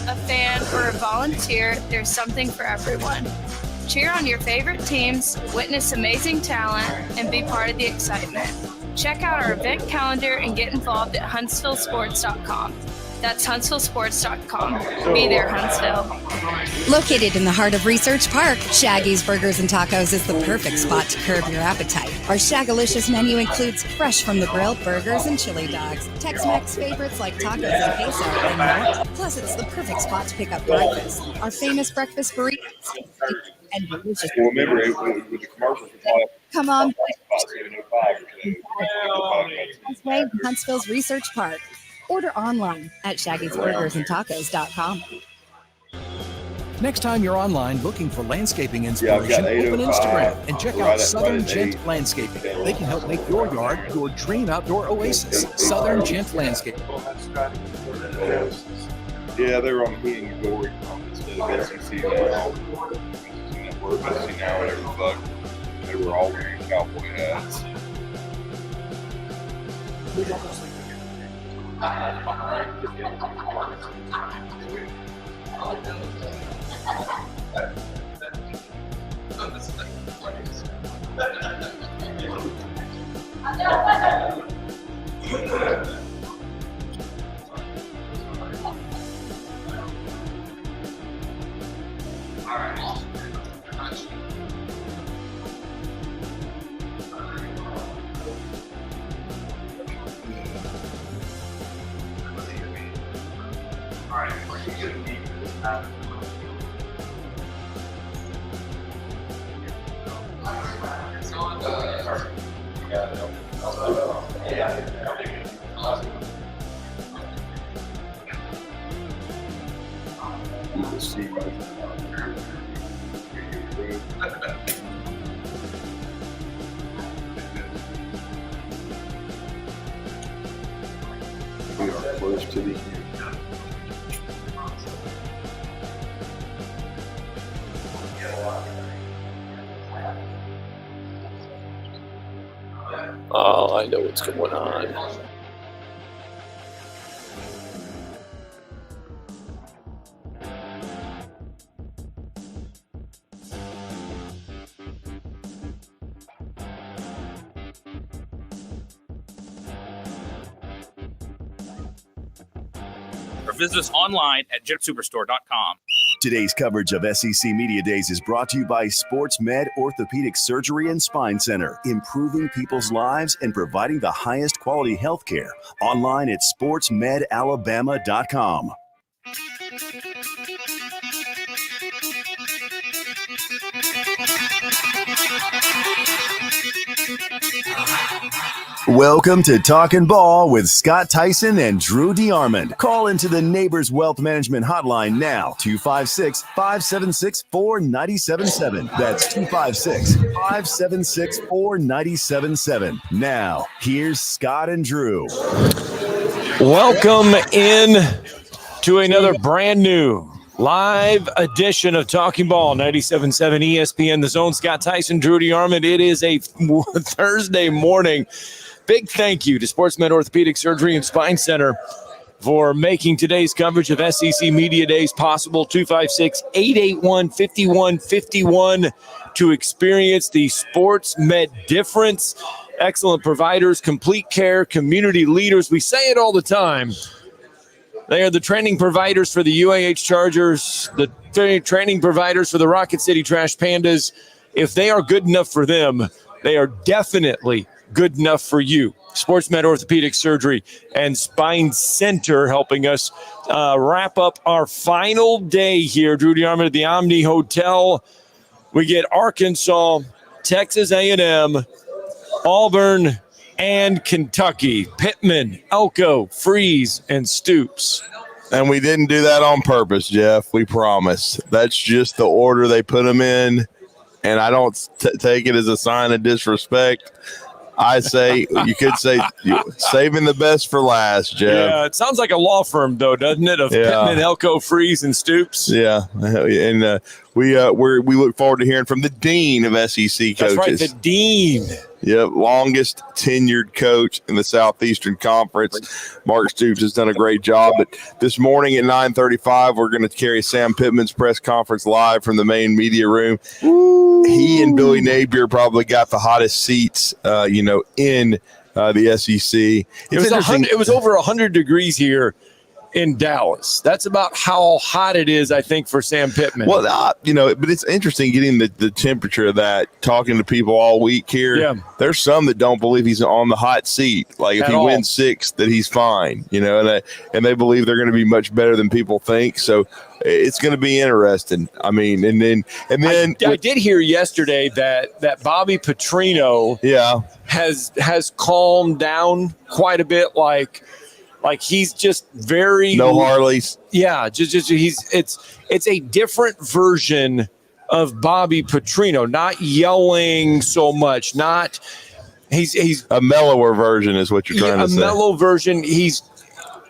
a fan, or a volunteer, there's something for everyone. Cheer on your favorite teams, witness amazing talent, and be part of the excitement. Check out our event calendar and get involved at HuntsvilleSports.com. That's HuntsvilleSports.com. Be there, Huntsville. Located in the heart of Research Park, Shaggy's Burgers and Tacos is the perfect spot to curb your appetite. Our Shagalicious menu includes fresh from the grill burgers and chili dogs, Tex-Mex favorites like tacos and queso, and more. Plus, it's the perfect spot to pick up breakfast. Our famous breakfast burritos and delicious. Well, remember with the commercial for Come on. Huntsville's Research Park. Order online at shaggysburgersandtacos.com. Next time you're online looking for landscaping inspiration, open Instagram and check out Southern Gent Landscaping. They can help make your yard your dream outdoor oasis. Southern Gent Landscaping. Yeah, they were on Heating and Glory instead of SEC now. SEC now, whatever the fuck. They were all wearing cowboy hats. We are close to the end. Oh, I know what's going on. Or visit us online at jetsuperstore.com. Today's coverage of SEC Media Days is brought to you by Sports Med Orthopedic Surgery and Spine Center, improving people's lives and providing the highest quality health care. Online at sportsmedalabama.com. Welcome to Talkin Ball with Scott Tyson and Drew DeArmond. Call into the Neighbors Wealth Management Hotline now, 256-576-4977. That's 256-576-4977. Now, here's Scott and Drew. Welcome in to another brand new live edition of Talkin Ball, 97.7 ESPN, The Zone. Scott Tyson, Drew DeArmond. It is a Thursday morning. Big thank you to Sports Med Orthopedic Surgery and Spine Center for making today's coverage of SEC Media Days possible. 256-881-5151 to experience the Sports Med difference. Excellent providers, complete care, community leaders. We say it all the time. They are the training providers for the UAH Chargers, the training providers for the Rocket City Trash Pandas. If they are good enough for them, they are definitely good enough for you. Sports Med Orthopedic Surgery and Spine Center helping us wrap up our final day here. Drew DeArmond at the Omni Hotel. We get Arkansas, Texas A&M, Auburn, and Kentucky. Pittman, Elko, Freeze, and Stoops. And we didn't do that on purpose, Jeff. We promise. That's just the order they put them in, and I don't take it as a sign of disrespect. I say, you could say, saving the best for last, Jeff. Yeah, it sounds like a law firm, though, doesn't it? Of Pittman, Elko, Freeze, and Stoops. Yeah, and we look forward to hearing from the dean of SEC coaches. That's right, the dean. Yep, longest tenured coach in the Southeastern Conference. Mark Stoops has done a great job. But this morning at 9:35, we're going to carry Sam Pittman's press conference live from the main media room. Ooh. He and Billy Napier probably got the hottest seats, in the SEC. It was over 100 degrees here in Dallas. That's about how hot it is, I think, for Sam Pittman. Well, but it's interesting getting the temperature of that, talking to people all week here. Yeah. There's some that don't believe he's on the hot seat. Like if he wins 6, that he's fine, and they believe they're going to be much better than people think. So it's going to be interesting. I mean, and then I did hear yesterday that Bobby Petrino has calmed down quite a bit. Like he's just very no Harleys. Yeah, just it's a different version of Bobby Petrino, not yelling so much, not he's a mellower version is what you're trying to say. A mellow version. He's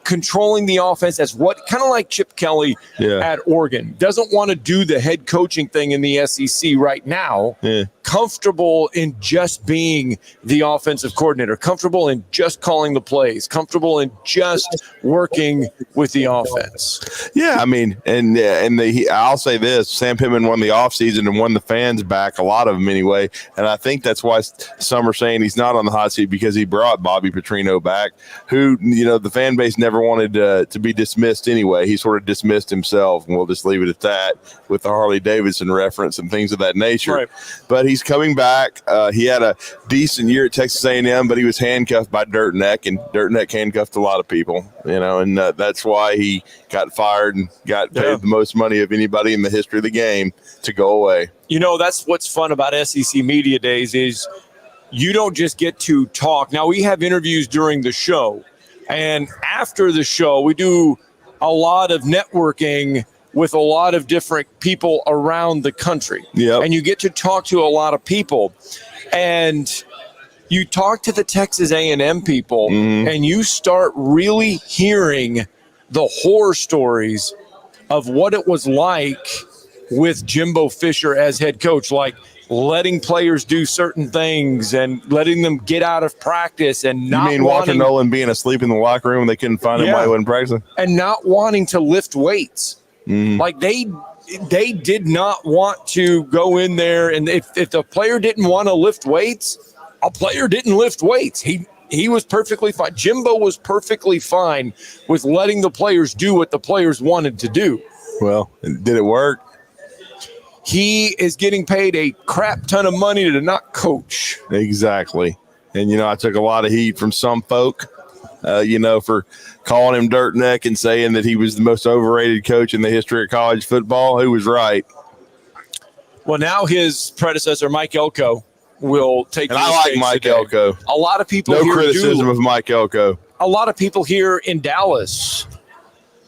controlling the offense as kind of like Chip Kelly at Oregon. Doesn't want to do the head coaching thing in the SEC right now. Yeah. Comfortable in just being the offensive coordinator, comfortable in just calling the plays, comfortable in just working with the offense. Yeah, I mean, I'll say this, Sam Pittman won the offseason and won the fans back, a lot of them anyway, and I think that's why some are saying he's not on the hot seat, because he brought Bobby Petrino back, who, the fan base never wanted to be dismissed anyway. He sort of dismissed himself, and we'll just leave it at that with the Harley-Davidson reference and things of that nature. Right. But he's coming back. He had a decent year at Texas A&M, but he was handcuffed by Dirt Neck, and Dirt Neck handcuffed a lot of people, and that's why he got fired and got paid the most money of anybody in the history of the game to go away. That's what's fun about SEC Media Days is you don't just get to talk. Now, we have interviews during the show, and after the show, we do a lot of networking with a lot of different people around the country. Yep. And you get to talk to a lot of people. And you talk to the Texas A&M people, and you start really hearing the horror stories of what it was like with Jimbo Fisher as head coach, like letting players do certain things and letting them get out of practice and not. You mean Walter Nolan being asleep in the locker room and they couldn't find him while he wasn't practicing? And not wanting to lift weights. Like they did not want to go in there, and if the player didn't want to lift weights, a player didn't lift weights. He was perfectly fine. Jimbo was perfectly fine with letting the players do what the players wanted to do. Well, did it work? He is getting paid a crap ton of money to not coach. Exactly. And, I took a lot of heat from some folk, for calling him Dirt Neck and saying that he was the most overrated coach in the history of college football. Who was right? Well, now his predecessor, Mike Elko, will take. And I like Mike Elko. A lot of people. No criticism of Mike Elko. A lot of people here in Dallas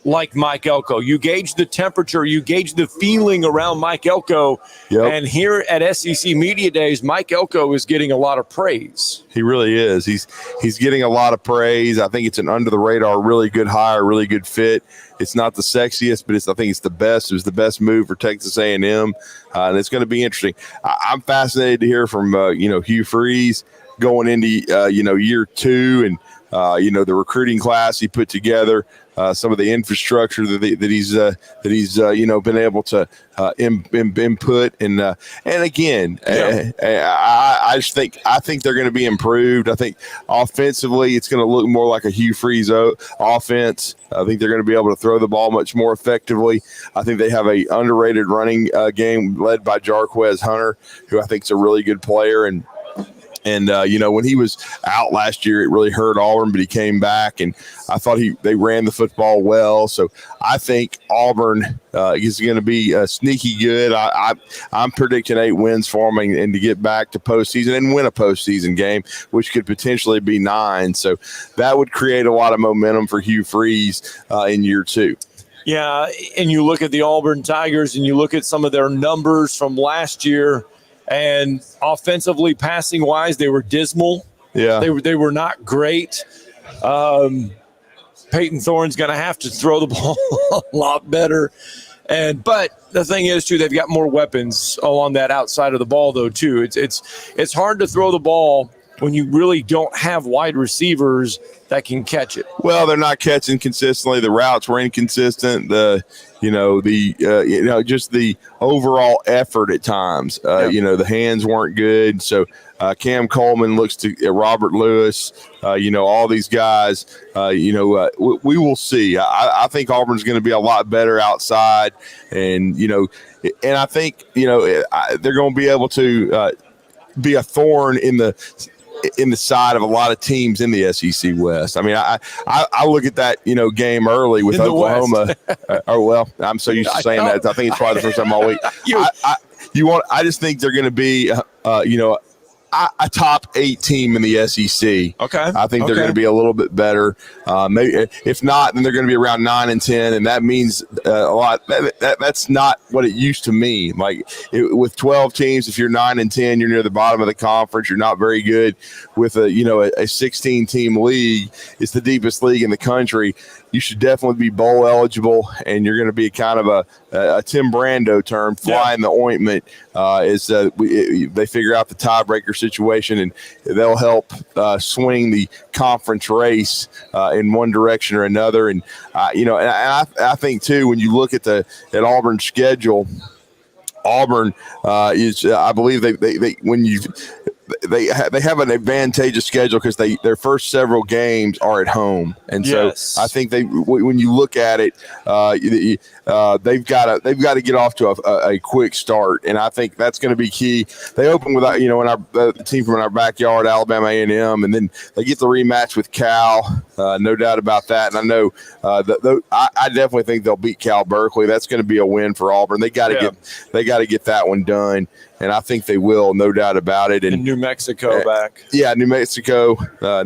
like Mike Elko. You gauge the temperature, you gauge the feeling around Mike Elko. Yep. And here at SEC Media Days, Mike Elko is getting a lot of praise. He really is. He's getting a lot of praise. I think it's an under the radar, really good hire, really good fit. It's not the sexiest, but I think it's the best. It was the best move for Texas A&M, and it's going to be interesting. I'm fascinated to hear from Hugh Freeze going into year 2 and the recruiting class he put together. Some of the infrastructure that he's been able to input and again, I think they're going to be improved. I think offensively it's going to look more like a Hugh Freeze offense. I think they're going to be able to throw the ball much more effectively. I think they have a underrated running game led by Jarquez Hunter, who I think is a really good player. And when he was out last year, it really hurt Auburn, but he came back, and I thought they ran the football well. So I think Auburn is going to be sneaky good. I'm predicting 8 wins for them and to get back to postseason and win a postseason game, which could potentially be 9. So that would create a lot of momentum for Hugh Freeze in year 2. Yeah, and you look at the Auburn Tigers and you look at some of their numbers from last year. And offensively, passing wise, they were dismal. Yeah, they were not great. Peyton Thorne's going to have to throw the ball a lot better. But the thing is, too, they've got more weapons along that outside of the ball, though, too. It's hard to throw the ball when you really don't have wide receivers that can catch it. Well, they're not catching consistently. The routes were inconsistent. Just the overall effort at times. The hands weren't good. So Cam Coleman looks to Robert Lewis. All these guys. We will see. I think Auburn's going to be a lot better outside, and I think they're going to be able to be a thorn in the side of a lot of teams in the SEC West. I mean, I look at that game early with Oklahoma. I'm so used to saying that. I think it's probably the first time all week. I just think they're going to be a top 8 team in the SEC. Okay. I think they're going to be a little bit better. Maybe if not, then they're going to be around 9 and 10, and that means a lot. That's not what it used to mean. With 12 teams, if you're 9 and 10, you're near the bottom of the conference. You're not very good. With a 16-team league, it's the deepest league in the country. You should definitely be bowl eligible, and you're going to be kind of a Tim Brando term, fly in the ointment, they figure out the tiebreaker situation, and they'll help swing the conference race in one direction or another. And I think too, when you look at Auburn's schedule, Auburn is, I believe they have an advantageous schedule because their first several games are at home, and so I think when you look at it, they've got to get off to a quick start, and I think that's going to be key. They open with the team from our backyard, Alabama A&M, and then they get the rematch with Cal, no doubt about that. And I know I definitely think they'll beat Cal Berkeley. That's going to be a win for Auburn. They got to get that one done. And I think they will, no doubt about it. And New Mexico back. Yeah, New Mexico,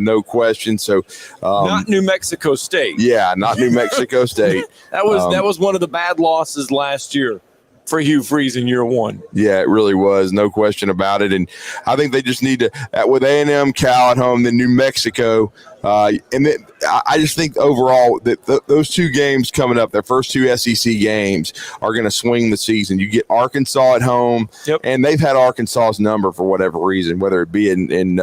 no question. So not New Mexico State. Yeah, not New Mexico State. That was one of the bad losses last year for Hugh Freeze in year one. Yeah, it really was, no question about it. And I think they just need to, with A&M, Cal at home, then New Mexico. And then I just think overall that those 2 games coming up, their first 2 SEC games, are going to swing the season. You get Arkansas at home, and they've had Arkansas's number for whatever reason, whether it be in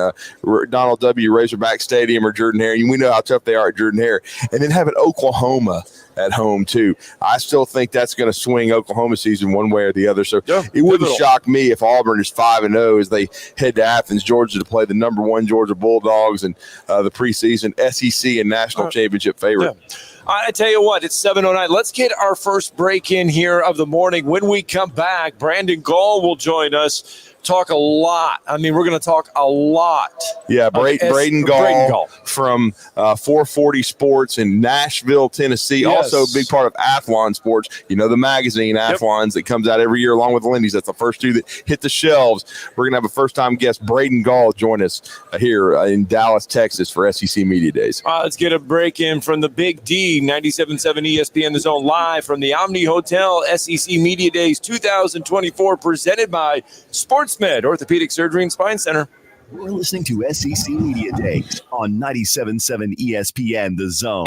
Donald W. Razorback Stadium or Jordan-Hare. We know how tough they are at Jordan-Hare. And then having Oklahoma at home too. I still think that's going to swing Oklahoma season one way or the other. So it wouldn't shock me if Auburn is 5-0 as they head to Athens, Georgia, to play the number 1 Georgia Bulldogs and the preseason SEC and national championship favorite. Yeah. I tell you what, it's 7:09. Let's get our first break in here of the morning. When we come back, Braden Gall will join us. Talk a lot. I mean, we're going to talk a lot. Yeah, Braden Gall from 440 Sports in Nashville, Tennessee. Yes. Also a big part of Athlon Sports. The magazine Athlons that comes out every year along with Lindy's. That's the first 2 that hit the shelves. We're going to have a first-time guest, Braden Gall, join us here in Dallas, Texas for SEC Media Days. Let's get a break in from the Big D, 97.7 ESPN The Zone, live from the Omni Hotel, SEC Media Days 2024, presented by SportsMed, Orthopedic Surgery and Spine Center. We're listening to SEC Media Days on 97.7 ESPN The Zone.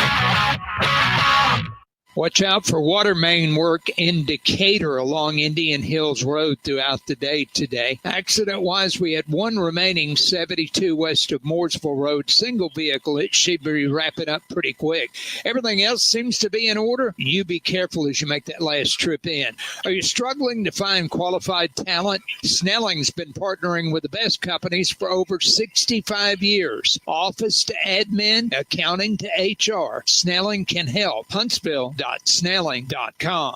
Watch out for water main work in Decatur along Indian Hills Road throughout the day today. Accident-wise, we had 1 remaining, 72 west of Mooresville Road, single vehicle. It should be wrapping up pretty quick. Everything else seems to be in order. You be careful as you make that last trip in. Are you struggling to find qualified talent? Snelling's been partnering with the best companies for over 65 years. Office to admin, accounting to HR. Snelling can help. Huntsville.snelling.com.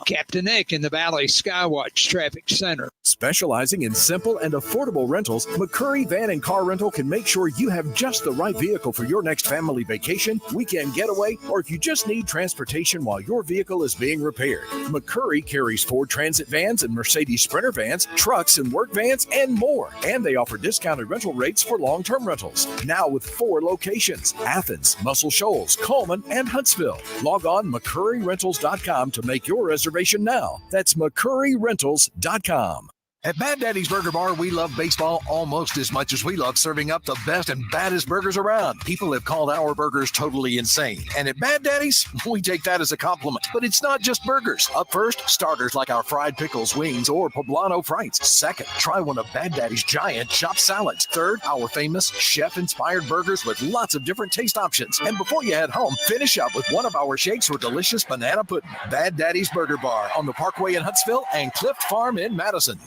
Captain Nick in the Valley Skywatch Traffic Center. Specializing in simple and affordable rentals, McCurry Van and Car Rental can make sure you have just the right vehicle for your next family vacation, weekend getaway, or if you just need transportation while your vehicle is being repaired. McCurry carries Ford Transit vans and Mercedes Sprinter vans, trucks and work vans, and more. And they offer discounted rental rates for long-term rentals. Now with 4 locations: Athens, Muscle Shoals, Coleman, and Huntsville. Log on McCurryrentals.com to make your reservation now. That's McCurryrentals.com. At Bad Daddy's Burger Bar, we love baseball almost as much as we love serving up the best and baddest burgers around. People have called our burgers totally insane. And at Bad Daddy's, we take that as a compliment. But it's not just burgers. Up first, starters like our fried pickles, wings, or poblano frites. Second, try one of Bad Daddy's giant chopped salads. Third, our famous chef-inspired burgers with lots of different taste options. And before you head home, finish up with one of our shakes or delicious banana pudding. Bad Daddy's Burger Bar on the Parkway in Huntsville and Clift Farm in Madison.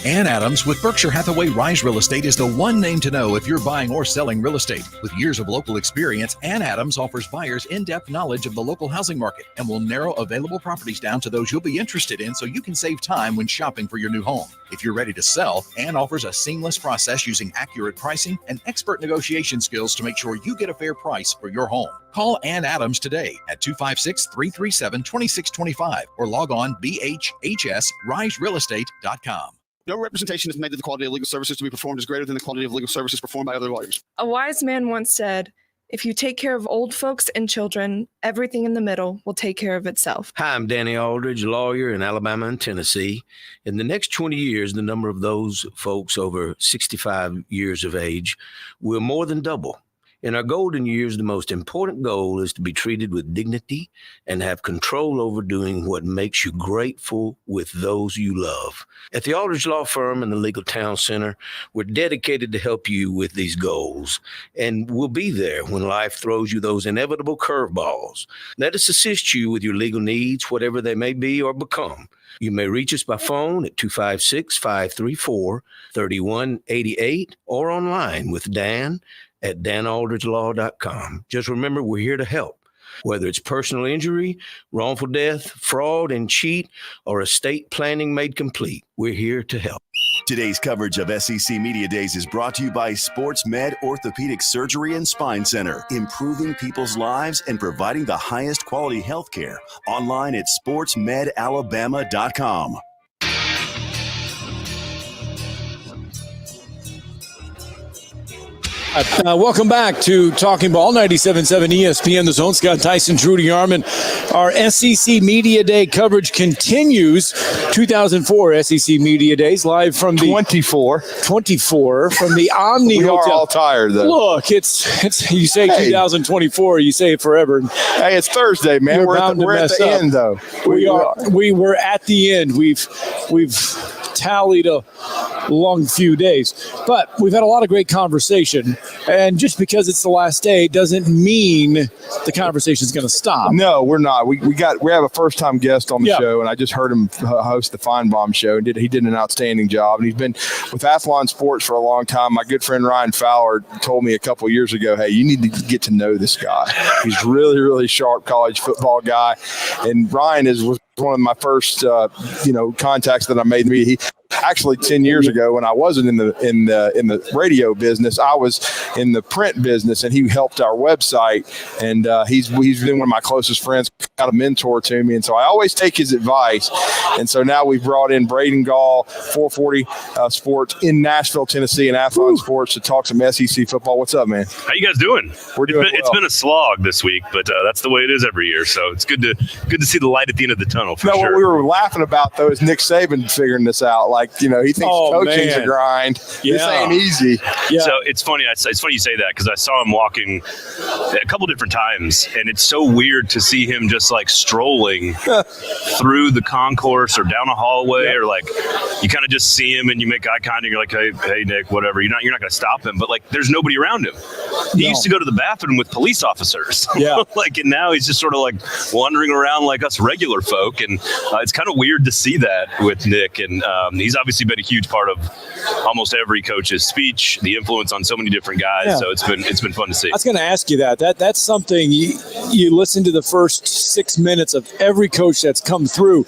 Ann Adams with Berkshire Hathaway Rise Real Estate is the one name to know if you're buying or selling real estate. With years of local experience, Ann Adams offers buyers in-depth knowledge of the local housing market and will narrow available properties down to those you'll be interested in so you can save time when shopping for your new home. If you're ready to sell, Ann offers a seamless process using accurate pricing and expert negotiation skills to make sure you get a fair price for your home. Call Ann Adams today at 256-337-2625 or log on bhhsriserealestate.com. No representation is made that the quality of legal services to be performed is greater than the quality of legal services performed by other lawyers. A wise man once said, if you take care of old folks and children, everything in the middle will take care of itself. Hi, I'm Danny Aldridge, lawyer in Alabama and Tennessee. In the next 20 years, the number of those folks over 65 years of age will more than double. In our golden years, the most important goal is to be treated with dignity and have control over doing what makes you grateful with those you love. At the Aldridge Law Firm and the Legal Town Center, we're dedicated to help you with these goals, and we'll be there when life throws you those inevitable curveballs. Let us assist you with your legal needs, whatever they may be or become. You may reach us by phone at 256-534-3188 or online with Dan at danaldridgelaw.com. Just remember, we're here to help. Whether it's personal injury, wrongful death, fraud and cheat, or estate planning made complete, we're here to help. Today's coverage of SEC Media Days is brought to you by Sports Med Orthopedic Surgery and Spine Center, improving people's lives and providing the highest quality health care. Online at sportsmedalabama.com. Welcome back to Talkin Ball, 97.7 ESPN, The Zone. Scott Tyson, Trudy Arman. Our SEC Media Day coverage continues. 2004 SEC Media Days, live from the 24 from the Omni we Hotel. are all tired, though. Look, it's you say 2024, you say it forever. Hey, it's Thursday, man. We're at the end, though. We were at the end. We've tallied a long few days, but we've had a lot of great conversation. And just because it's the last day doesn't mean the conversation is going to stop. No, we're not. We have a first time guest on the show, and I just heard him host the Feinbaum show. And he did an outstanding job. And he's been with Athlon Sports for a long time. My good friend Ryan Fowler told me a couple of years ago, "Hey, you need to get to know this guy. He's really, really sharp college football guy." And Ryan was one of my first contacts that I made. He actually 10 years ago, when I wasn't in the radio business, I was in the print business, and he helped our website. And he's been one of my closest friends, kind of mentor to me, and so I always take his advice. And so now we've brought in Braden Gall, 440 Sports in Nashville, Tennessee, and Athlon Sports to talk some SEC football. What's up, man? How you guys doing? We're doing well. It's been a slog this week, but that's the way it is every year. So it's good to see the light at the end of the tunnel. For sure. What we were laughing about though is Nick Saban figuring this out. Like, he thinks coaching's a grind. Yeah. This ain't easy. Yeah. So it's funny. It's funny you say that, because I saw him walking a couple different times, and it's so weird to see him just like strolling through the concourse or down a hallway, or like you kind of just see him and you make eye contact. And you're like, hey, Nick, whatever. You're not going to stop him, but like there's nobody around him. He used to go to the bathroom with police officers. Yeah. And now he's just sort of like wandering around like us regular folk, and it's kind of weird to see that with Nick. And he's obviously been a huge part of almost every coach's speech, the influence on so many different guys. Yeah. So it's been fun to see. I was going to ask you that's something you listen to the first 6 minutes of every coach that's come through,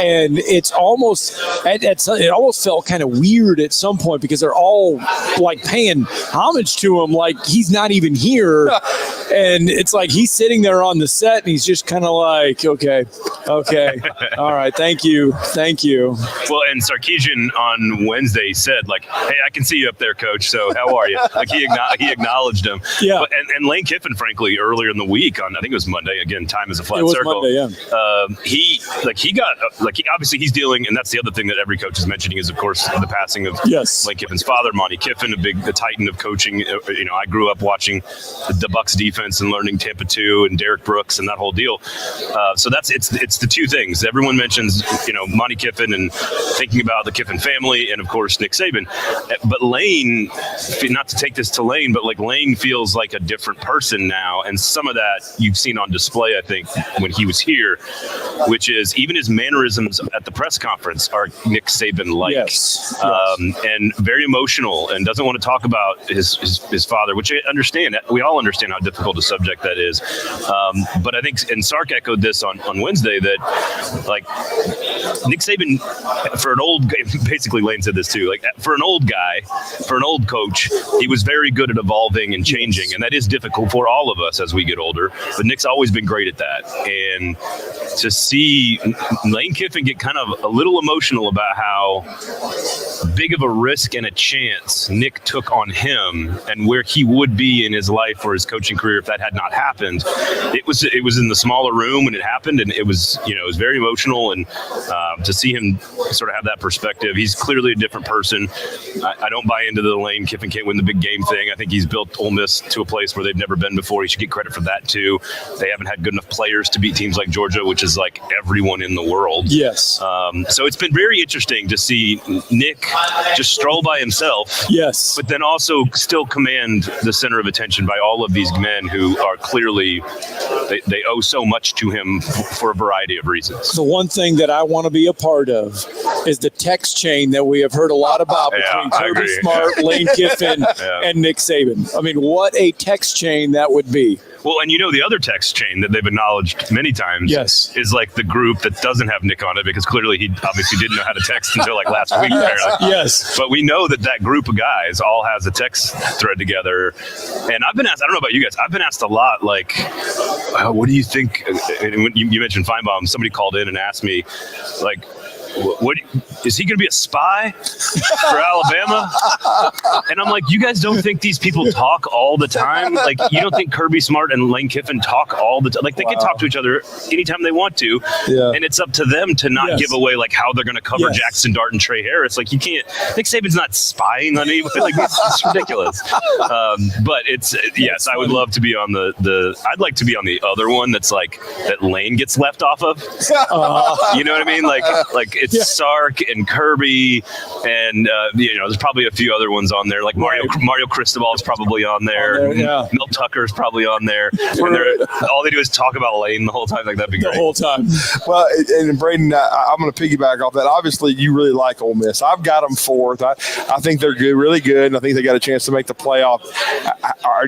and it almost felt kind of weird at some point, because they're all like paying homage to him like he's not even here. And it's like he's sitting there on the set, and he's just kind of like, okay, all right, thank you. Well, and Sarkisian on Wednesday said, like, hey, I can see you up there, Coach. So how are you? Like he acknowledged him. Yeah. And Lane Kiffin, frankly, earlier in the week on I think it was Monday. Again, time is a flat It was circle. Monday, yeah. Obviously he's dealing, and that's the other thing that every coach is mentioning is, of course, the passing of Lane Kiffin's father, Monty Kiffin, the titan of coaching. I grew up watching the Bucs defense and learning Tampa 2 and Derek Brooks and that whole deal. So it's the two things. Everyone mentions, Monty Kiffin and thinking about the Kiffin family and, of course, Nick Saban. But Lane, not to take this to Lane, but like Lane feels like a different person now. And some of that you've seen on display, I think, when he was here, which is even his mannerisms at the press conference are Nick Saban-like. Yes. And very emotional and doesn't want to talk about his father, which I understand. We all understand how difficult a subject that is. But I think, and Sark echoed this on Wednesday, that like Nick Saban, for an old, basically Lane said this too, like for an old guy, for an old coach, he was very good at evolving and changing. And that is difficult for all of us as we get older. But Nick's always been great at that. And to see Lane Kiffin get kind of a little emotional about how big of a risk and a chance Nick took on him and where he would be in his life or his coaching career if that had not happened. It was in the smaller room when it happened, and it was very emotional. And to see him sort of have that perspective, he's clearly a different person. I don't buy into the Lane Kiffin can't win the big game thing. I think he's built Ole Miss to a place where they've never been before. He should get credit for that too. They haven't had good enough players to beat teams like Georgia, which is like everyone in the world. Yes. So it's been very interesting to see Nick just stroll by himself. Yes. But then also still command the center of attention by all of these men who are clearly, they owe so much to him for a variety of reasons. The one thing that I want to be a part of is the text chain that we have heard a lot about between Kirby Smart, Lane Kiffin, and Nick Saban. I mean, what a text chain that would be. Well, and the other text chain that they've acknowledged many times is like the group that doesn't have Nick on it, because clearly he obviously didn't know how to text until like last week. Yes. But we know that group of guys all has a text thread together. And I've been asked, I don't know about you guys, I've been asked a lot, like, what do you think? And when you mentioned Feinbaum, somebody called in and asked me, like, what is he going to be a spy for Alabama? And I'm like, you guys don't think these people talk all the time? Like, you don't think Kirby Smart and Lane Kiffin talk all the time? Like, they can talk to each other anytime they want to, and it's up to them to not give away like how they're going to cover Jackson Dart and Trey Harris. Like, you can't. Nick Saban's not spying on anybody. Like, it's ridiculous. But it's I would love to be on the. I'd like to be on the other one that's like that Lane gets left off of. You know what I mean? Like it's Sark and Kirby, and there's probably a few other ones on there. Like Mario Cristobal is probably on there. Mel Tucker is probably on there. And all they do is talk about Lane the whole time. Like, that'd be great. The whole time. Well, and Braden, I'm going to piggyback off that. Obviously, you really like Ole Miss. I've got them fourth. I think they're good, really good, and I think they got a chance to make the playoff.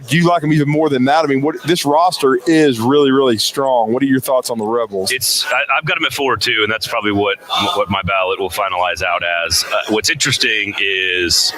Do you like them even more than that? I mean, this roster is really, really strong. What are your thoughts on the Rebels? I've got them at 4 too, and that's probably what my ballot will finalize out as. What's interesting is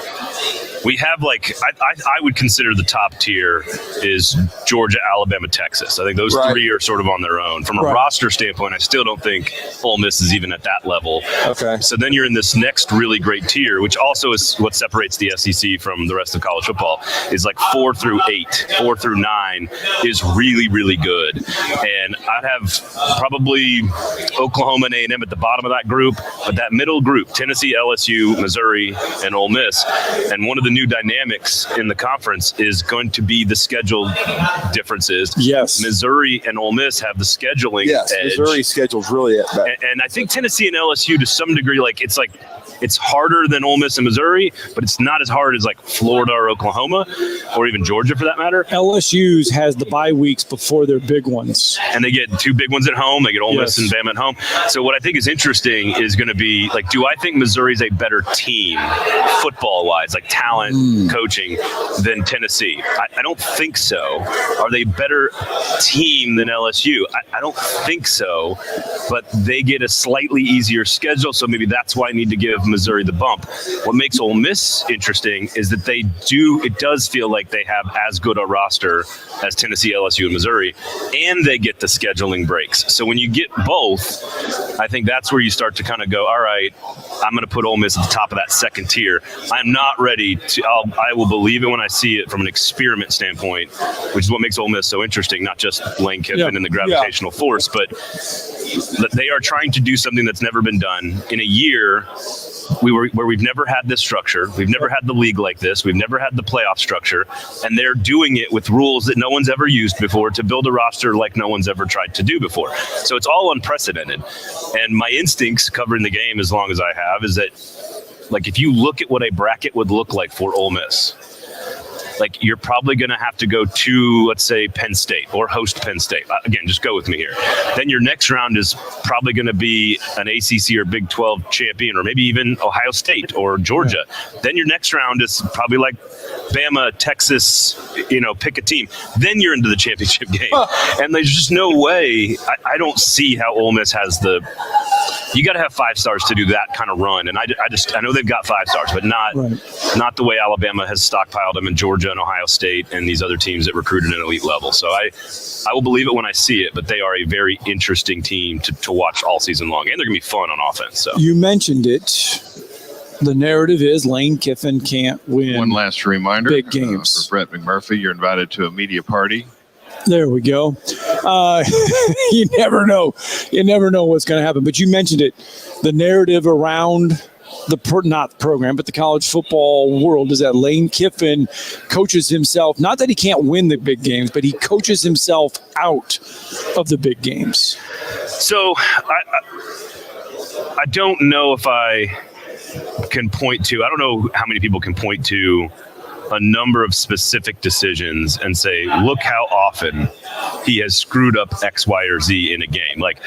we have I would consider the top tier is Georgia, Alabama, Texas. I think those three are sort of on their own. From a roster standpoint, I still don't think Ole Miss is even at that level. Okay. So then you're in this next really great tier, which also is what separates the SEC from the rest of college football, is like 4 through 8, 4 through 9 is really, really good. And I'd have probably Oklahoma and A&M at the bottom of that group, but that middle group, Tennessee, LSU, Missouri, and Ole Miss. And one of the new dynamics in the conference is going to be the schedule differences. Yes. Missouri and Ole Miss have the scheduling edge. Missouri's schedule's really at that. And I think Tennessee and LSU, to some degree, it's harder than Ole Miss and Missouri, but it's not as hard as like Florida or Oklahoma or even Georgia for that matter. LSU's has the bye weeks before their big ones. And they get 2 big ones at home. They get Ole Miss and Bama at home. So what I think is interesting is going to be, like, do I think Missouri's a better team football-wise, like talent, coaching, than Tennessee? I don't think so. Are they a better team than LSU? I don't think so, but they get a slightly easier schedule, so maybe that's why I need to give Missouri the bump. What makes Ole Miss interesting is that it does feel like they have as good a roster as Tennessee, LSU, and Missouri, and they get the scheduling breaks. So when you get both, I think that's where you start to kind of go, all right, I'm going to put Ole Miss at the top of that second tier. I'm not ready to, I will believe it when I see it from an experiment standpoint, which is what makes Ole Miss so interesting, not just Lane Kiffin and the gravitational force, but they are trying to do something that's never been done in a year where we've never had this structure. We've never had the league like this. We've never had the playoff structure. And they're doing it with rules that no one's ever used before to build a roster like no one's ever tried to do before. So it's all unprecedented. And my instincts covering the game as long as I have is that, like, if you look at what a bracket would look like for Ole Miss, like, you're probably going to have to go to, let's say, Penn State or host Penn State. Again, just go with me here. Then your next round is probably going to be an ACC or Big 12 champion, or maybe even Ohio State or Georgia. Then your next round is probably like Bama, Texas, pick a team. Then you're into the championship game. And there's just no way. I don't see how Ole Miss has you got to have 5 stars to do that kind of run. And I know they've got 5 stars, but not the way Alabama has stockpiled them in Georgia and Ohio State and these other teams that recruited at an elite level. So I will believe it when I see it, but they are a very interesting team to watch all season long, and they're going to be fun on offense. So you mentioned it. The narrative is Lane Kiffin can't win. One last reminder, big games. For Brett McMurphy, you're invited to a media party. There we go. You never know. You never know what's going to happen. But you mentioned it. The narrative around not the program, but the college football world is that Lane Kiffin coaches himself. Not that he can't win the big games, but he coaches himself out of the big games. So I don't know if I can point to. I don't know how many people can point to a number of specific decisions and say, look how often he has screwed up X, Y, or Z in a game. Like,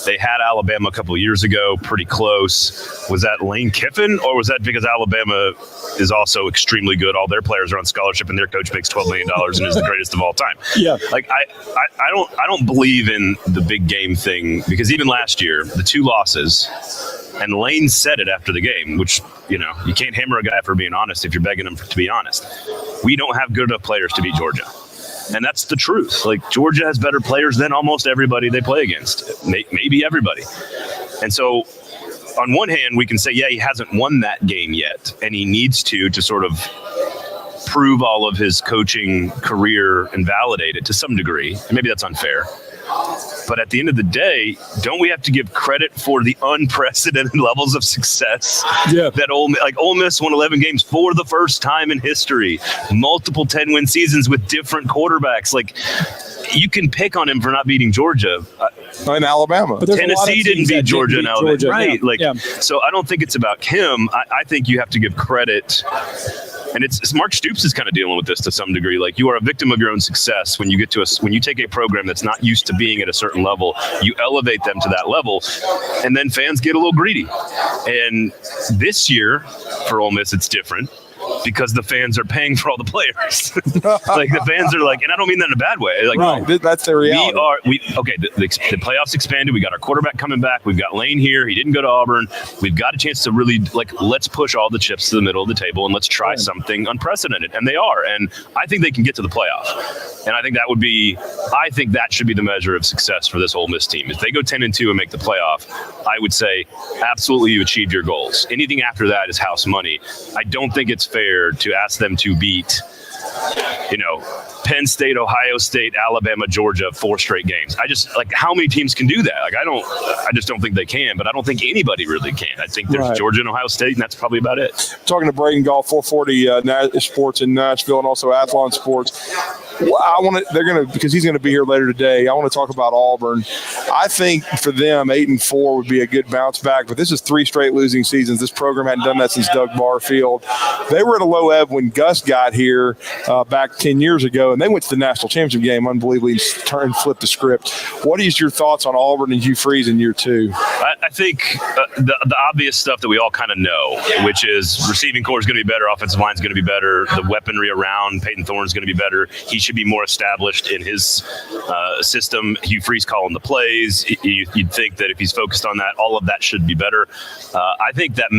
they had Alabama a couple of years ago, pretty close. Was that Lane Kiffin, or was that because Alabama is also extremely good? All their players are on scholarship and their coach makes $12 million and is the greatest of all time. Yeah. Like, I don't believe in the big game thing, because even last year, the 2 losses, and Lane said it after the game, which, you can't hammer a guy for being honest if you're begging him to be honest. We don't have good enough players to beat Georgia. And that's the truth. Like, Georgia has better players than almost everybody they play against, maybe everybody. And so on one hand, we can say, yeah, he hasn't won that game yet, and he needs to sort of prove all of his coaching career and validate it to some degree. And maybe that's unfair. But at the end of the day, don't we have to give credit for the unprecedented levels of success that Ole Miss won 11 games for the first time in history, multiple 10-win seasons with different quarterbacks. Like, you can pick on him for not beating Georgia. In Alabama. Tennessee didn't beat Georgia in Alabama. Right. Yeah. So I don't think it's about him. I think you have to give credit. And it's Mark Stoops is kind of dealing with this to some degree. Like, you are a victim of your own success when you get to when you take a program that's not used to being at a certain level, you elevate them to that level, and then fans get a little greedy. And this year for Ole Miss, it's different, because the fans are paying for all the players. Like, the fans are like, and I don't mean that in a bad way. Like, right. That's the reality. The playoffs expanded. We got our quarterback coming back. We've got Lane here. He didn't go to Auburn. We've got a chance to really, let's push all the chips to the middle of the table and let's try something unprecedented. And they are. And I think they can get to the playoff. And I think that should be the measure of success for this Ole Miss team. If they go 10-2 and make the playoff, I would say absolutely you achieved your goals. Anything after that is house money. I don't think it's fair to ask them to beat, Penn State, Ohio State, Alabama, Georgia, 4 straight games. I just, how many teams can do that? I just don't think they can, but I don't think anybody really can. I think there's Georgia and Ohio State, and that's probably about it. Talking to Braden Gall, 440 Sports in Nashville, and also Athlon Sports. Because he's going to be here later today, I want to talk about Auburn. I think for them, 8-4 would be a good bounce back, but this is 3 straight losing seasons. This program hadn't done that since Doug Barfield. They were at a low ebb when Gus got here back 10 years ago, ago, and they went to the national championship game unbelievably and flipped the script. What is your thoughts on Auburn and Hugh Freeze in year 2? I think the obvious stuff that we all kind of know, which is receiving core is going to be better, offensive line is going to be better, the weaponry around Peyton Thorne is going to be better. He should be more established in his system. Hugh Freeze calling the plays. You'd think that if he's focused on that, all of that should be better. I think that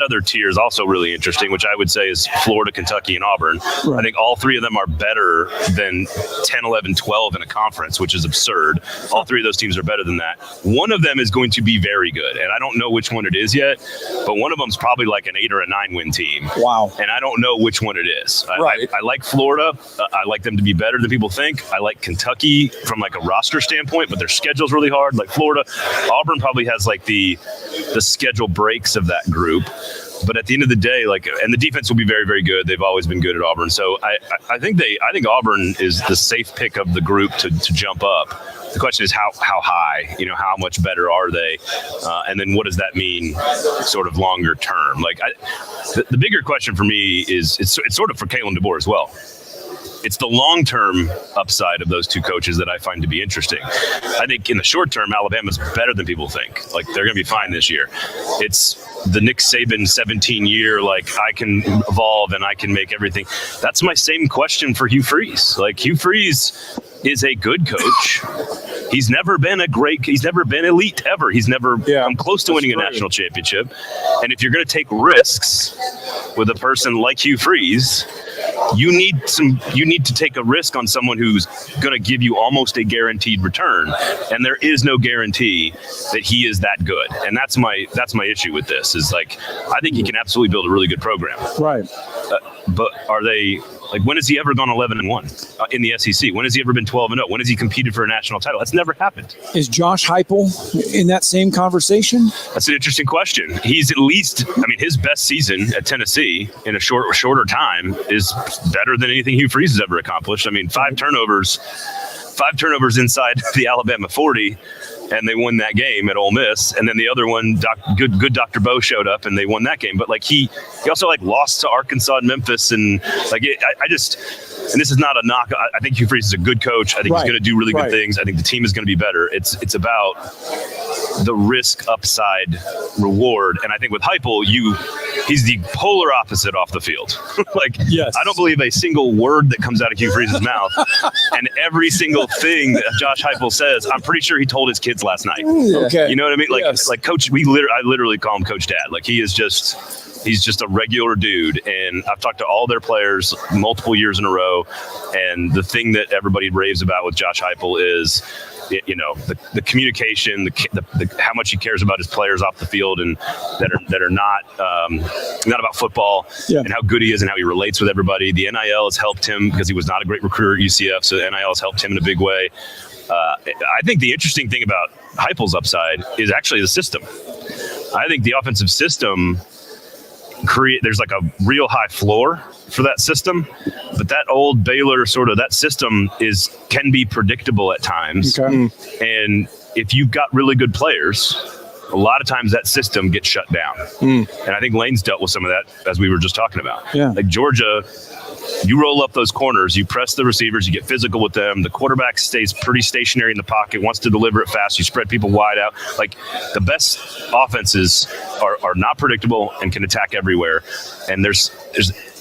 other tier is also really interesting, which I would say is Florida, Kentucky, and Auburn. Right. I think all three of them are better than 10, 11, 12 in a conference, which is absurd. All three of those teams are better than that. One of them is going to be very good, and I don't know which one it is yet, but one of them is probably like an 8 or a 9 win team. Wow. And I don't know which one it is. Right. I like Florida. I like them to be better than people think. I like Kentucky from like a roster standpoint, but their schedule's really hard. Like Florida, Auburn probably has like the schedule breaks of that group. But at the end of the day, and the defense will be very, very good. They've always been good at Auburn. So I think Auburn is the safe pick of the group to jump up. The question is how high, how much better are they? And then what does that mean sort of longer term? The bigger question for me is it's sort of for Kalen DeBoer as well. It's the long-term upside of those two coaches that I find to be interesting. I think in the short term, Alabama's better than people think. They're going to be fine this year. It's the Nick Saban 17-year, I can evolve and I can make everything. That's my same question for Hugh Freeze. Hugh Freeze is a good coach. He's never been elite ever. He's never come close to winning a national championship. And if you're going to take risks with a person like Hugh Freeze, you need to take a risk on someone who's going to give you almost a guaranteed return, and there is no guarantee that he is that good. And that's my issue with this is I think he can absolutely build a really good program. Right. But are they when has he ever gone 11-1 in the SEC? When has he ever been 12-0? When has he competed for a national title? That's never happened. Is Josh Heupel in that same conversation? That's an interesting question. He's at least, his best season at Tennessee in a shorter time is better than anything Hugh Freeze has ever accomplished. 5 turnovers inside the Alabama 40. And they won that game at Ole Miss, and then the other one, good Dr. Bo showed up, and they won that game. But he also lost to Arkansas and Memphis, and I just, and this is not a knock. I think Hugh Freeze is a good coach. I think he's going to do really good things. I think the team is going to be better. It's about the risk upside reward, and I think with Heupel, he's the polar opposite off the field. Yes. I don't believe a single word that comes out of Hugh Freeze's mouth, and every single thing that Josh Heupel says, I'm pretty sure he told his kids last night. Okay. You know what I mean? Yes. Coach, I literally call him Coach Dad. He's just a regular dude. And I've talked to all their players multiple years in a row. And the thing that everybody raves about with Josh Heupel is, the communication, the how much he cares about his players off the field and that are not about football, and how good he is and how he relates with everybody. The NIL has helped him because he was not a great recruiter at UCF. So the NIL has helped him in a big way. I think the interesting thing about Heupel's upside is actually the system. I think the offensive system there's a real high floor for that system, but that old Baylor that system can be predictable at times. Okay. And if you've got really good players, a lot of times that system gets shut down. And I think Lane's dealt with some of that, as we were just talking about. Yeah. Georgia, you roll up those corners, you press the receivers, you get physical with them. The quarterback stays pretty stationary in the pocket, wants to deliver it fast. You spread people wide out. The best offenses are not predictable and can attack everywhere. And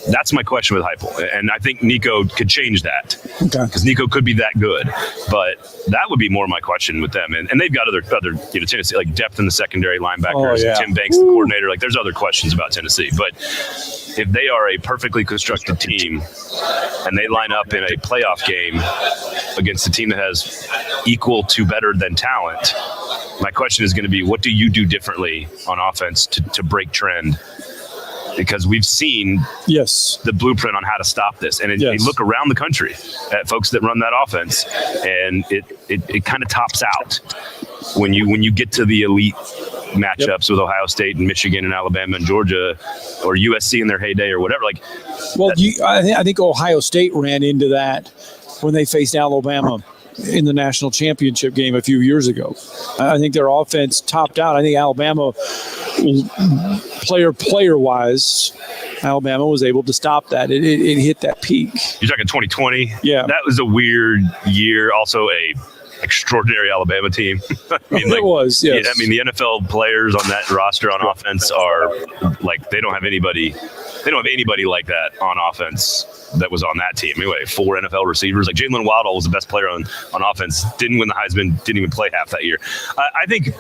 that's my question with Heupel. And I think Nico could change that. Okay. Because Nico could be that good. But that would be more my question with them. And they've got other Tennessee, depth in the secondary linebackers. Tim Banks, the coordinator. There's other questions about Tennessee. But if they are a perfectly constructed team and they line up in a playoff game against a team that has equal to better than talent, my question is going to be, what do you do differently on offense to break trend? Because we've seen the blueprint on how to stop this. And you look around the country at folks that run that offense, and it kind of tops out when you get to the elite matchups with Ohio State and Michigan and Alabama and Georgia, or USC in their heyday or whatever. I think Ohio State ran into that when they faced Alabama in the national championship game a few years ago. I think their offense topped out. I think Alabama, player-wise, Alabama was able to stop that. It hit that peak. You're talking 2020? Yeah. That was a weird year. Also a extraordinary Alabama team. I mean, it was, yes. I mean, the NFL players on that roster on offense are like, they don't have anybody like that on offense that was on that team. Anyway, 4 NFL receivers. Like Jalen Waddle was the best player on offense. Didn't win the Heisman. Didn't even play half that year. I think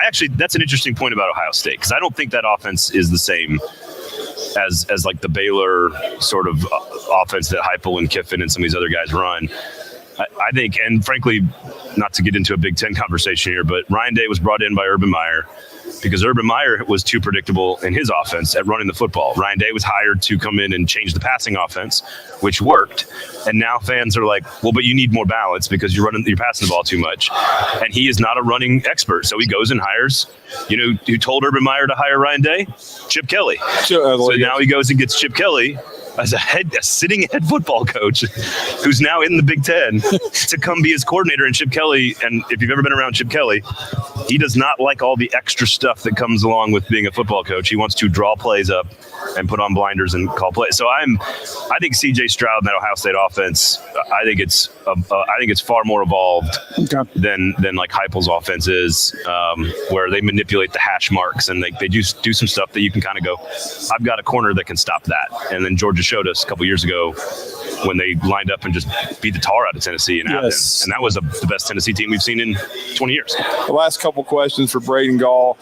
actually that's an interesting point about Ohio State, because I don't think that offense is the same as like the Baylor sort of offense that Heupel and Kiffin and some of these other guys run. I think, and frankly, not to get into a Big Ten conversation here, but Ryan Day was brought in by Urban Meyer because Urban Meyer was too predictable in his offense at running the football. Ryan Day was hired to come in and change the passing offense, which worked. And now fans are like, well, but you need more balance because you're passing the ball too much. And he is not a running expert. So he goes and hires, who told Urban Meyer to hire Ryan Day? Chip Kelly. So now he goes and gets Chip Kelly as a sitting head football coach who's now in the Big Ten to come be his coordinator. And Chip Kelly, and if you've ever been around Chip Kelly, he does not like all the extra stuff that comes along with being a football coach. He wants to draw plays up and put on blinders and call plays. So I think C.J. Stroud and that Ohio State offense, I think it's far more evolved than like Heupel's offense is, where they manipulate the hash marks and they just do some stuff that you can kind of go, I've got a corner that can stop that. And then Georgia showed us a couple years ago when they lined up and just beat the tar out of Tennessee in Athens. And that was the best Tennessee team we've seen in 20 years. The last couple questions for Braden Gall.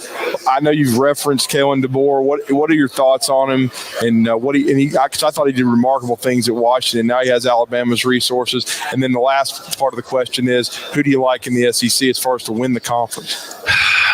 I know you've referenced Kalen DeBoer. What are your thoughts on him? And because I thought he did remarkable things at Washington. Now he has Alabama's resources. And then the last part of the question is, who do you like in the SEC as far as to win the conference?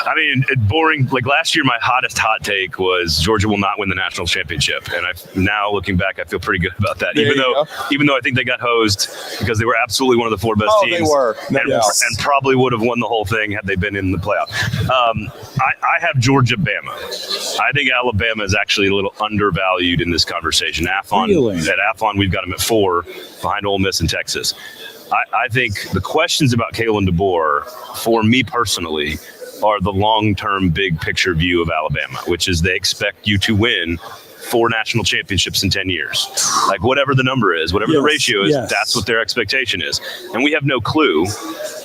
I mean, boring. Like last year, my hottest hot take was Georgia will not win the national championship. And now looking back, I feel pretty good about that. Even though I think they got hosed because they were absolutely one of the 4 best teams. They were. And probably would have won the whole thing had they been in the playoff. I have Georgia, Bama. I think Alabama is actually a little undervalued in this conversation. At Athlon, we've got them at 4 behind Ole Miss and Texas. I think the questions about Kalen DeBoer, for me personally, are the long-term big picture view of Alabama, which is they expect you to win 4 national championships in 10 years. Like whatever the number is, whatever the ratio is, that's what their expectation is. And we have no clue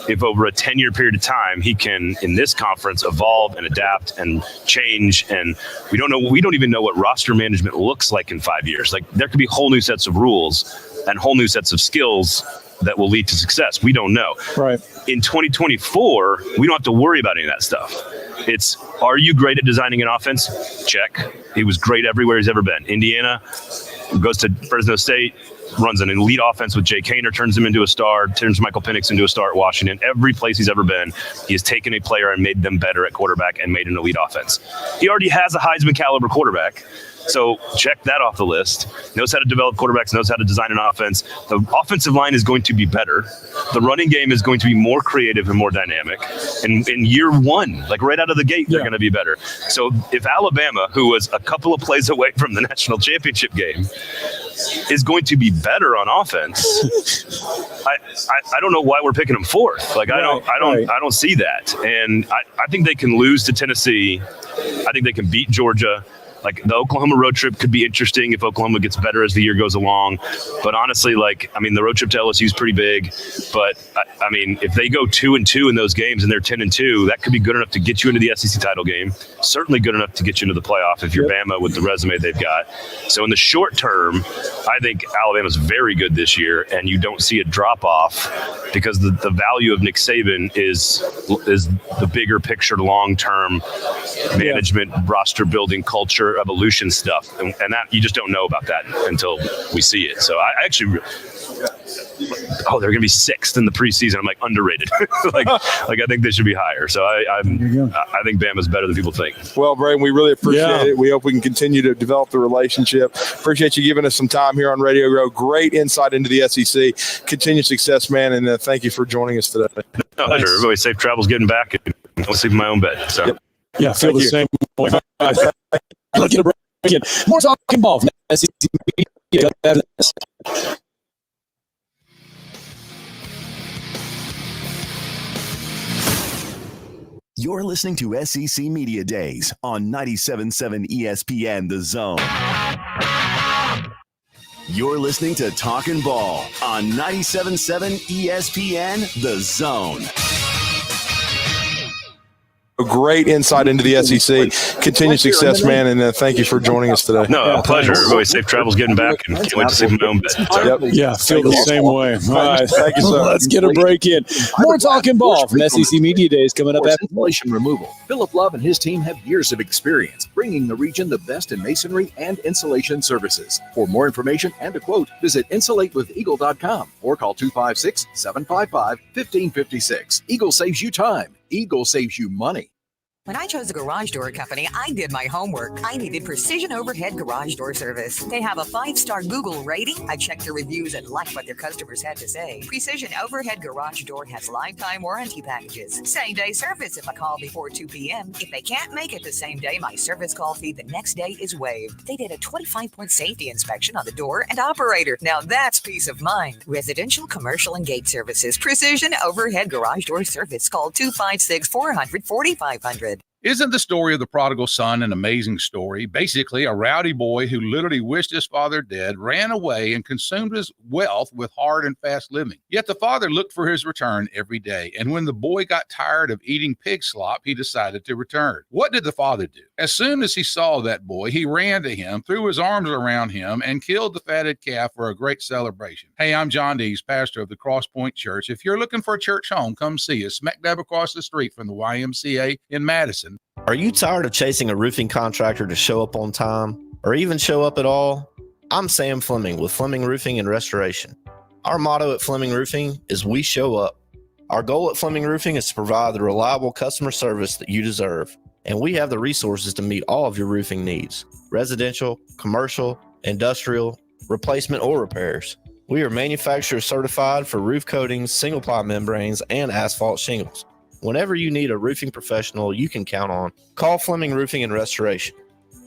if over a 10-year period of time he can, in this conference, evolve and adapt and change. And we don't even know what roster management looks like in 5 years. Like there could be whole new sets of rules and whole new sets of skills that will lead to success. We don't know. Right. In 2024, we don't have to worry about any of that stuff. It's, are you great at designing an offense? Check. He was great everywhere he's ever been. Indiana, goes to Fresno State, runs an elite offense with Jay Kaner, turns him into a star, turns Michael Penix into a star at Washington. Every place he's ever been, he has taken a player and made them better at quarterback and made an elite offense. He already has a Heisman caliber quarterback. So check that off the list. Knows how to develop quarterbacks, knows how to design an offense. The offensive line is going to be better. The running game is going to be more creative and more dynamic. And in year 1, like right out of the gate, they're going to be better. So if Alabama, who was a couple of plays away from the national championship game, is going to be better on offense, I don't know why we're picking them 4th. Like I don't see that. And I think they can lose to Tennessee. I think they can beat Georgia. Like the Oklahoma road trip could be interesting if Oklahoma gets better as the year goes along. But honestly, the road trip to LSU is pretty big. But if they go 2-2 in those games and they're 10-2, that could be good enough to get you into the SEC title game. Certainly good enough to get you into the playoff if you're Bama with the resume they've got. So in the short term, I think Alabama's very good this year, and you don't see a drop off because the value of Nick Saban is the bigger picture, long term management, roster building, culture, evolution stuff, and that you just don't know about that until we see it. So I actually, they're going to be 6th in the preseason. I'm like underrated. I think they should be higher. So I think Bama's better than people think. Well, Braden, we really appreciate it. We hope we can continue to develop the relationship. Appreciate you giving us some time here on Radio Row. Great insight into the SEC. Continued success, man, and thank you for joining us today. No, pleasure. Everybody, safe travels getting back, and I'll sleep in my own bed. So. Yeah, I feel the same way. Let's get a break. More Talkin Ball. You're listening to SEC Media Days on 97.7 ESPN The Zone. You're listening to Talkin Ball on 97.7 ESPN, The Zone. A great insight into the SEC. Continued success, man, and thank you for joining us today. No, a pleasure. Always safe travels getting back, and can't wait to see my own bet. Yeah, feel the same way. All right, thank you, sir. Let's get a break in. More Talkin Ball from SEC Media Days coming up after Insulation removal. Philip Love and his team have years of experience bringing the region the best in masonry and insulation services. For more information and a quote, visit insulatewitheagle.com or call 256-755-1556. Eagle saves you time. Eagle saves you money. When I chose a garage door company, I did my homework. I needed Precision Overhead Garage Door Service. They have a 5-star Google rating. I checked the reviews and liked what their customers had to say. Precision Overhead Garage Door has lifetime warranty packages. Same-day service if I call before 2 p.m. If they can't make it the same day, my service call fee the next day is waived. They did a 25-point safety inspection on the door and operator. Now that's peace of mind. Residential, commercial, and gate services. Precision Overhead Garage Door Service. Call 256-400-4500. Isn't the story of the prodigal son an amazing story? Basically, a rowdy boy who literally wished his father dead, ran away, and consumed his wealth with hard and fast living. Yet the father looked for his return every day, and when the boy got tired of eating pig slop, he decided to return. What did the father do? As soon as he saw that boy, he ran to him, threw his arms around him, and killed the fatted calf for a great celebration. Hey, I'm John Dees, pastor of the Cross Point Church. If you're looking for a church home, come see us, smack dab across the street from the YMCA in Madison. Are you tired of chasing a roofing contractor to show up on time or even show up at all? I'm Sam Fleming with Fleming Roofing and Restoration. Our motto at Fleming Roofing is we show up. Our goal at Fleming Roofing is to provide the reliable customer service that you deserve, and we have the resources to meet all of your roofing needs: residential, commercial, industrial, replacement, or repairs. We are manufacturer certified for roof coatings, single-ply membranes, and asphalt shingles. Whenever you need a roofing professional you can count on, call Fleming Roofing and Restoration.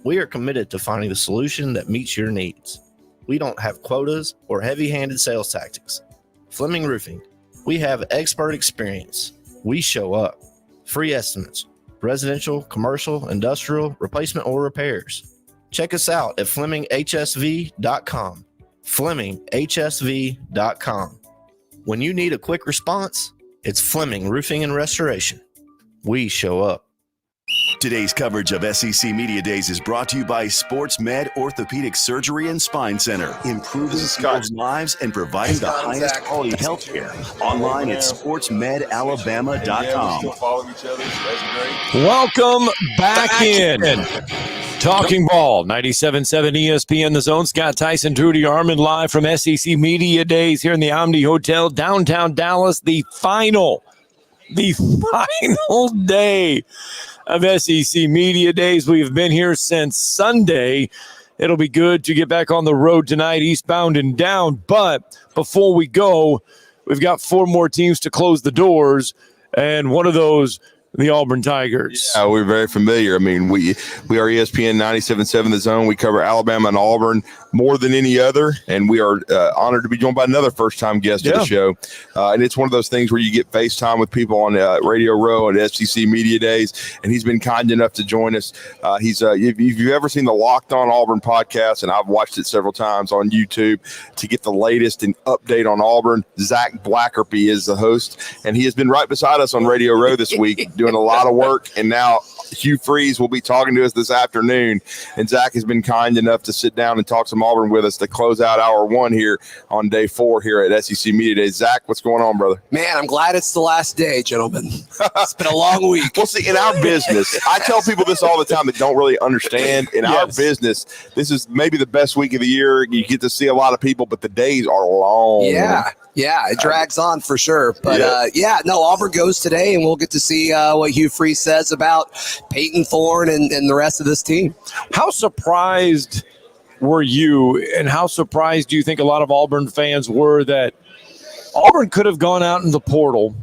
We are committed to finding the solution that meets your needs. We don't have quotas or heavy-handed sales tactics. Fleming Roofing, we have expert experience. We show up. Free estimates, residential, commercial, industrial, replacement, or repairs. Check us out at FlemingHSV.com. FlemingHSV.com. When you need a quick response, it's Fleming Roofing and Restoration. We show up. Today's coverage of SEC Media Days is brought to you by Sports Med Orthopedic Surgery and Spine Center, improving people's lives and providing the highest quality health care. Online at sportsmedalabama.com. Welcome back in. Talking Ball, 97.7 ESPN, The Zone. Scott Tyson, Trudy Armand, live from SEC Media Days here in the Omni Hotel, downtown Dallas. The final day of SEC Media Days. We've been here since Sunday. It'll be good to get back on the road tonight, eastbound and down. But before we go, we've got 4 more teams to close the doors, and one of those, the Auburn Tigers. Yeah, we're very familiar. I mean, we are ESPN 97.7 The Zone. We cover Alabama and Auburn more than any other, and we are honored to be joined by another first-time guest of the show. And it's one of those things where you get FaceTime with people on Radio Row at SEC Media Days, and he's been kind enough to join us. If you've ever seen the Locked On Auburn podcast, and I've watched it several times on YouTube to get the latest and update on Auburn, Zach Blackerby is the host, and he has been right beside us on Radio Row this week doing a lot of work, and now Hugh Freeze will be talking to us this afternoon, and Zach has been kind enough to sit down and talk some Auburn with us to close out hour 1 here on day 4 here at SEC Media Days. Zach, what's going on, brother? Man, I'm glad it's the last day, gentlemen. It's been a long week. Well, see, in our business, I tell people this all the time that don't really understand. In our business, this is maybe the best week of the year. You get to see a lot of people, but the days are long. Yeah, it drags on for sure. But, Auburn goes today, and we'll get to see what Hugh Freeze says about Peyton Thorne and the rest of this team. How surprised were you, and how surprised do you think a lot of Auburn fans were that Auburn could have gone out in the portal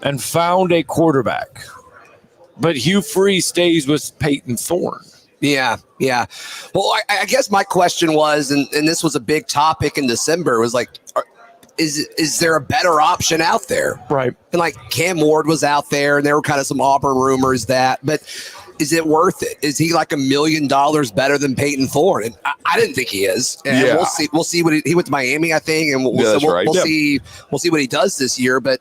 and found a quarterback, but Hugh Freeze stays with Peyton Thorne? Yeah. Well, I guess my question was, and this was a big topic in December, was like, is there a better option out there? Right. And like Cam Ward was out there, and there were kind of some Auburn rumors but is it worth it? Is he like $1 million better than Peyton Thorne? And I didn't think he is. And we'll see. We'll see what he went to Miami, I think, and we'll see what he does this year. But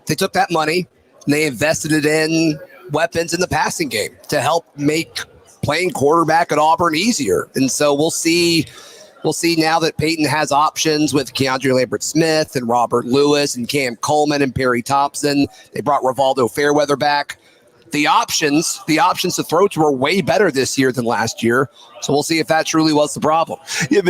they took that money and they invested it in weapons in the passing game to help make playing quarterback at Auburn easier. And so we'll see now that Peyton has options with Keandre Lambert-Smith and Robert Lewis and Cam Coleman and Perry Thompson. They brought Rivaldo Fairweather back. The options to throw to were way better this year than last year. So we'll see if that truly was the problem. Yeah,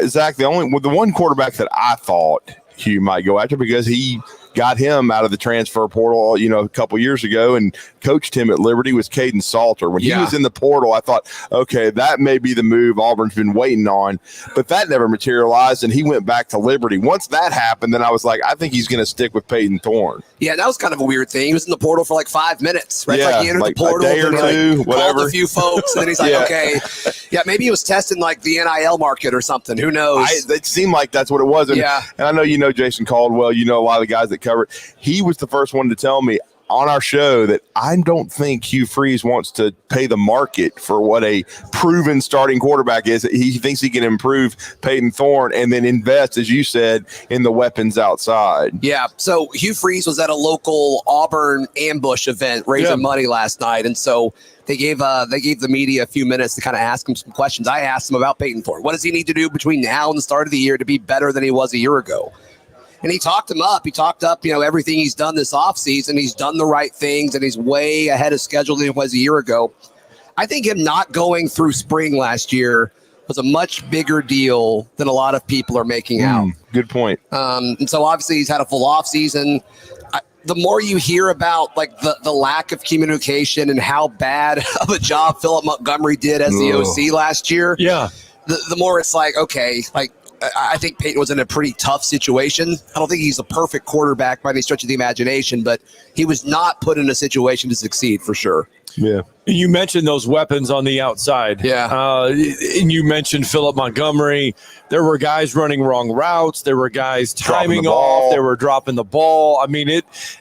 Zach, the one quarterback that I thought Hugh might go after, because he got him out of the transfer portal, a couple years ago and coached him at Liberty, was Caden Salter. When he was in the portal, I thought, okay, that may be the move Auburn's been waiting on, but that never materialized, and he went back to Liberty. Once that happened, then I was like, I think he's going to stick with Peyton Thorne. Yeah, that was kind of a weird thing. He was in the portal for like 5 minutes, right? Yeah, like he entered the portal, a day or two, whatever. Called a few folks, and then he's like, okay. Yeah, maybe he was testing like the NIL market or something. Who knows? It seemed like that's what it was. And I know Jason Caldwell, a lot of the guys that cover it. He was the first one to tell me on our show that I don't think Hugh Freeze wants to pay the market for what a proven starting quarterback is. He thinks he can improve Peyton Thorne and then invest, as you said, in the weapons outside. Yeah. So Hugh Freeze was at a local Auburn ambush event raising money last night. And so they gave the media a few minutes to kind of ask him some questions. I asked him about Peyton Thorne. What does he need to do between now and the start of the year to be better than he was a year ago? And he talked him up. He talked up, everything he's done this offseason. He's done the right things, and he's way ahead of schedule than he was a year ago. I think him not going through spring last year was a much bigger deal than a lot of people are making out. Good point. And so obviously he's had a full offseason. The more you hear about like the lack of communication and how bad of a job Philip Montgomery did as the OC last year, the more it's like, okay, like, I think Peyton was in a pretty tough situation. I don't think he's a perfect quarterback by any stretch of the imagination, but he was not put in a situation to succeed for sure. Yeah. You mentioned those weapons on the outside. Yeah. And you mentioned Philip Montgomery. There were guys running wrong routes. There were guys timing off. They were dropping the ball. I mean,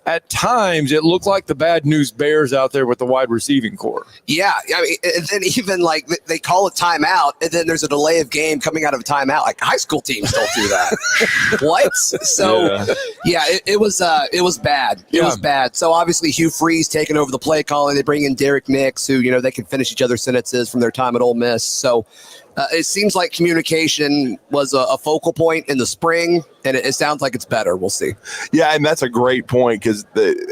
at times it looked like the bad news bears out there with the wide receiving core. Yeah. I mean, and then even like they call a timeout and then there's a delay of game coming out of a timeout. Like high school teams don't do that. What? So it was bad. It was bad. So obviously Hugh Freeze taking over the play calling. They bring in Derek Nix, who, they can finish each other's sentences from their time at Ole Miss. So it seems like communication was a focal point in the spring, and it sounds like it's better. We'll see. Yeah, and that's a great point because,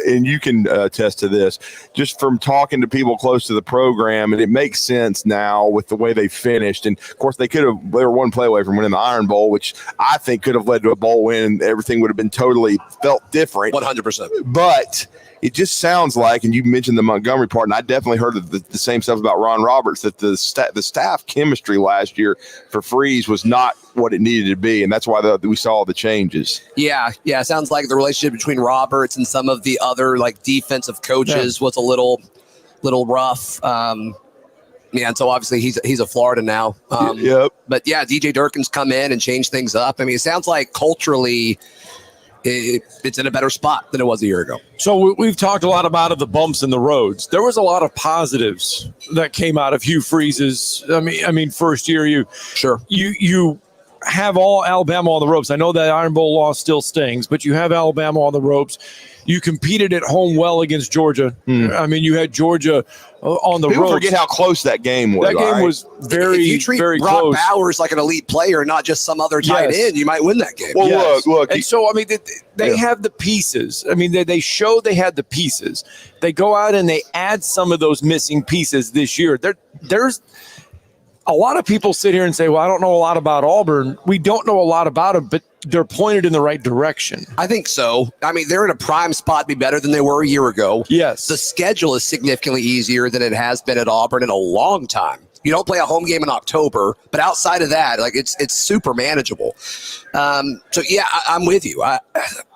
and you can attest to this, just from talking to people close to the program, and it makes sense now with the way they finished. And of course, they were one play away from winning the Iron Bowl, which I think could have led to a bowl win, and everything would have been totally felt different. 100%. But it just sounds like, and you mentioned the Montgomery part, and I definitely heard the same stuff about Ron Roberts, that the staff chemistry last year for Freeze was not what it needed to be, and that's why we saw the changes. Yeah. Sounds like the relationship between Roberts and some of the other like defensive coaches was a little rough. And so obviously he's a Florida now. But yeah, DJ Durkin's come in and changed things up. I mean, it sounds like culturally it's in a better spot than it was a year ago. So we've talked a lot about the bumps in the roads. There was a lot of positives that came out of Hugh Freeze's. I mean, first year you have all Alabama on the ropes. I know that Iron Bowl loss still stings, but you have Alabama on the ropes. You competed at home well against Georgia. I mean, you had Georgia on the People ropes. forget how close that game was. That game was very, if you treat very Brock close. Bowers like an elite player, not just some other tight end, you might win that game. Well, look. And so, I mean, they have the pieces. I mean, they showed they had the pieces. They go out and they add some of those missing pieces this year. There's a lot of people sit here and say, well, I don't know a lot about Auburn. We don't know a lot about them, but they're pointed in the right direction. I think so. I mean, they're in a prime spot to be better than they were a year ago. Yes. The schedule is significantly easier than it has been at Auburn in a long time. You don't play a home game in October, but outside of that, like it's super manageable. So yeah, I'm with you.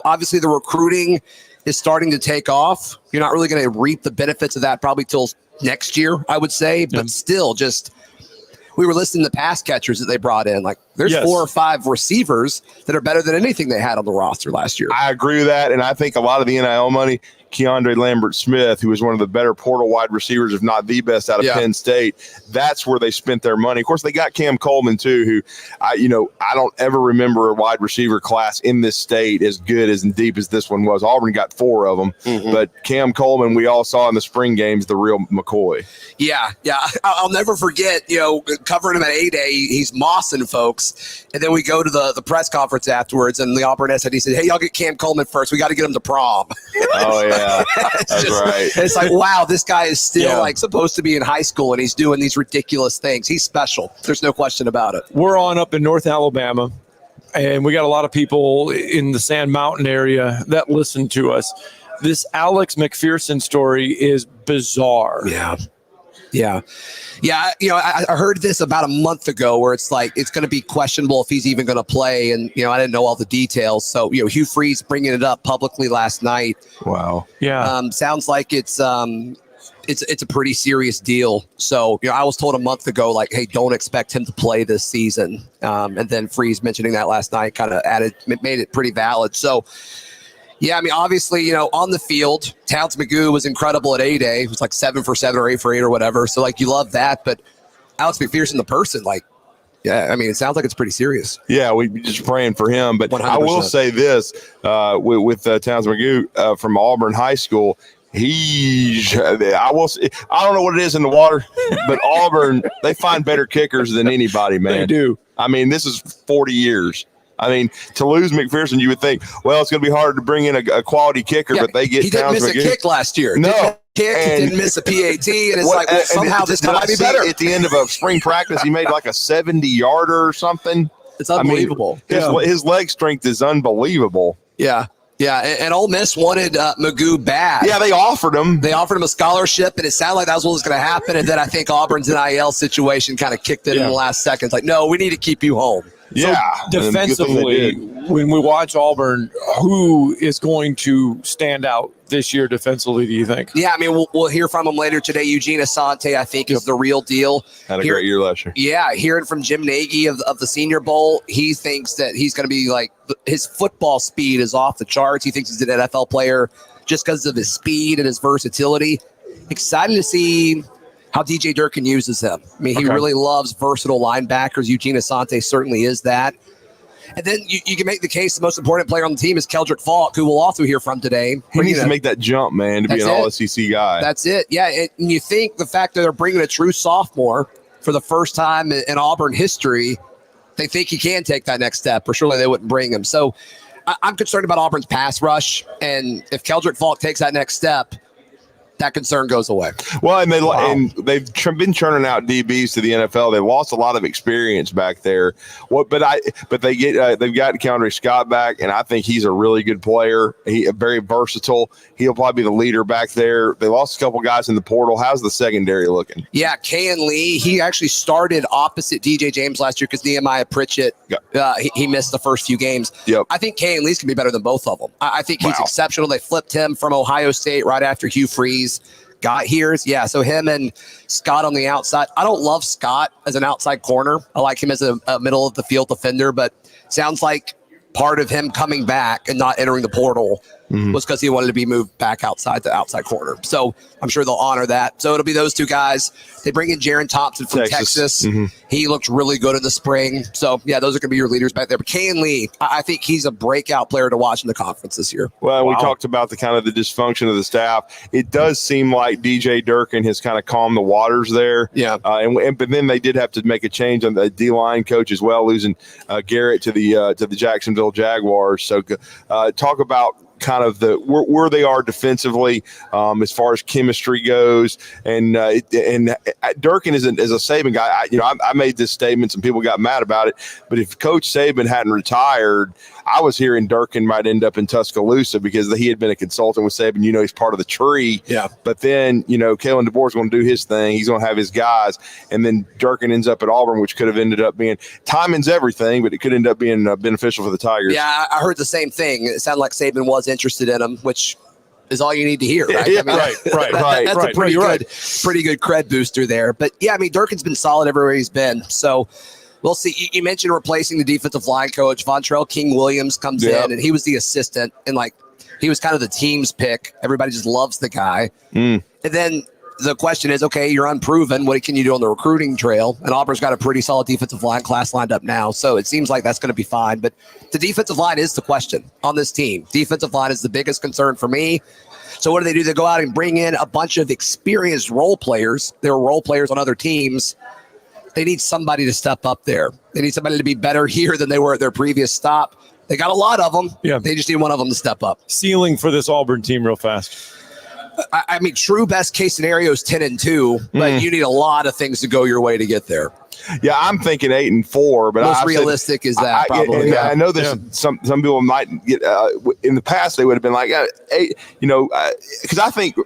Obviously, the recruiting is starting to take off. You're not really going to reap the benefits of that probably till next year, I would say, but still just. We were listening to pass catchers that they brought in. Like There's 4 or 5 receivers that are better than anything they had on the roster last year. I agree with that, and I think a lot of the NIL money, Keandre Lambert-Smith, who was one of the better portal wide receivers, if not the best out of Penn State, that's where they spent their money. Of course, they got Cam Coleman too, who I don't ever remember a wide receiver class in this state as good as and deep as this one was. Auburn got 4 of them, but Cam Coleman, we all saw in the spring games, the real McCoy. Yeah. I'll never forget, covering him at A-Day, he's mossing folks, and then we go to the press conference afterwards, and the Auburn SID said, "Hey, y'all get Cam Coleman first. We got to get him to prom." Oh yeah. That's right. It's like, wow, this guy is still like supposed to be in high school and he's doing these ridiculous things. He's special. There's no question about it. We're on up in North Alabama, and we got a lot of people in the Sand Mountain area that listen to us. This Alex McPherson story is bizarre. Yeah. I heard this about a month ago where it's like it's going to be questionable if he's even going to play, and I didn't know all the details. So Hugh Freeze bringing it up publicly last night. Wow. Yeah. Sounds like it's a pretty serious deal. So I was told a month ago, like, hey, don't expect him to play this season. And then Freeze mentioning that last night kind of made it pretty valid. So. Yeah, obviously, on the field, Towns Magoo was incredible at A-Day. It was like 7 for 7 or 8 for 8 or whatever. So, you love that. But Alex McPherson, the person, it sounds like it's pretty serious. Yeah, we just praying for him. But 100%. I will say this with Towns Magoo from Auburn High School. I don't know what it is in the water, but Auburn, they find better kickers than anybody, man. They do. This is 40 years. To lose McPherson, you would think, well, it's going to be hard to bring in a quality kicker, but they get. He didn't miss a kick last year. No. He didn't miss a PAT, and it's somehow this guy might be better. At the end of a spring practice, he made like a 70-yarder or something. It's unbelievable. His leg strength is unbelievable. Yeah. Yeah, and Ole Miss wanted Magoo bad. Yeah, they offered him. They offered him a scholarship, and it sounded like that was what was going to happen. And then I think Auburn's NIL situation kind of kicked it in the last seconds. Like, no, we need to keep you home. Yeah. So defensively, when we watch Auburn, who is going to stand out this year defensively, do you think? Yeah, we'll hear from him later today. Eugene Asante, I think, is the real deal. Had a great year last year. Yeah, hearing from Jim Nagy of the Senior Bowl, he thinks that he's going to be his football speed is off the charts. He thinks he's an NFL player just because of his speed and his versatility. Excited to see how DJ Durkin uses him. He really loves versatile linebackers. Eugene Asante certainly is that. And then you can make the case the most important player on the team is Keldrick Falk, who we'll also hear from today. He needs to make that jump, man, to be an all-SEC guy. That's it. Yeah, and you think the fact that they're bringing a true sophomore for the first time in Auburn history, they think he can take that next step, or surely they wouldn't bring him. So I'm concerned about Auburn's pass rush, and if Keldrick Falk takes that next step, that concern goes away. Well, and they've been churning out DBs to the NFL. They lost a lot of experience back there. But they've got Keandre Scott back, and I think he's a really good player. He very versatile. He'll probably be the leader back there. They lost a couple guys in the portal. How's the secondary looking? Yeah, Kayan Lee. He actually started opposite DJ James last year because Nehemiah Pritchett he missed the first few games. Yep. I think Kayan Lee's can be better than both of them. I think he's exceptional. They flipped him from Ohio State right after Hugh Freeze got here. Yeah, so him and Scott on the outside. I don't love Scott as an outside corner. I like him as a middle of the field defender, but sounds like part of him coming back and not entering the portal was because he wanted to be moved back outside the outside corner. So I'm sure they'll honor that. So it'll be those two guys. They bring in Jaron Thompson from Texas. He looked really good in the spring. So, yeah, those are going to be your leaders back there. But Kayan Lee, I think he's a breakout player to watch in the conference this year. Well, we talked about the kind of the dysfunction of the staff. It does seem like DJ Durkin has kind of calmed the waters there. Yeah. But then they did have to make a change on the D-line coach as well, losing Garrett to the Jacksonville Jaguars. So talk about kind of where they are defensively as far as chemistry goes, and Durkin is a Saban guy. I made this statement, some people got mad about it, but if Coach Saban hadn't retired, I was hearing Durkin might end up in Tuscaloosa because he had been a consultant with Saban. He's part of the tree. Yeah. But then Kalen DeBoer is going to do his thing. He's going to have his guys, and then Durkin ends up at Auburn, which could have ended up being timing's everything, but it could end up being beneficial for the Tigers. Yeah, I heard the same thing. It sounded like Saban was interested in him, which is all you need to hear, right? Yeah, right. That's a pretty good cred booster there. But yeah, Durkin's been solid everywhere he's been. So We'll see. You mentioned replacing the defensive line coach. Vontrell King-Williams comes in, and he was the assistant, and he was kind of the team's pick. Everybody just loves the guy. And then the question is, okay, you're unproven. What can you do on the recruiting trail? And Auburn's got a pretty solid defensive line class lined up now, so it seems like that's going to be fine. But the defensive line is the question on this team. Defensive line is the biggest concern for me. So what do? They go out and bring in a bunch of experienced role players. There were role players on other teams. They need somebody to step up there. They need somebody to be better here than they were at their previous stop. They got a lot of them. Yeah. They just need one of them to step up. Ceiling for this Auburn team real fast. I mean, true best case scenario is 10-2, but you need a lot of things to go your way to get there. Yeah, I'm thinking 8-4, but most realistic is that probably. I know there's some people might get in the past they would have been like 8, because I think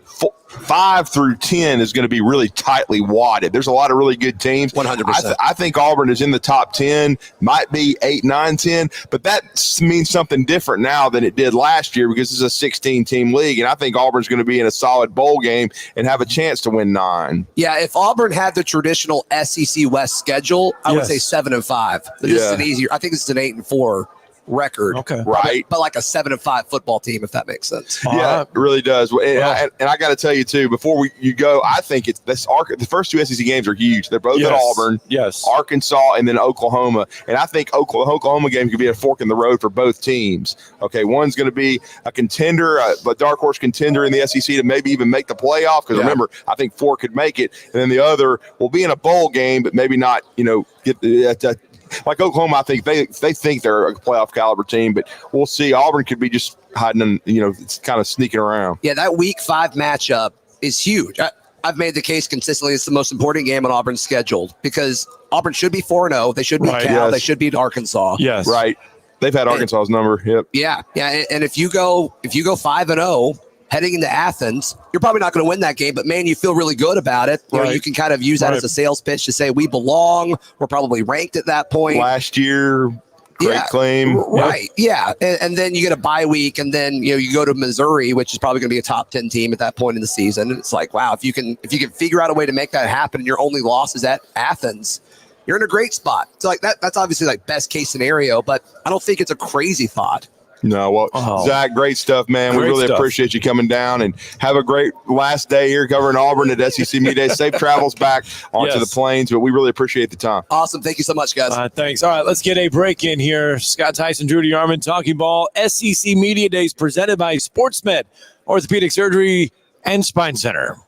5 through 10 is going to be really tightly wadded. There's a lot of really good teams. 100%. I think Auburn is in the top 10, might be 8, 9, 10, but that means something different now than it did last year because it's a 16-team league, and I think Auburn's going to be in a solid bowl game and have a chance to win 9. Yeah, if Auburn had the traditional SEC West schedule, I would say 7-5. But this is an easier. I think this is an 8-4 record. Okay, right. But like a 7-5 football team, if that makes sense. Yeah, it really does. And I got to tell you too, before you go, I think it's this. The first 2 SEC games are huge. They're both at Auburn, Arkansas, and then Oklahoma. And I think Oklahoma game could be a fork in the road for both teams. Okay, one's going to be a contender, a dark horse contender in the SEC to maybe even make the playoff. Because remember, I think 4 could make it, and then the other will be in a bowl game, but maybe not. Get the. Like Oklahoma, I think they think they're a playoff caliber team, but we'll see. Auburn could be just hiding and it's kind of sneaking around. Yeah, that week 5 matchup is huge. I've made the case consistently it's the most important game on Auburn's schedule because Auburn should be 4-0. They should beat Cal. They should beat Arkansas. Yes, right. They've had Arkansas's number. Yep. Yeah. And if you go 5-0. Heading into Athens, you're probably not going to win that game, but man, you feel really good about it. You can kind of use that as a sales pitch to say we belong. We're probably ranked at that point. Last year, great claim. Right. Yeah. And then you get a bye week, and then you go to Missouri, which is probably going to be a top 10 team at that point in the season. And it's like, wow, if you can figure out a way to make that happen, and your only loss is at Athens, you're in a great spot. So like that's obviously like best case scenario, but I don't think it's a crazy thought. No, well, Zach, great stuff, man. We really appreciate you coming down, and have a great last day here covering Auburn at SEC Media Day. Safe travels back onto the plains, but we really appreciate the time. Awesome. Thank you so much, guys. Thanks. All right, let's get a break in here. Scott Tyson, Drew DeArmond, Talkin Ball, SEC Media Days presented by SportsMed, Orthopedic Surgery and Spine Center.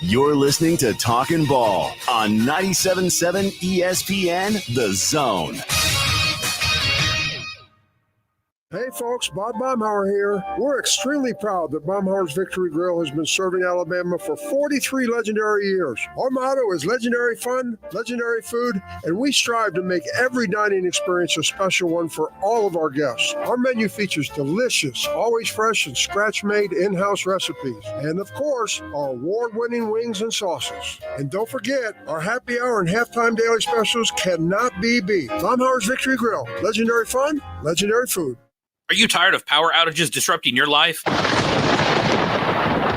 You're listening to Talkin Ball on 97.7 ESPN, The Zone. Hey folks, Bob Baumhauer here. We're extremely proud that Baumhauer's Victory Grill has been serving Alabama for 43 legendary years. Our motto is legendary fun, legendary food, and we strive to make every dining experience a special one for all of our guests. Our menu features delicious, always fresh and scratch-made in-house recipes. And of course, our award-winning wings and sauces. And don't forget, our happy hour and halftime daily specials cannot be beat. Baumhauer's Victory Grill. Legendary fun, legendary food. Are you tired of power outages disrupting your life?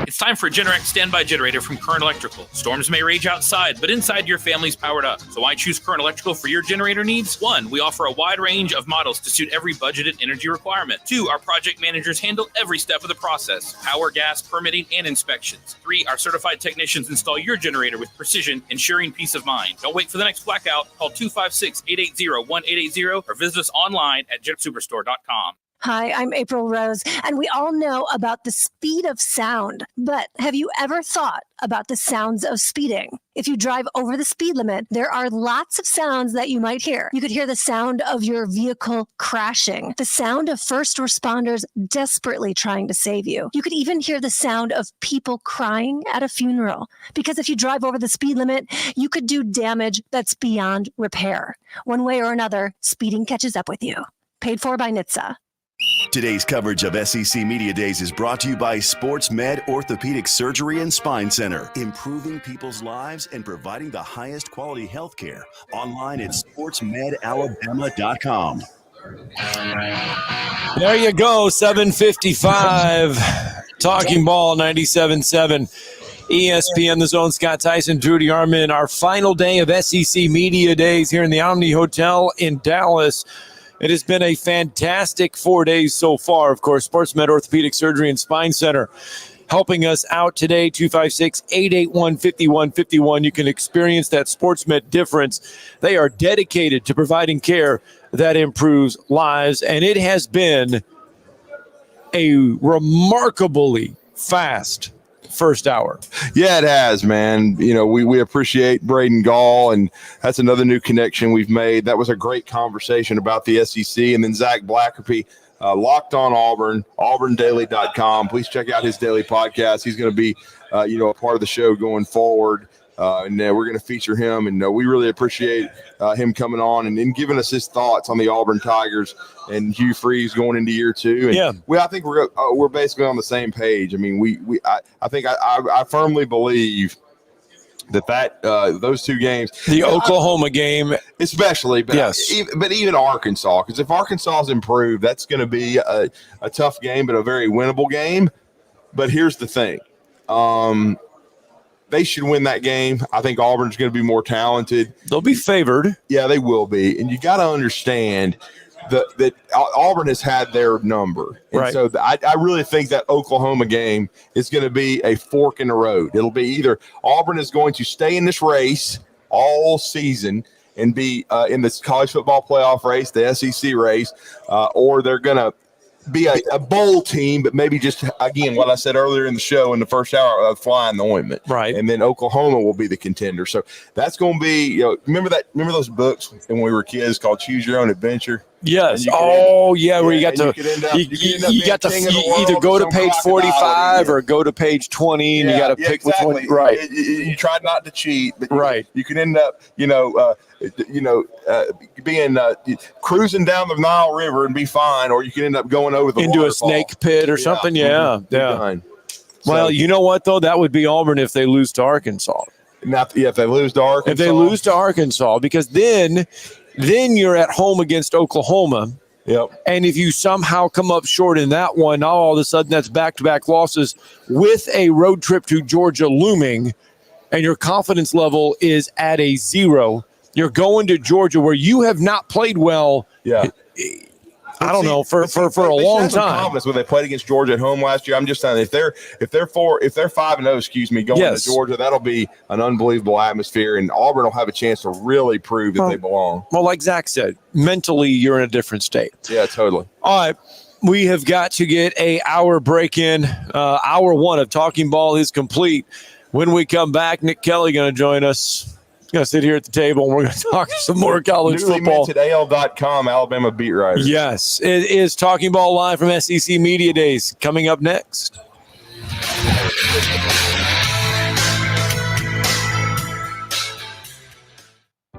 It's time for a Generac standby generator from Current Electrical. Storms may rage outside, but inside your family's powered up. So why choose Current Electrical for your generator needs? 1, we offer a wide range of models to suit every budget and energy requirement. 2, our project managers handle every step of the process: power, gas, permitting, and inspections. 3, our certified technicians install your generator with precision, ensuring peace of mind. Don't wait for the next blackout. Call 256-880-1880 or visit us online at jetsuperstore.com. Hi, I'm April Rose, and we all know about the speed of sound. But have you ever thought about the sounds of speeding? If you drive over the speed limit, there are lots of sounds that you might hear. You could hear the sound of your vehicle crashing, the sound of first responders desperately trying to save you. You could even hear the sound of people crying at a funeral. Because if you drive over the speed limit, you could do damage that's beyond repair. One way or another, speeding catches up with you. Paid for by NHTSA. Today's coverage of SEC Media Days is brought to you by SportsMed Orthopedic Surgery and Spine Center, improving people's lives and providing the highest quality health care. Online at sportsmedalabama.com. There you go, 7:55. Talking Ball 97.7 ESPN The Zone. Scott Tyson, Drew DeArmond. Our final day of SEC Media Days here in the Omni Hotel in Dallas. It has been a fantastic 4 days so far. Of course, SportsMed Orthopedic Surgery and Spine Center helping us out today, 256-881-5151. You can experience that SportsMed difference. They are dedicated to providing care that improves lives, and it has been a remarkably fast first hour. Yeah, it has, man. You know, we appreciate Braden Gall, and that's another new connection we've made. That was a great conversation about the SEC. And then Zach Blackerby, Locked on Auburn, auburndaily.com. Please check out his daily podcast. He's going to be, a part of the show going forward. And we're going to feature him. And we really appreciate him coming on and giving us his thoughts on the Auburn Tigers and Hugh Freeze going into year 2. And I think we're basically on the same page. I mean, I firmly believe that those two games, the Oklahoma game especially, but yes, even Arkansas, because if Arkansas's improved, that's going to be a tough game, but a very winnable game. But here's the thing. They should win that game. I think Auburn's going to be more talented. They'll be favored. Yeah, they will be. And you got to understand that Auburn has had their number. And right. So I really think that Oklahoma game is going to be a fork in the road. It'll be either Auburn is going to stay in this race all season and be in this college football playoff race, the SEC race, or they're going to be a bowl team, but maybe just, again, what I said earlier in the show in the first hour, of flying the ointment. Right. And then Oklahoma will be the contender. So that's going to be, remember those books when we were kids called Choose Your Own Adventure? Yes. Where you got to either go to page 45 or go to page 20, and you got to pick exactly. which one. Right. You tried not to cheat, but right. You can end up, being cruising down the Nile River and be fine, or you can end up going over the into waterfall. A snake pit or something. Yeah. Well, So, you know what though? That would be Auburn if they lose to Arkansas. If they lose to Arkansas. If they lose to Arkansas, because then you're at home against Oklahoma. Yep. And if you somehow come up short in that one, now all of a sudden that's back-to-back losses with a road trip to Georgia looming, and your confidence level is at a 0. You're going to Georgia where you have not played well. Yeah. I don't know for a long time. When they played against Georgia at home last year, I'm just saying if they're 5-0, going to Georgia, that'll be an unbelievable atmosphere, and Auburn will have a chance to really prove that they belong. Well, like Zach said, mentally you're in a different state. Yeah, totally. All right. We have got to get a hour break in. Hour 1 of Talking Ball is complete. When we come back, Nick Kelly going to join us. Going to sit here at the table and we're going to talk some more college football. At AL.com, Alabama beat writer. Yes, it is Talking Ball live from SEC Media Days. Coming up next.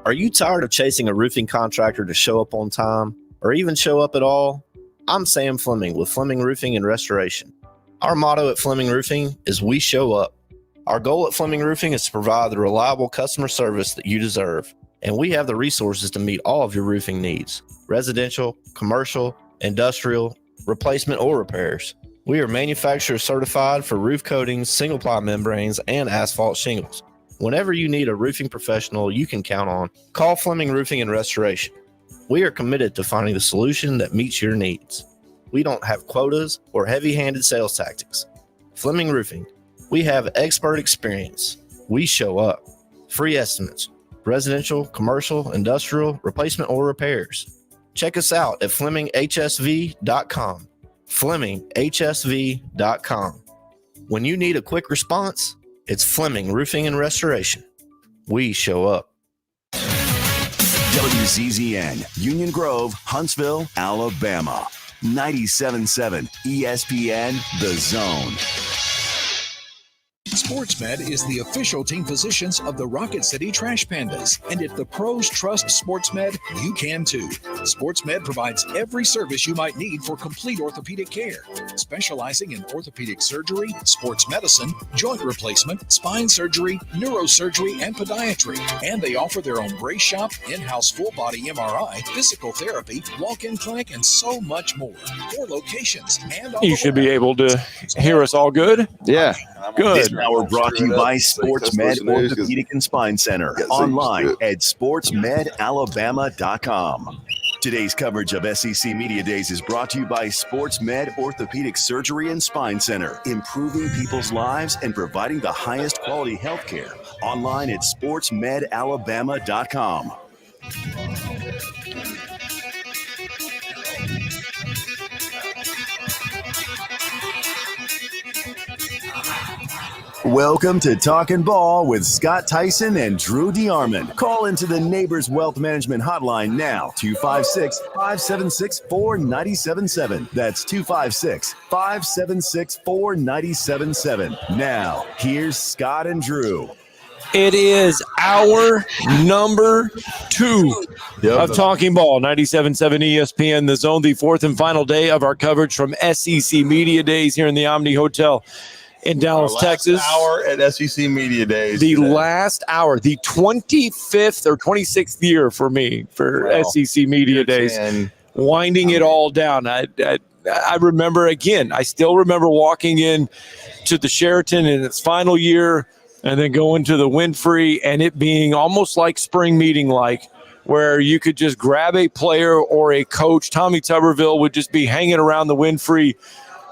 Are you tired of chasing a roofing contractor to show up on time or even show up at all? I'm Sam Fleming with Fleming Roofing and Restoration. Our motto at Fleming Roofing is we show up. Our goal at Fleming Roofing is to provide the reliable customer service that you deserve, and we have the resources to meet all of your roofing needs: residential, commercial, industrial, replacement, or repairs. We are manufacturer certified for roof coatings, single-ply membranes, and asphalt shingles. Whenever you need a roofing professional you can count on, call Fleming Roofing and Restoration. We are committed to finding the solution that meets your needs. We don't have quotas or heavy-handed sales tactics. Fleming Roofing. We have expert experience. We show up. Free estimates. Residential, commercial, industrial, replacement, or repairs. Check us out at FlemingHSV.com. FlemingHSV.com. When you need a quick response, it's Fleming Roofing and Restoration. We show up. WZZN, Union Grove, Huntsville, Alabama. 97.7 ESPN, The Zone. SportsMed is the official team physicians of the Rocket City Trash Pandas. And if the pros trust SportsMed, you can too. SportsMed provides every service you might need for complete orthopedic care, specializing in orthopedic surgery, sports medicine, joint replacement, spine surgery, neurosurgery, and podiatry. And they offer their own brace shop, in-house full-body MRI, physical therapy, walk-in clinic, and so much more. 4 locations. And you should be able to hear us all good. Yeah. Good. This hour brought to you by Sports Med Orthopedic and Spine Center. Online at sportsmedalabama.com. Today's coverage of SEC Media Days is brought to you by Sports Med Orthopedic Surgery and Spine Center, improving people's lives and providing the highest quality health care. Online at sportsmedalabama.com. Welcome to Talkin Ball with Scott Tyson and Drew DeArmond. Call into the Neighbors Wealth Management Hotline now, 256-576-4977. That's 256-576-4977. Now, here's Scott and Drew. It is hour number 2 of Talkin Ball, 97.7 ESPN, The Zone, the fourth and final day of our coverage from SEC Media Days here in the Omni Hotel in Dallas, Texas. Hour at SEC Media Days. The last hour, the 25th or 26th year for me for SEC Media Days, winding it all down. I remember, again, I still remember walking in to the Sheraton in its final year and then going to the Winfrey and it being almost like spring meeting like, where you could just grab a player or a coach. Tommy Tuberville would just be hanging around the Winfrey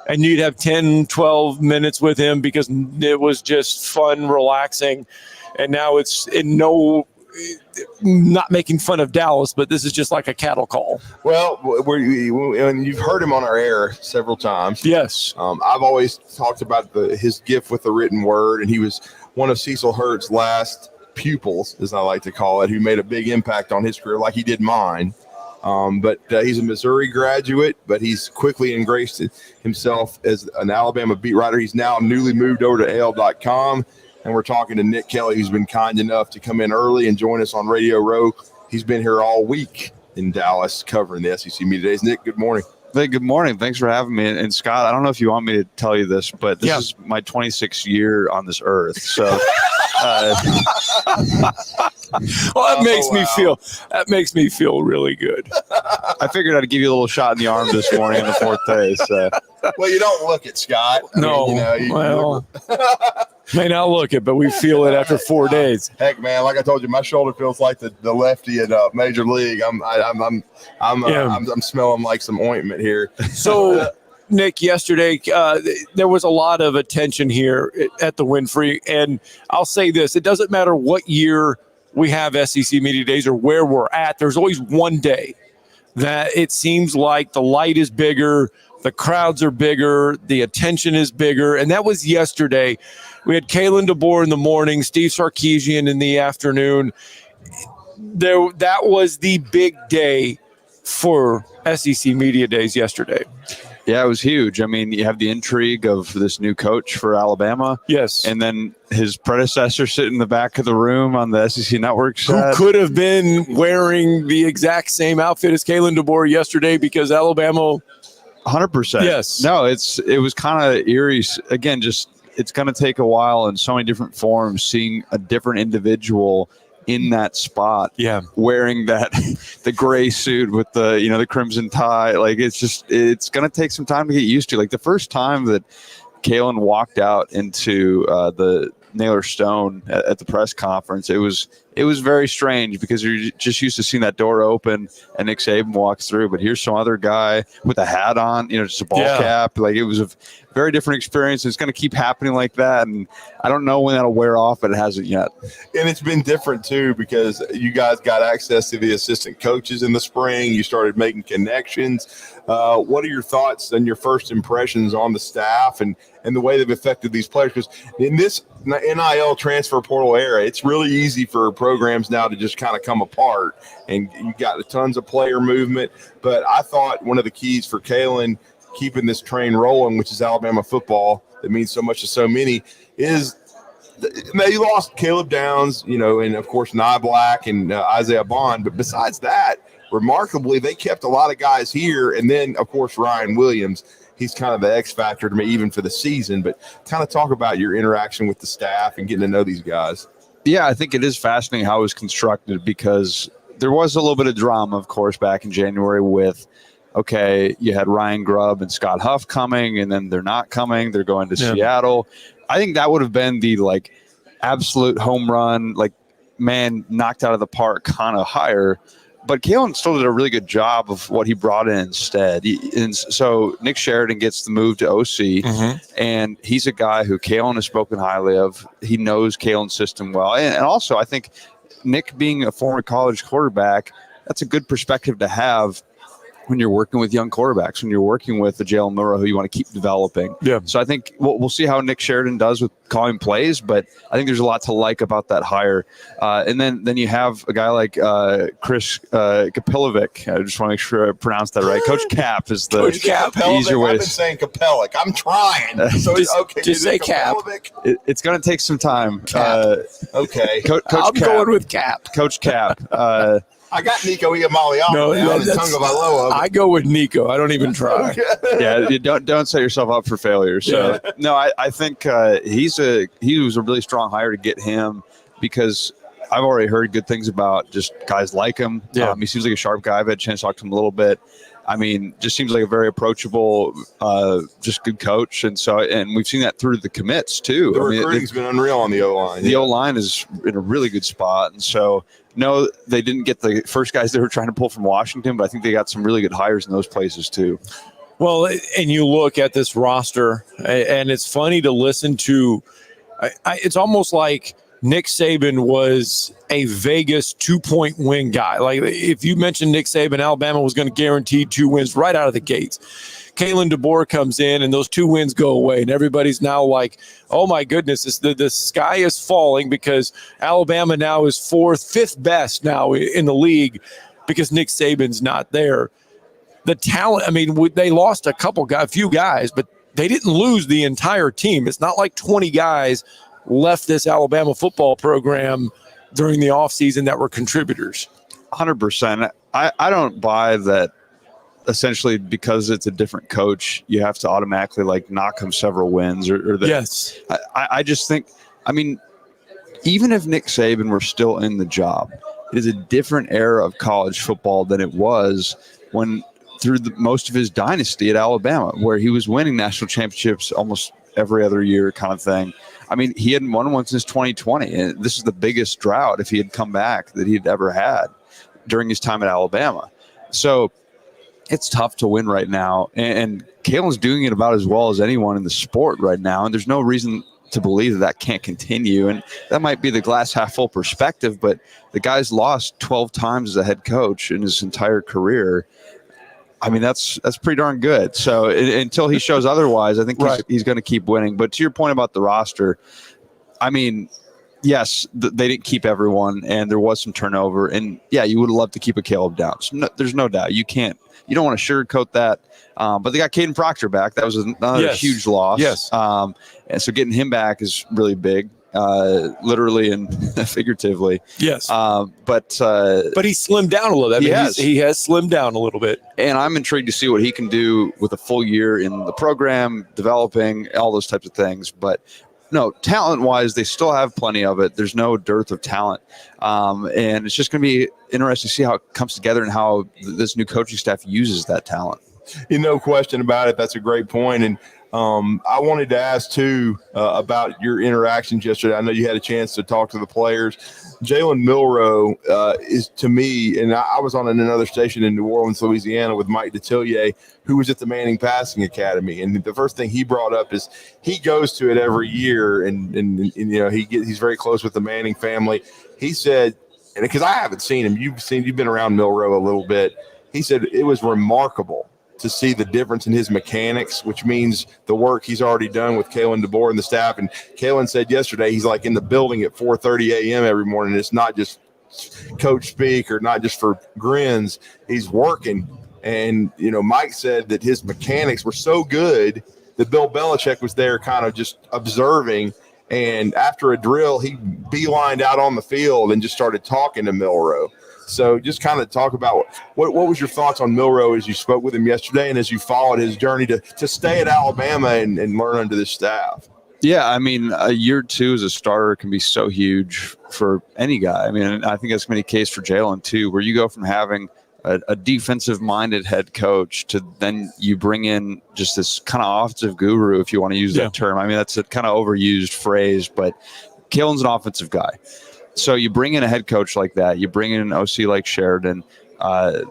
and you'd have 10, 12 minutes with him because it was just fun, relaxing. And now it's not making fun of Dallas, but this is just like a cattle call. Well, and you've heard him on our air several times. Yes. I've always talked about his gift with the written word, and he was one of Cecil Hurt's last pupils, as I like to call it, who made a big impact on his career like he did mine. But he's a Missouri graduate, but he's quickly ingraced himself as an Alabama beat writer. He's now newly moved over to AL.com, and we're talking to Nick Kelly, who's been kind enough to come in early and join us on Radio Row. He's been here all week in Dallas covering the SEC Media Days. Nick, good morning. Hey, good morning. Thanks for having me. And Scott, I don't know if you want me to tell you this, but this is my 26th year on this earth. So well, that makes me feel really good. I figured I'd give you a little shot in the arm this morning on the fourth day. So. Well, you don't look it, Scott. No, may not look it, but we feel it after 4 days. Heck, man, like I told you, my shoulder feels like the lefty at Major League. I'm smelling like some ointment here. So, Nick, yesterday there was a lot of attention here at the Winfrey, and I'll say this: it doesn't matter what year we have SEC Media Days or where we're at. There's always one day that it seems like the light is bigger, the crowds are bigger, the attention is bigger, and that was yesterday. We had Kalen DeBoer in the morning, Steve Sarkisian in the afternoon. That was the big day for SEC Media Days yesterday. Yeah, it was huge. I mean, you have the intrigue of this new coach for Alabama. Yes. And then his predecessor sitting in the back of the room on the SEC Network set. Who could have been wearing the exact same outfit as Kalen DeBoer yesterday because Alabama. 100%. Yes. No, it was kind of eerie. Again, it's going to take a while in so many different forms, seeing a different individual in that spot, wearing the gray suit with the crimson tie. Like it's going to take some time to get used to. Like the first time that Kalen walked out into the Naylor Stone at the press conference, it was very strange because you're just used to seeing that door open and Nick Saban walks through, but here's some other guy with a hat on, just a ball cap. Like it was a very different experience. It's going to keep happening like that, and I don't know when that'll wear off, but it hasn't yet. And it's been different too because you guys got access to the assistant coaches in the spring. You started making connections. What are your thoughts and your first impressions on the staff and the way they've affected these players? Because in this NIL transfer portal era, it's really easy for programs now to just kind of come apart, and you got tons of player movement. But I thought one of the keys for Kalen keeping this train rolling, which is Alabama football, that means so much to so many, is they lost Caleb Downs, and of course Nye Black and Isaiah Bond. But besides that, remarkably, they kept a lot of guys here. And then, of course, Ryan Williams. He's kind of the X factor to me, even for the season. But kind of talk about your interaction with the staff and getting to know these guys. Yeah, I think it is fascinating how it was constructed because there was a little bit of drama, of course, back in January with, you had Ryan Grubb and Scott Huff coming, and then they're not coming. They're going to Seattle. I think that would have been the like absolute home run, like man knocked out of the park kind of hire. But Kalen still did a really good job of what he brought in instead. And so Nick Sheridan gets the move to OC, and he's a guy who Kalen has spoken highly of. He knows Kalen's system well. And also, I think Nick being a former college quarterback, that's a good perspective to have when you're working with young quarterbacks, when you're working with the Jalen Milroe who you want to keep developing. Yeah. So I think we'll see how Nick Sheridan does with calling plays, but I think there's a lot to like about that hire. And then you have a guy like Chris Kapilovic. I just want to make sure I pronounced that right. Coach Cap is the easier way. I've been saying Kapelic. I'm trying. So just say Cap. It's going to take some time. Okay. Coach I'm Cap. going with Cap. Coach Cap. I got Nico Iamaleava. I go with Nico. I don't even try. Yeah, you don't set yourself up for failure. So no, I think he was a really strong hire to get him because I've already heard good things about just guys like him. Yeah. He seems like a sharp guy. I've had a chance to talk to him a little bit. I mean, just seems like a very approachable, just good coach. And we've seen that through the commits too. The recruiting's been unreal on the O-line. The O-line is in a really good spot. And so, no, they didn't get the first guys they were trying to pull from Washington, but I think they got some really good hires in those places too. Well, and you look at this roster, and it's funny to listen to. It's almost like Nick Saban was a Vegas 2-point win guy. Like if you mentioned Nick Saban, Alabama was going to guarantee 2 wins right out of the gates. Kalen DeBoer comes in and those 2 wins go away. And everybody's now like, oh my goodness, the sky is falling because Alabama now is 5th best now in the league because Nick Saban's not there. The talent, I mean, they lost a few guys, but they didn't lose the entire team. It's not like 20 guys left this Alabama football program during the offseason that were contributors. 100%. I don't buy that essentially because it's a different coach, you have to automatically like knock him several wins or that. Yes. I just think, I mean, even if Nick Saban were still in the job, it is a different era of college football than it was when through most of his dynasty at Alabama, where he was winning national championships almost every other year kind of thing. I mean, he hadn't won one since 2020, and this is the biggest drought if he had come back that he'd ever had during his time at Alabama. So it's tough to win right now, and Kalen's doing it about as well as anyone in the sport right now, and there's no reason to believe that can't continue. And that might be the glass half full perspective, but the guy's lost 12 times as a head coach in his entire career. I mean, that's pretty darn good. So until he shows otherwise, I think he's going to keep winning. But to your point about the roster, I mean, yes, they didn't keep everyone, and there was some turnover. And, yeah, you would love to keep a Caleb Downs. No, there's no doubt. You don't want to sugarcoat that. But they got Caden Proctor back. That was another huge loss. Yes. And so getting him back is really big. Literally and figuratively. Yes. But he slimmed down a little. I mean, he has slimmed down a little bit. And I'm intrigued to see what he can do with a full year in the program, developing, all those types of things. But no, talent-wise, they still have plenty of it. There's no dearth of talent. And it's just going to be interesting to see how it comes together and how this new coaching staff uses that talent. No question about it. That's a great point. And I wanted to ask, too, about your interactions yesterday. I know you had a chance to talk to the players. Jalen Milroe is, to me, and I was on another station in New Orleans, Louisiana, with Mike Detillier, who was at the Manning Passing Academy. And the first thing he brought up is he goes to it every year, and you know, he's very close with the Manning family. He said, and because I haven't seen him, you've been around Milroe a little bit. He said it was remarkable to see the difference in his mechanics, which means the work he's already done with Kalen DeBoer and the staff. And Kalen said yesterday he's like in the building at 4:30 a.m. every morning. It's not just coach speak or not just for grins. He's working. And, you know, Mike said that his mechanics were so good that Bill Belichick was there kind of just observing. And after a drill, he beelined out on the field and just started talking to Milroe. So just kind of talk about what was your thoughts on Milroe as you spoke with him yesterday and as you followed his journey to stay at Alabama and learn under this staff? Yeah, I mean, a year 2 as a starter can be so huge for any guy. I mean, I think that's going to be the case for Jalen, too, where you go from having a defensive-minded head coach to then you bring in just this kind of offensive guru, if you want to use that term. I mean, that's a kind of overused phrase, but Kalen's an offensive guy. So you bring in a head coach like that. You bring in an OC like Sheridan.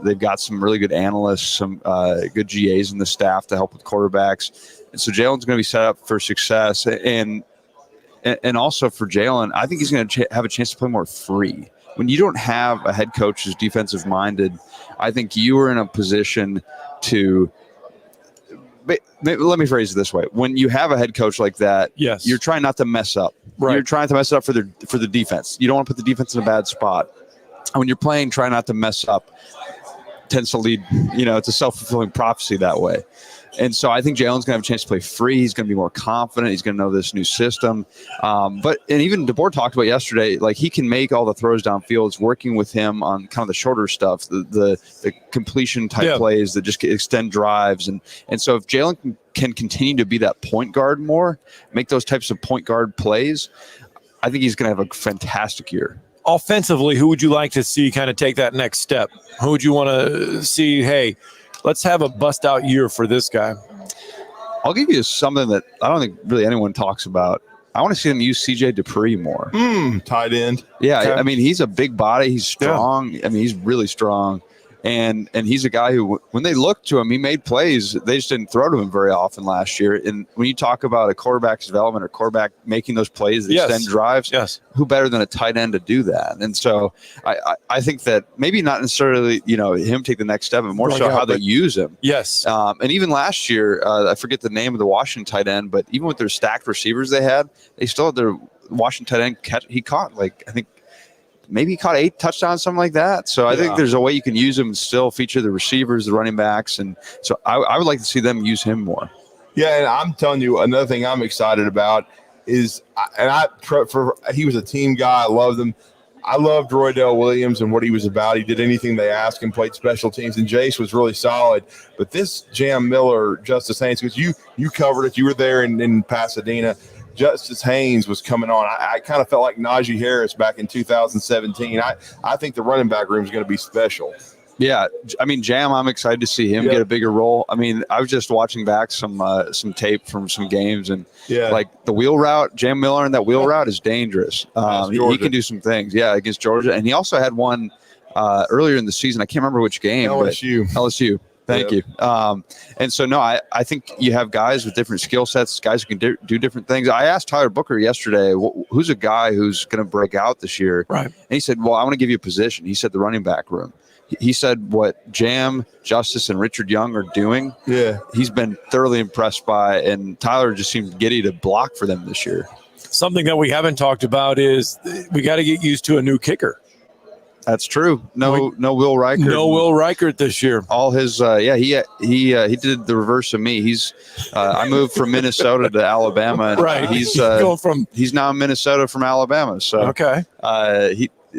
They've got some really good analysts, some good GAs in the staff to help with quarterbacks. And so Jalen's going to be set up for success. And also for Jalen, I think he's going to have a chance to play more free. When you don't have a head coach who's defensive-minded, I think you are in a position to let me phrase it this way. When you have a head coach like that, you're trying not to mess up. Right. You're trying to mess it up for the defense. You don't want to put the defense in a bad spot. And when you're playing, try not to mess up. Tends to lead, it's a self-fulfilling prophecy that way. And so I think Jalen's going to have a chance to play free. He's going to be more confident. He's going to know this new system. And even DeBoer talked about yesterday, like he can make all the throws downfield. It's working with him on kind of the shorter stuff, the completion type plays that just extend drives. And so if Jalen can continue to be that point guard more, make those types of point guard plays, I think he's going to have a fantastic year. Offensively, who would you like to see kind of take that next step? Who would you want to see, hey, let's have a bust-out year for this guy? I'll give you something that I don't think really anyone talks about. I want to see them use C.J. Dupree more. Tight end. Yeah, okay. I mean, he's a big body. He's strong. Yeah. I mean, he's really strong. And he's a guy who, when they looked to him, he made plays. They just didn't throw to him very often last year. And when you talk about a quarterback's development or quarterback making those plays that extend drives, who better than a tight end to do that? And so I think that maybe not necessarily, him take the next step, but more so how they use him. Yes. And even last year, I forget the name of the Washington tight end, but even with their stacked receivers they still had their Washington tight end catch. He caught, maybe he caught 8 touchdowns, something like that. So I think there's a way you can use him and still feature the receivers, the running backs. And so I would like to see them use him more. Yeah, and I'm telling you, another thing I'm excited about is, he was a team guy. I loved him. I loved Roydell Williams and what he was about. He did anything they asked him, played special teams, and Jace was really solid. But this Jam Miller, Justice Haynes, because you covered it. You were there in Pasadena. Justice Haynes was coming on. I kind of felt like Najee Harris back in 2017. I think the running back room is going to be special. Yeah, I mean, Jam, I'm excited to see him get a bigger role. I mean, I was just watching back some tape from some games, and like the wheel route, Jam Miller in that wheel route is dangerous. He can do some things, against Georgia. And he also had one earlier in the season. I can't remember which game. LSU. Thank you. And so, no, I think you have guys with different skill sets, guys who can do different things. I asked Tyler Booker yesterday, who's a guy who's going to break out this year? Right. And he said, well, I want to give you a position. He said the running back room. He said what Jam, Justice, and Richard Young are doing, he's been thoroughly impressed by, and Tyler just seemed giddy to block for them this year. Something that we haven't talked about is we got to get used to a new kicker. That's true. No Will Reichert. No Will Reichert this year. All his he did the reverse of me. I moved from Minnesota to Alabama, and he's now in Minnesota from Alabama. So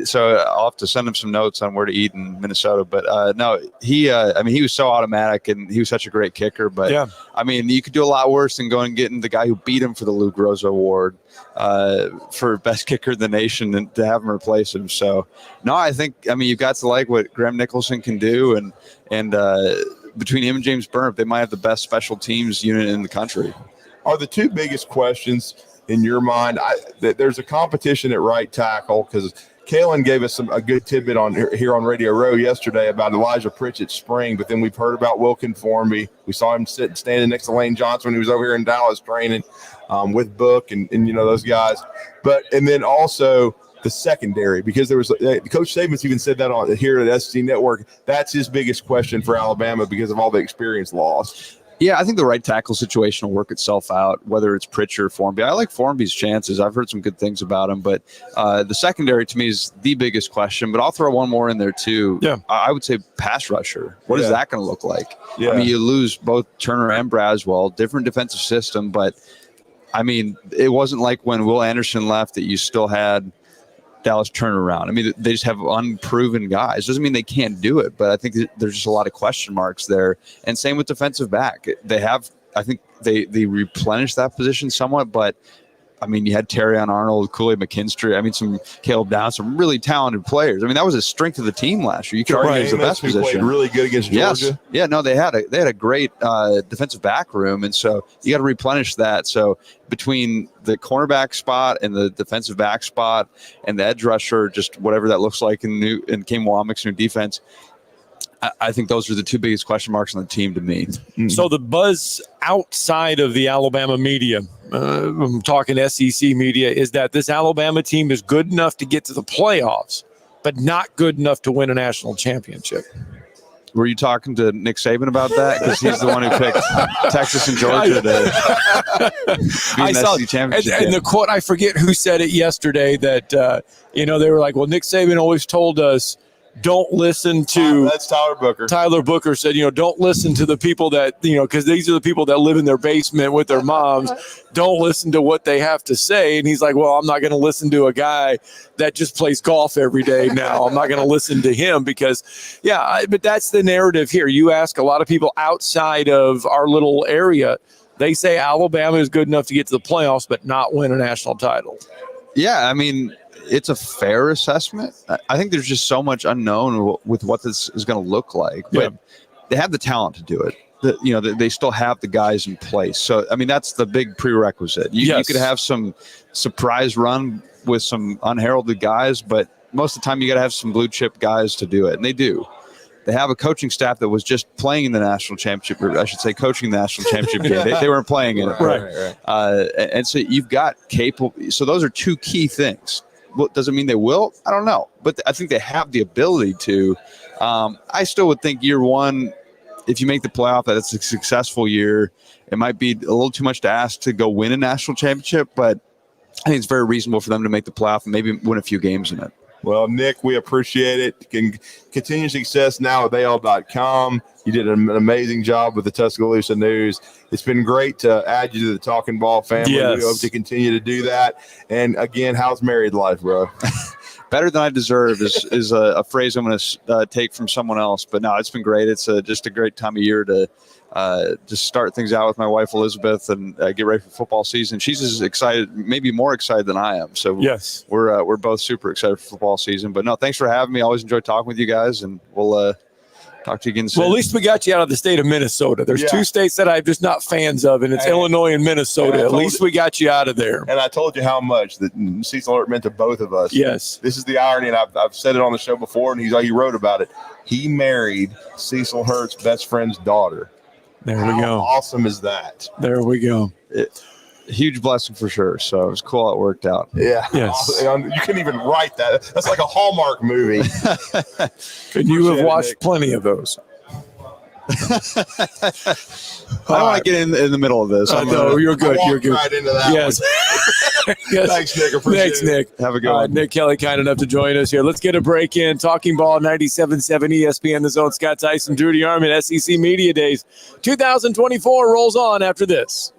so I'll have to send him some notes on where to eat in Minnesota. But no, he was so automatic, and he was such a great kicker. But I mean, you could do a lot worse than going and getting the guy who beat him for the Luke Rosa Award for best kicker in the nation, and to have him replace him. So no, I mean, you've got to like what Graham Nicholson can do, and between him and James Burnip, they might have the best special teams unit in the country. Are the two biggest questions in your mind? There's a competition at right tackle, because Kalen gave us a good tidbit here on Radio Row yesterday about Elijah Pritchett's spring, but then we've heard about Wilkin Formby. We saw him standing next to Lane Johnson when he was over here in Dallas training with Book and those guys. And then also the secondary, because there was Coach Saban's even said that on here at SC Network. That's his biggest question for Alabama because of all the experience lost. Yeah, I think the right tackle situation will work itself out, whether it's Pritchett or Formby. I like Formby's chances. I've heard some good things about him, but the secondary to me is the biggest question. But I'll throw one more in there too. Yeah, I would say pass rusher. What is that going to look like? Yeah. I mean, you lose both Turner and Braswell, different defensive system, but I mean, it wasn't like when Will Anderson left that you still had Dallas turnaround. I mean, they just have unproven guys. Doesn't mean they can't do it, but I think there's just a lot of question marks there. And same with defensive back. I think they replenish that position somewhat, but I mean, you had Terrion Arnold, Kool-Aid McKinstry. I mean, some Caleb Downs, some really talented players. I mean, that was a strength of the team last year. You could argue it was the best position. Played really good against Georgia. Yes. Yeah, no, they had a great defensive back room, and so you got to replenish that. So between the cornerback spot and the defensive back spot and the edge rusher, just whatever that looks like in Cam Womack's new defense, I think those are the two biggest question marks on the team to me. So the buzz outside of the Alabama media, I'm talking SEC media, is that this Alabama team is good enough to get to the playoffs, but not good enough to win a national championship. Were you talking to Nick Saban about that? Because he's the one who picked Texas and Georgia to I saw, SEC championship. And the quote, I forget who said it yesterday, that, they were like, well, Nick Saban always told us, don't listen to that's Tyler Booker. Tyler Booker said, don't listen to the people that, because these are the people that live in their basement with their moms. Don't listen to what they have to say. And he's like, well, I'm not going to listen to a guy that just plays golf every day now. I'm not going to listen to him because, but that's the narrative here. You ask a lot of people outside of our little area, they say Alabama is good enough to get to the playoffs, but not win a national title. Yeah, I mean, it's a fair assessment. I think there's just so much unknown with what this is going to look like, but they have the talent to do it. They still have the guys in place. So, I mean, that's the big prerequisite. You could have some surprise run with some unheralded guys, but most of the time you got to have some blue chip guys to do it. And they do. They have a coaching staff that was just playing in the national championship, or I should say coaching the national championship game. They weren't playing in it. Right. And so you've got capable. So those are two key things. What does it mean they will? I don't know. But I think they have the ability to. I still would think year one, if you make the playoff, that it's a successful year. It might be a little too much to ask to go win a national championship, but I think it's very reasonable for them to make the playoff and maybe win a few games in it. Well, Nick, we appreciate it. Continue success now with AL.com. You did an amazing job with the Tuscaloosa News. It's been great to add you to the Talkin Ball family. Yes. We hope to continue to do that. And again, how's married life, bro? Better than I deserve is a phrase I'm going to take from someone else. But no, it's been great. It's just a great time of year to just start things out with my wife Elizabeth and get ready for football season. She's as excited, maybe more excited than I am. So yes, we're both super excited for football season. But no, thanks for having me. I always enjoy talking with you guys, and we'll talk to you again soon. Well, at least we got you out of the state of Minnesota. There's two states that I'm just not fans of, and it's Illinois and Minnesota. At least we got you out of there. And I told you how much that Cecil Alert meant to both of us. Yes. This is the irony, and I've said it on the show before, and he wrote about it. He married Cecil Hurt's best friend's daughter. There we go. How awesome is that? There we go. Huge blessing for sure. So it was cool how it worked out. Yeah. Yes. You couldn't even write that. That's like a Hallmark movie. And you have watched plenty of those. I don't want to get in the middle of this. No, you're good. You're good. Right into that. Yes. Yes. Thanks, Nick. Appreciate Thanks, it. Nick. Have a good one. Nick Kelly, kind enough to join us here. Let's get a break in. Talking Ball, 97.7 ESPN, The Zone. Scott Tyson, Drew DeArmond, SEC Media Days. 2024 rolls on after this.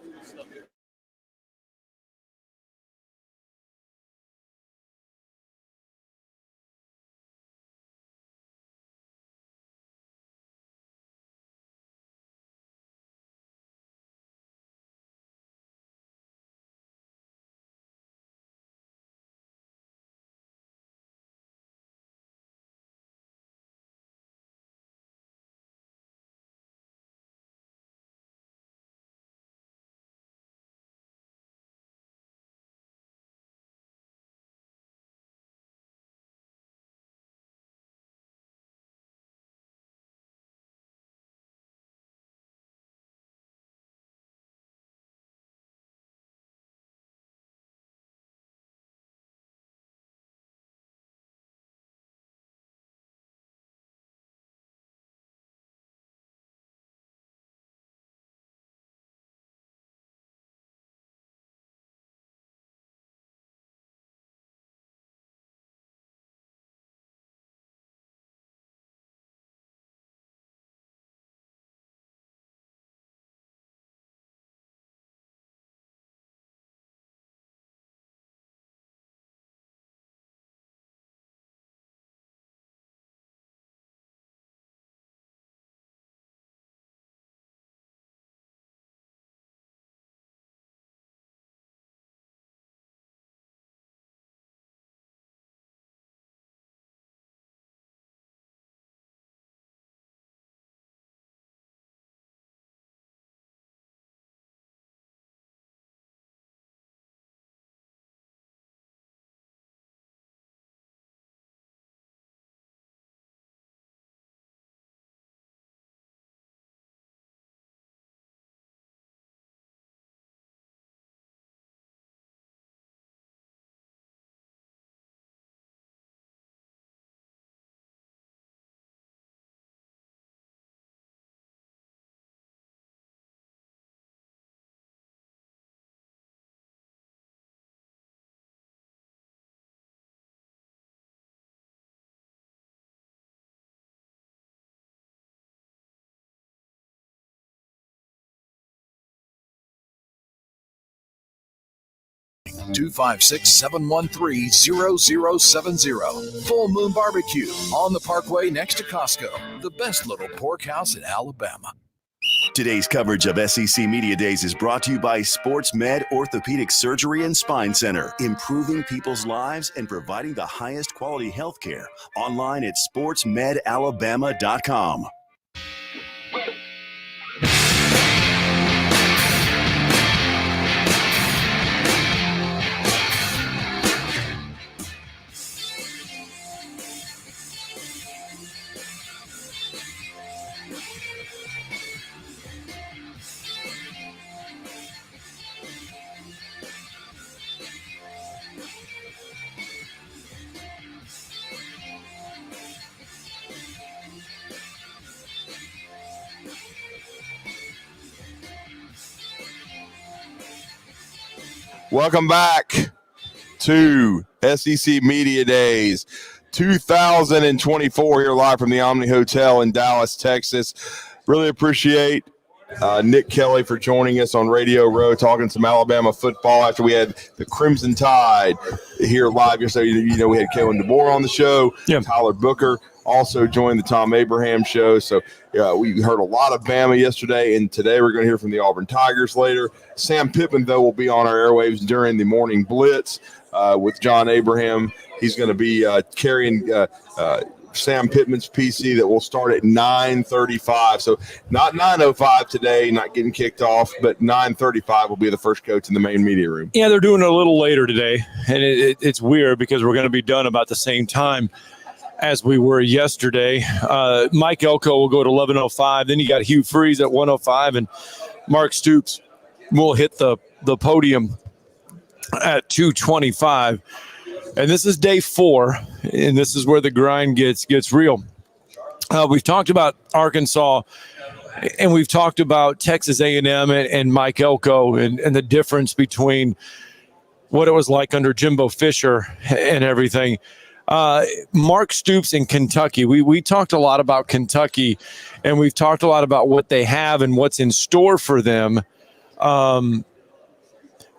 256-713-0070. Full Moon Barbecue on the Parkway next to Costco. The best little pork house in Alabama. Today's coverage of SEC Media Days is brought to you by Sports Med Orthopedic Surgery and Spine Center, improving people's lives and providing the highest quality health care. Online at sportsmedalabama.com. Welcome back to SEC Media Days 2024 here live from the Omni Hotel in Dallas, Texas. Really appreciate Nick Kelly for joining us on Radio Row, talking some Alabama football after we had the Crimson Tide here live yesterday. You know, we had Kalen DeBoer on the show. Tyler Booker also joined the Tom Abraham show. So we heard a lot of Bama yesterday, and today we're going to hear from the Auburn Tigers later. Sam Pittman, though, will be on our airwaves during the morning blitz with John Abraham. He's going to be carrying Sam Pittman's PC that will start at 9:35. So not 9:05 today, not getting kicked off, but 9:35 will be the first coach in the main media room. Yeah, they're doing it a little later today, and it's weird because we're going to be done about the same time as we were yesterday. Mike Elko will go at 11:05. Then you got Hugh Freeze at 1:05, and Mark Stoops will hit the podium at 2:25. And this is day 4, and this is where the grind gets real. We've talked about Arkansas, and we've talked about Texas A&M and Mike Elko and the difference between what it was like under Jimbo Fisher and everything. Mark Stoops in Kentucky. We talked a lot about Kentucky, and we've talked a lot about what they have and what's in store for them.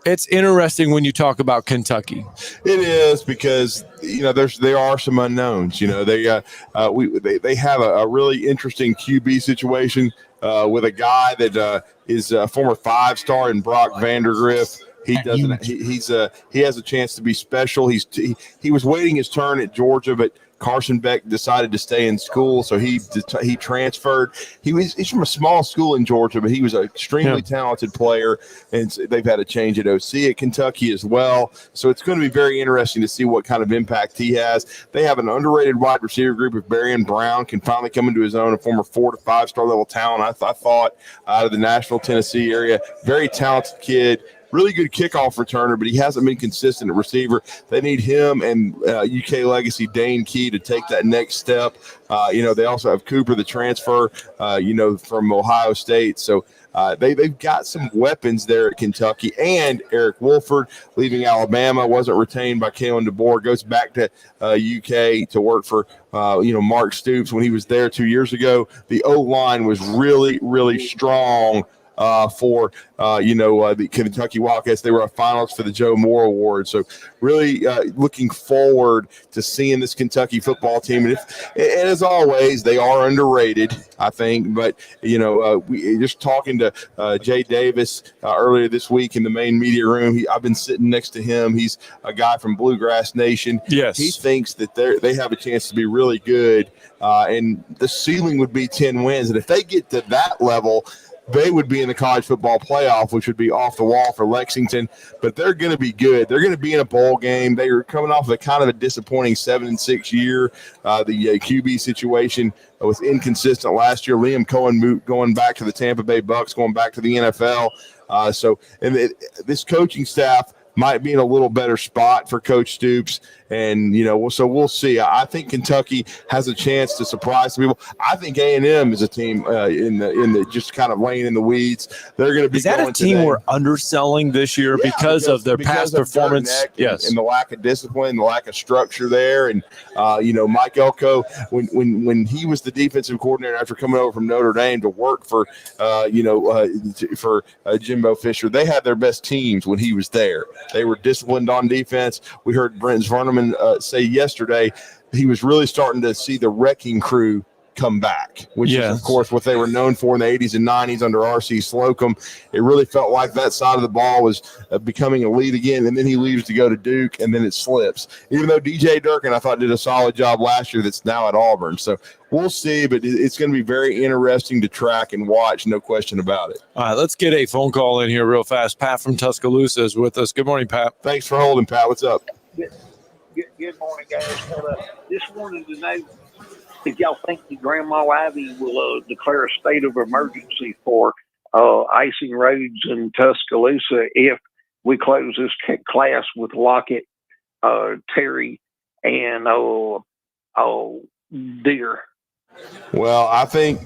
It's interesting when you talk about Kentucky. It is because there are some unknowns. They have a really interesting QB situation with a guy that is a former 5-star in Brock Vandagriff. He has a chance to be special. He was waiting his turn at Georgia, but Carson Beck decided to stay in school, so he transferred. He's from a small school in Georgia, but he was an extremely talented player, and they've had a change at OC at Kentucky as well. So it's going to be very interesting to see what kind of impact he has. They have an underrated wide receiver group. If Barrion Brown can finally come into his own, a former 4 to 5 star level talent, I thought out of the Nashville, Tennessee area, very talented kid. Really good kickoff returner, but he hasn't been consistent at receiver. They need him and UK legacy Dane Key to take that next step. They also have Cooper, the transfer, from Ohio State. So they've got some weapons there at Kentucky. And Eric Wolford, leaving Alabama, wasn't retained by Kalen DeBoer, goes back to UK to work for Mark Stoops when he was there 2 years ago. The O-line was really, really strong for the Kentucky Wildcats. They were a finalist for the Joe Moore Award. So really looking forward to seeing this Kentucky football team. And as always, they are underrated, I think. But, we just talking to Jay Davis earlier this week in the main media room. I've been sitting next to him. He's a guy from Bluegrass Nation. Yes. He thinks that they have a chance to be really good. And the ceiling would be 10 wins. And if they get to that level, they would be in the college football playoff, which would be off the wall for Lexington, but they're going to be good. They're going to be in a bowl game. They are coming off of a kind of a disappointing 7-6 year. The QB situation was inconsistent last year. Liam Cohen going back to the Tampa Bay Bucks, going back to the NFL. This coaching staff might be in a little better spot for Coach Stoops. And, so we'll see. I think Kentucky has a chance to surprise people. I think A&M is a team in the just kind of laying in the weeds. They're going to be. Is that a team today. We're underselling this year because of their past performance? Yes, and the lack of discipline, the lack of structure there, and Mike Elko when he was the defensive coordinator after coming over from Notre Dame to work for Jimbo Fisher, they had their best teams when he was there. They were disciplined on defense. We heard Brent Zverneman say yesterday he was really starting to see the wrecking crew come back, which is, of course, what they were known for in the 80s and 90s under R.C. Slocum. It really felt like that side of the ball was becoming elite again, and then he leaves to go to Duke, and then it slips. Even though DJ Durkin, I thought, did a solid job last year, that's now at Auburn. So we'll see, but it's going to be very interesting to track and watch, no question about it. All right, let's get a phone call in here real fast. Pat from Tuscaloosa is with us. Good morning, Pat. Thanks for holding, Pat. What's up? Good morning, guys. Just wanted to know if y'all think the Grandma Ivy will declare a state of emergency for icing roads in Tuscaloosa if we close this class with Lockett, Terry, and Deer. Well, I think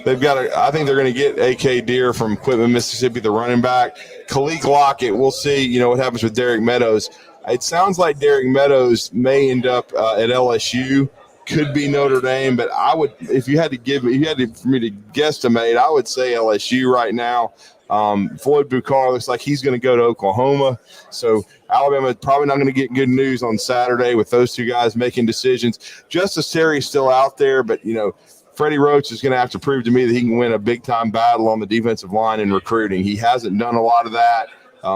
they're going to get A.K. Deer from Pitman, Mississippi, the running back. Khaleke Lockett, we'll see, what happens with Derek Meadows. It sounds like Derek Meadows may end up at LSU. Could be Notre Dame, but I would, for me to guesstimate, I would say LSU right now. Floyd Bucar looks like he's going to go to Oklahoma. So Alabama is probably not going to get good news on Saturday with those two guys making decisions. Justice Terry's still out there, but, Freddie Roach is going to have to prove to me that he can win a big-time battle on the defensive line in recruiting. He hasn't done a lot of that.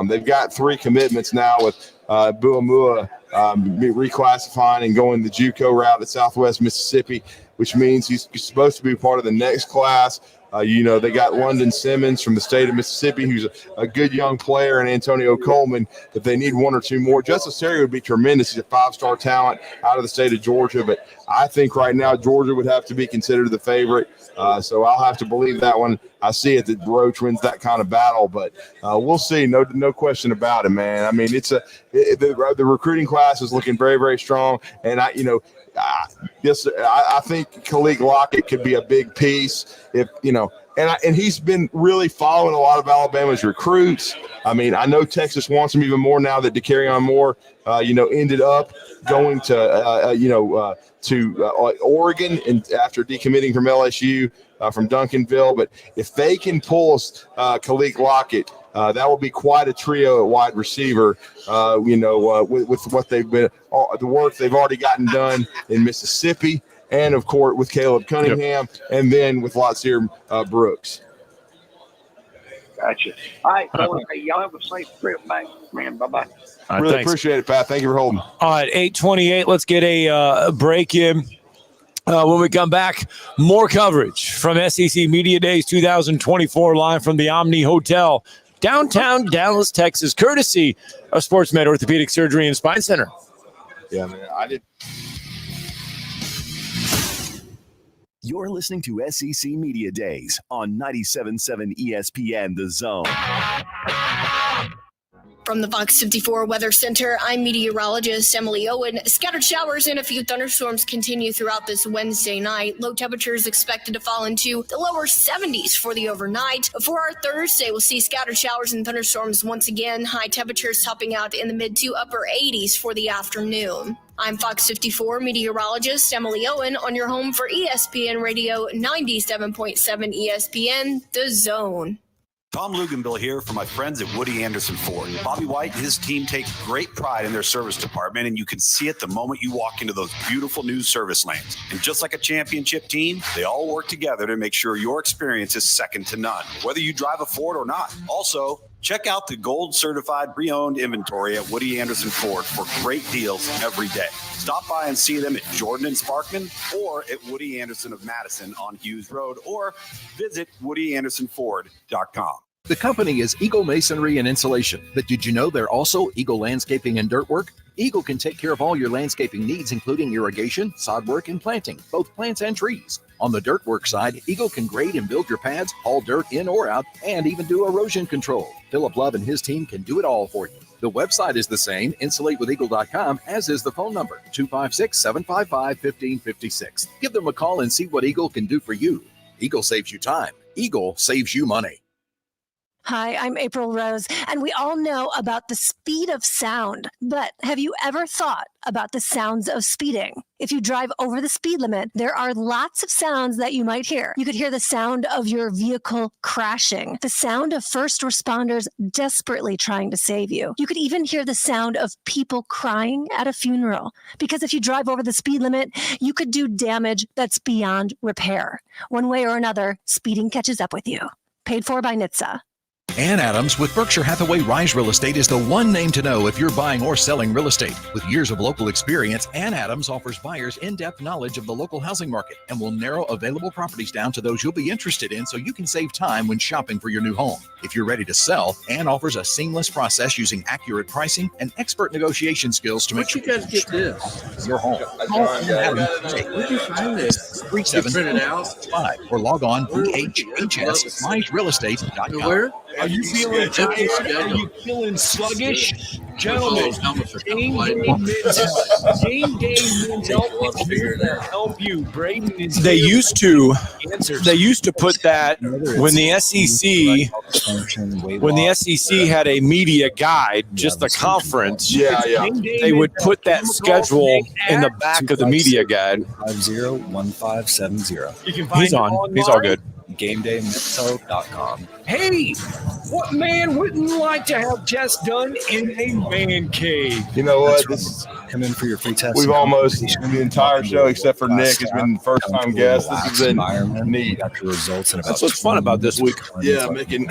They've got 3 commitments now with Buamua reclassifying and going the JUCO route at Southwest Mississippi, which means he's supposed to be part of the next class. They got London Simmons from the state of Mississippi, who's a good young player, and Antonio Coleman, but they need 1 or 2 more. Justice Terry would be tremendous. He's a 5-star talent out of the state of Georgia, but I think right now Georgia would have to be considered the favorite. So I'll have to believe that one. I see it that Roach wins that kind of battle, but we'll see. No question about it, man. I mean, the recruiting class is looking very, very strong, and I think Khaleke Lockett could be a big piece and he's been really following a lot of Alabama's recruits. I mean, I know Texas wants him even more now that DeCarrion Moore, ended up going to Oregon and after decommitting from LSU from Duncanville. But if they can pull Khaleke Lockett, that will be quite a trio at wide receiver, with what they've been, the work they've already gotten done in Mississippi, and of course with Caleb Cunningham, and then with Latsier Brooks. Gotcha. All right, y'all have a safe trip back, man. Bye-bye. Really appreciate it, Pat. Thank you for holding. All right, 8:28. Let's get a break in. When we come back, more coverage from SEC Media Days 2024 live from the Omni Hotel, downtown Dallas, Texas, courtesy of SportsMed Orthopedic Surgery and Spine Center. Yeah, man. I did. You're listening to SEC Media Days on 97.7 ESPN The Zone. From the Fox 54 Weather Center, I'm meteorologist Emily Owen. Scattered showers and a few thunderstorms continue throughout this Wednesday night. Low temperatures expected to fall into the lower 70s for the overnight. For our Thursday, we'll see scattered showers and thunderstorms once again. High temperatures topping out in the mid to upper 80s for the afternoon. I'm Fox 54 meteorologist Emily Owen on your home for ESPN Radio 97.7 ESPN, The Zone. Tom Luganville here for my friends at Woody Anderson Ford. Bobby White and his team take great pride in their service department, and you can see it the moment you walk into those beautiful new service lanes. And just like a championship team, they all work together to make sure your experience is second to none, whether you drive a Ford or not. Also, check out the gold certified pre-owned inventory at Woody Anderson Ford for great deals every day. Stop by and see them at Jordan and Sparkman or at Woody Anderson of Madison on Hughes Road, or visit WoodyAndersonFord.com. The company is Eagle Masonry and Insulation, but did you know they're also Eagle Landscaping and Dirt Work? Eagle can take care of all your landscaping needs, including irrigation, sod work, and planting, both plants and trees. On the dirt work side, Eagle can grade and build your pads, haul dirt in or out, and even do erosion control. Philip Love and his team can do it all for you. The website is the same, insulatewitheagle.com, as is the phone number, 256-755-1556. Give them a call and see what Eagle can do for you. Eagle saves you time. Eagle saves you money. Hi, I'm April Rose, and we all know about the speed of sound. But have you ever thought about the sounds of speeding? If you drive over the speed limit, there are lots of sounds that you might hear. You could hear the sound of your vehicle crashing, the sound of first responders desperately trying to save you. You could even hear the sound of people crying at a funeral. Because if you drive over the speed limit, you could do damage that's beyond repair. One way or another, speeding catches up with you. Paid for by NHTSA. Ann Adams with Berkshire Hathaway Rise Real Estate is the one name to know if you're buying or selling real estate. With years of local experience, Ann Adams offers buyers in-depth knowledge of the local housing market and will narrow available properties down to those you'll be interested in so you can save time when shopping for your new home. If you're ready to sell, Ann offers a seamless process using accurate pricing and expert negotiation skills to make sure you guys get this. Your home. Where'd you find this? 37 or log on BHHSMizeRealestate.com. Where? Are you feeling tired? Are you feeling sluggish? Gentlemen, Game Day Men's Health is here to help you. Braden is They here used to put that when the SEC had a media guide, just the conference. They would put that schedule in the back of the media guide. 501570. You can find He's on. online. He's all good. GameDayMental.com. Hey, what man wouldn't like to have tests done in a man cave? You know what? Come in for your free test. We've almost the entire show, except for Nick, has been the first time guest. This has been neat. Results in about That's what's fun about this week. Yeah, making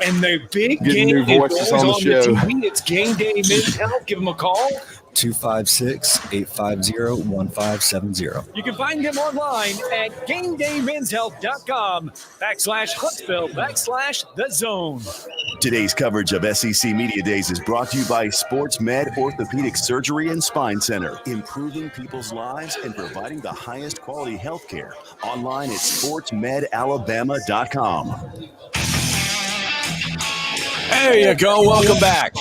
And the big Getting game new is voices always on the show. TV. It's Game Day Men's Health. Give them a call. 256-850-1570. You can find them online at GameDayMen'sHealth.com/Huntsville/The Zone. Today's coverage of SEC Media Days is brought to you by Sports Med Orthopedic Surgery and Spine Center, improving people's lives and providing the highest quality health care. Online at sportsmedalabama.com. There you go. Welcome back.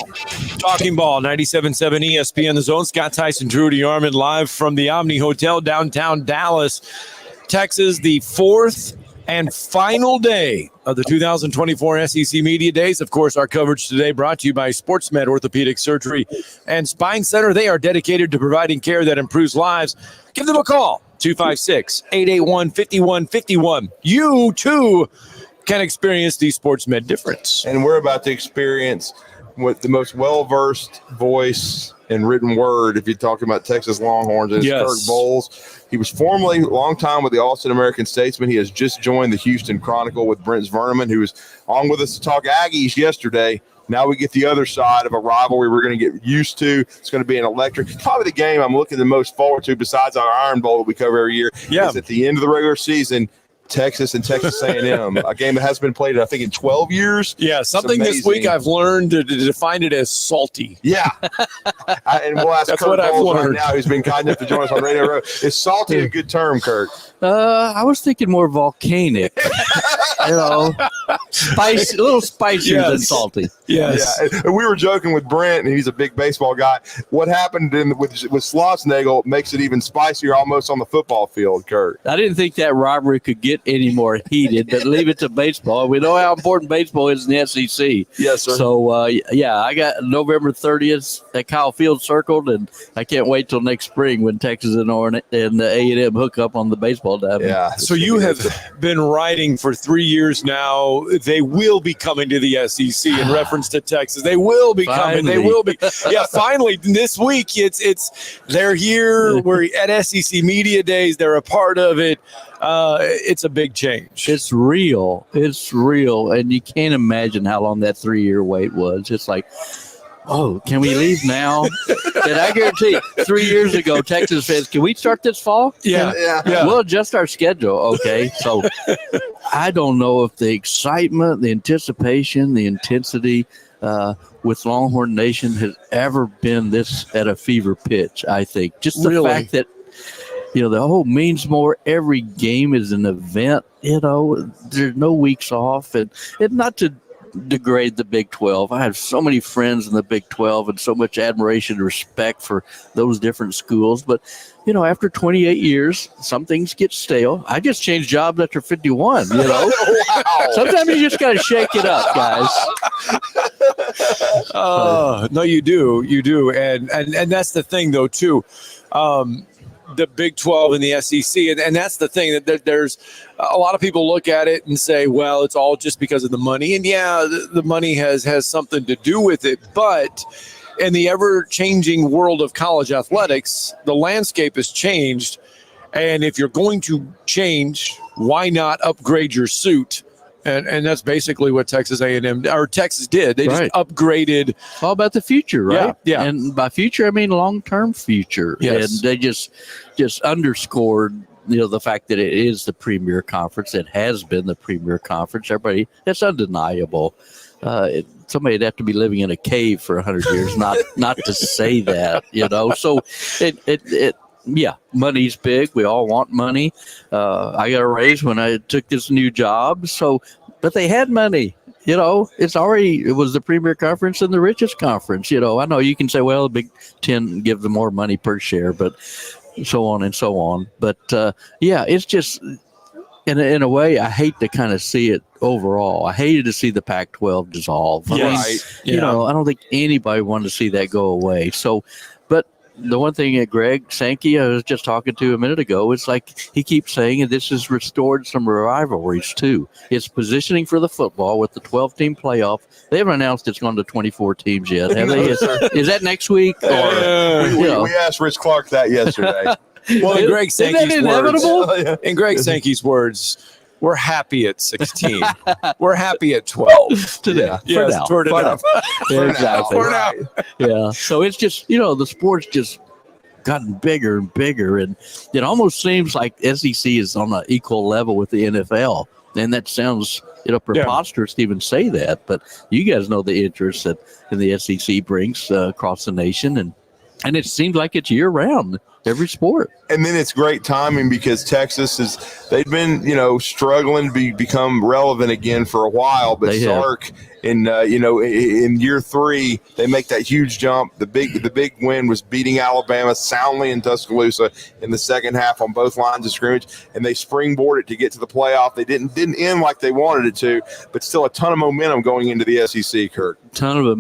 Talking Ball, 97.7 ESPN, The Zone. Scott Tyson, Drew DeArmond, live from the Omni Hotel, downtown Dallas, Texas. The fourth and final day of the 2024 SEC Media Days. Of course, our coverage today brought to you by SportsMed Orthopedic Surgery and Spine Center. They are dedicated to providing care that improves lives. Give them a call, 256-881-5151. You, too, can experience the SportsMed difference. And we're about to experience with the most well-versed voice and written word, if you're talking about Texas Longhorns, is Kirk Bohls. He was formerly a long time with the Austin American-Statesman. He has just joined the Houston Chronicle with Brent Zverneman, who was on with us to talk Aggies yesterday. Now we get the other side of a rivalry we're going to get used to. It's going to be an electric. Probably the game I'm looking the most forward to, besides our Iron Bowl that we cover every year, is at the end of the regular season, Texas and Texas A&M, a game that hasn't been played, I think, in 12 years. Yeah, something this week I've learned to define it as salty. Yeah. And we'll ask That's Kirk what I've Bohls learned. right now, who's been kind enough to join us on Radio Row. Is salty a good term, Kirk? I was thinking more volcanic. Spicy, a little spicier than salty. Yes. Yeah. And we were joking with Brent, and he's a big baseball guy. What happened with Schlossnagle makes it even spicier almost on the football field, Kirk. I didn't think that rivalry could get any more heated, but leave it to baseball. We know how important baseball is in the SEC. Yes, sir. So, I got November 30th at Kyle Field circled, and I can't wait till next spring when Texas and the A&M hook up on the baseball diamond. Yeah. So you have been writing for 3 years now. They will be coming to the SEC in reference to Texas. They will be coming. They will be. Yeah, finally this week they're here. We're at SEC Media Days. They're a part of it. It's a big change. It's real. It's real. And you can't imagine how long that 3-year wait was. It's like, oh, can we leave now? And I guarantee 3 years ago, Texas fans, can we start this fall? Yeah. We'll adjust our schedule. Okay. So I don't know if the excitement, the anticipation, the intensity with Longhorn Nation has ever been this at a fever pitch, I think. Just the fact that, the whole means more. Every game is an event. There's no weeks off. And not to degrade the Big 12. I have so many friends in the Big 12 and so much admiration and respect for those different schools. But, you know, after 28 years, some things get stale. I just changed jobs after 51, you know. Wow. Sometimes you just got to shake it up, guys. No, you do. You do. And that's the thing, though, too. The Big 12 and the SEC. And that's the thing, that there's a lot of people look at it and say, well, it's all just because of the money. And yeah, the money has something to do with it. But in the ever-changing world of college athletics, the landscape has changed. And if you're going to change, why not upgrade your suit? And that's basically what Texas A&M or Texas did. They just upgraded. It's all about the future, right? Yeah. And by future, I mean long-term future. Yes. And they just underscored, you know, the fact that it is the premier conference. It has been the premier conference. Everybody, that's undeniable. Somebody'd have to be living in a cave for 100 years not to say that, you know. So yeah, money's big. We all want money. I got a raise when I took this new job. But they had money. You know, it was the premier conference and the richest conference. You know, I know you can say, well, the Big Ten gives them more money per share, but so on and so on. But yeah, it's just in a way, I hate to kind of see it overall. I hated to see the Pac-12 dissolve. I mean, you know, I don't think anybody wanted to see that go away. So, but the one thing that Greg Sankey, I was just talking to a minute ago, it's like he keeps saying, and this has restored some rivalries too. It's positioning for the football with the 12-team playoff. They haven't announced it's gone to 24 teams yet, have they? Is that next week? Or, we asked Rich Clark that yesterday. Well, in Greg Sankey's words, we're happy at 16. We're happy at 12 today. Yes, for now. Exactly. For now. Yeah. So it's just, you know, the sport's just gotten bigger and bigger, and it almost seems like SEC is on an equal level with the NFL. And that sounds, you know, preposterous to even say that, but you guys know the interest that the SEC brings across the nation, and it seems like it's year round. Every sport. And then it's great timing because Texas they've been, you know, struggling to become relevant again for a while, but Sark in year 3, they make that huge jump. The big win was beating Alabama soundly in Tuscaloosa in the second half on both lines of scrimmage, and they springboarded to get to the playoff. They didn't end like they wanted it to, but still a ton of momentum going into the SEC, Kirk. Ton of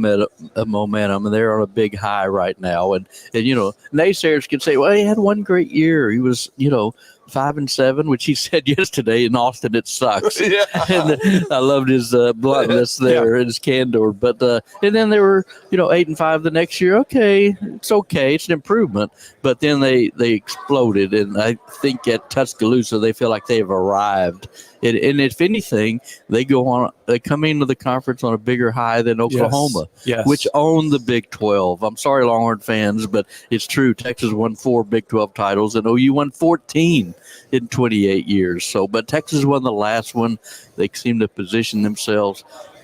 momentum, and they're on a big high right now. And you know, naysayers can say, well, he had one great year. He was, you know, 5-7, which he said yesterday in Austin, it sucks. Yeah. And I loved his bluntness there and his candor. But and then they were, you know, 8-5 the next year. Okay, it's an improvement. But then they exploded, and I think at Tuscaloosa they feel like they've arrived. And if anything, they come into the conference on a bigger high than Oklahoma, which own the Big 12. I'm sorry, Longhorn fans, but it's true. Texas won 4 Big 12 titles, and OU won 14 in 28 years. But Texas won the last one. They seem to position themselves.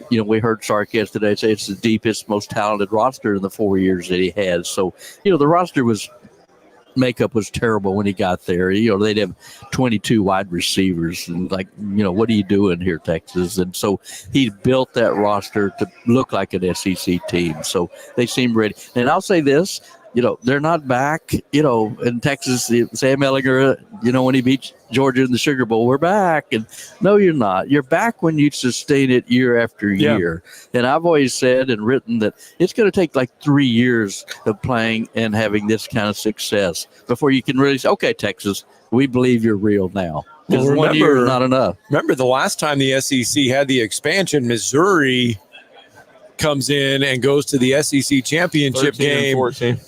You know, we heard Sark yesterday say it's the deepest, most talented roster in the 4 years that he has. So, you know, the roster makeup was terrible when he got there. You know, they'd have 22 wide receivers, and like, you know, what are you doing here, Texas? And so he built that roster to look like an SEC team. So they seem ready. And I'll say this, you know, they're not back, you know, in Texas. Sam Ehlinger, you know, when he beat Georgia in the Sugar Bowl, we're back. And no, you're not. You're back when you sustain it year after year. And I've always said and written that it's going to take like 3 years of playing and having this kind of success before you can really say, okay, Texas, we believe you're real now. Because 1 year is not enough. Remember the last time the SEC had the expansion, Missouri comes in and goes to the SEC championship game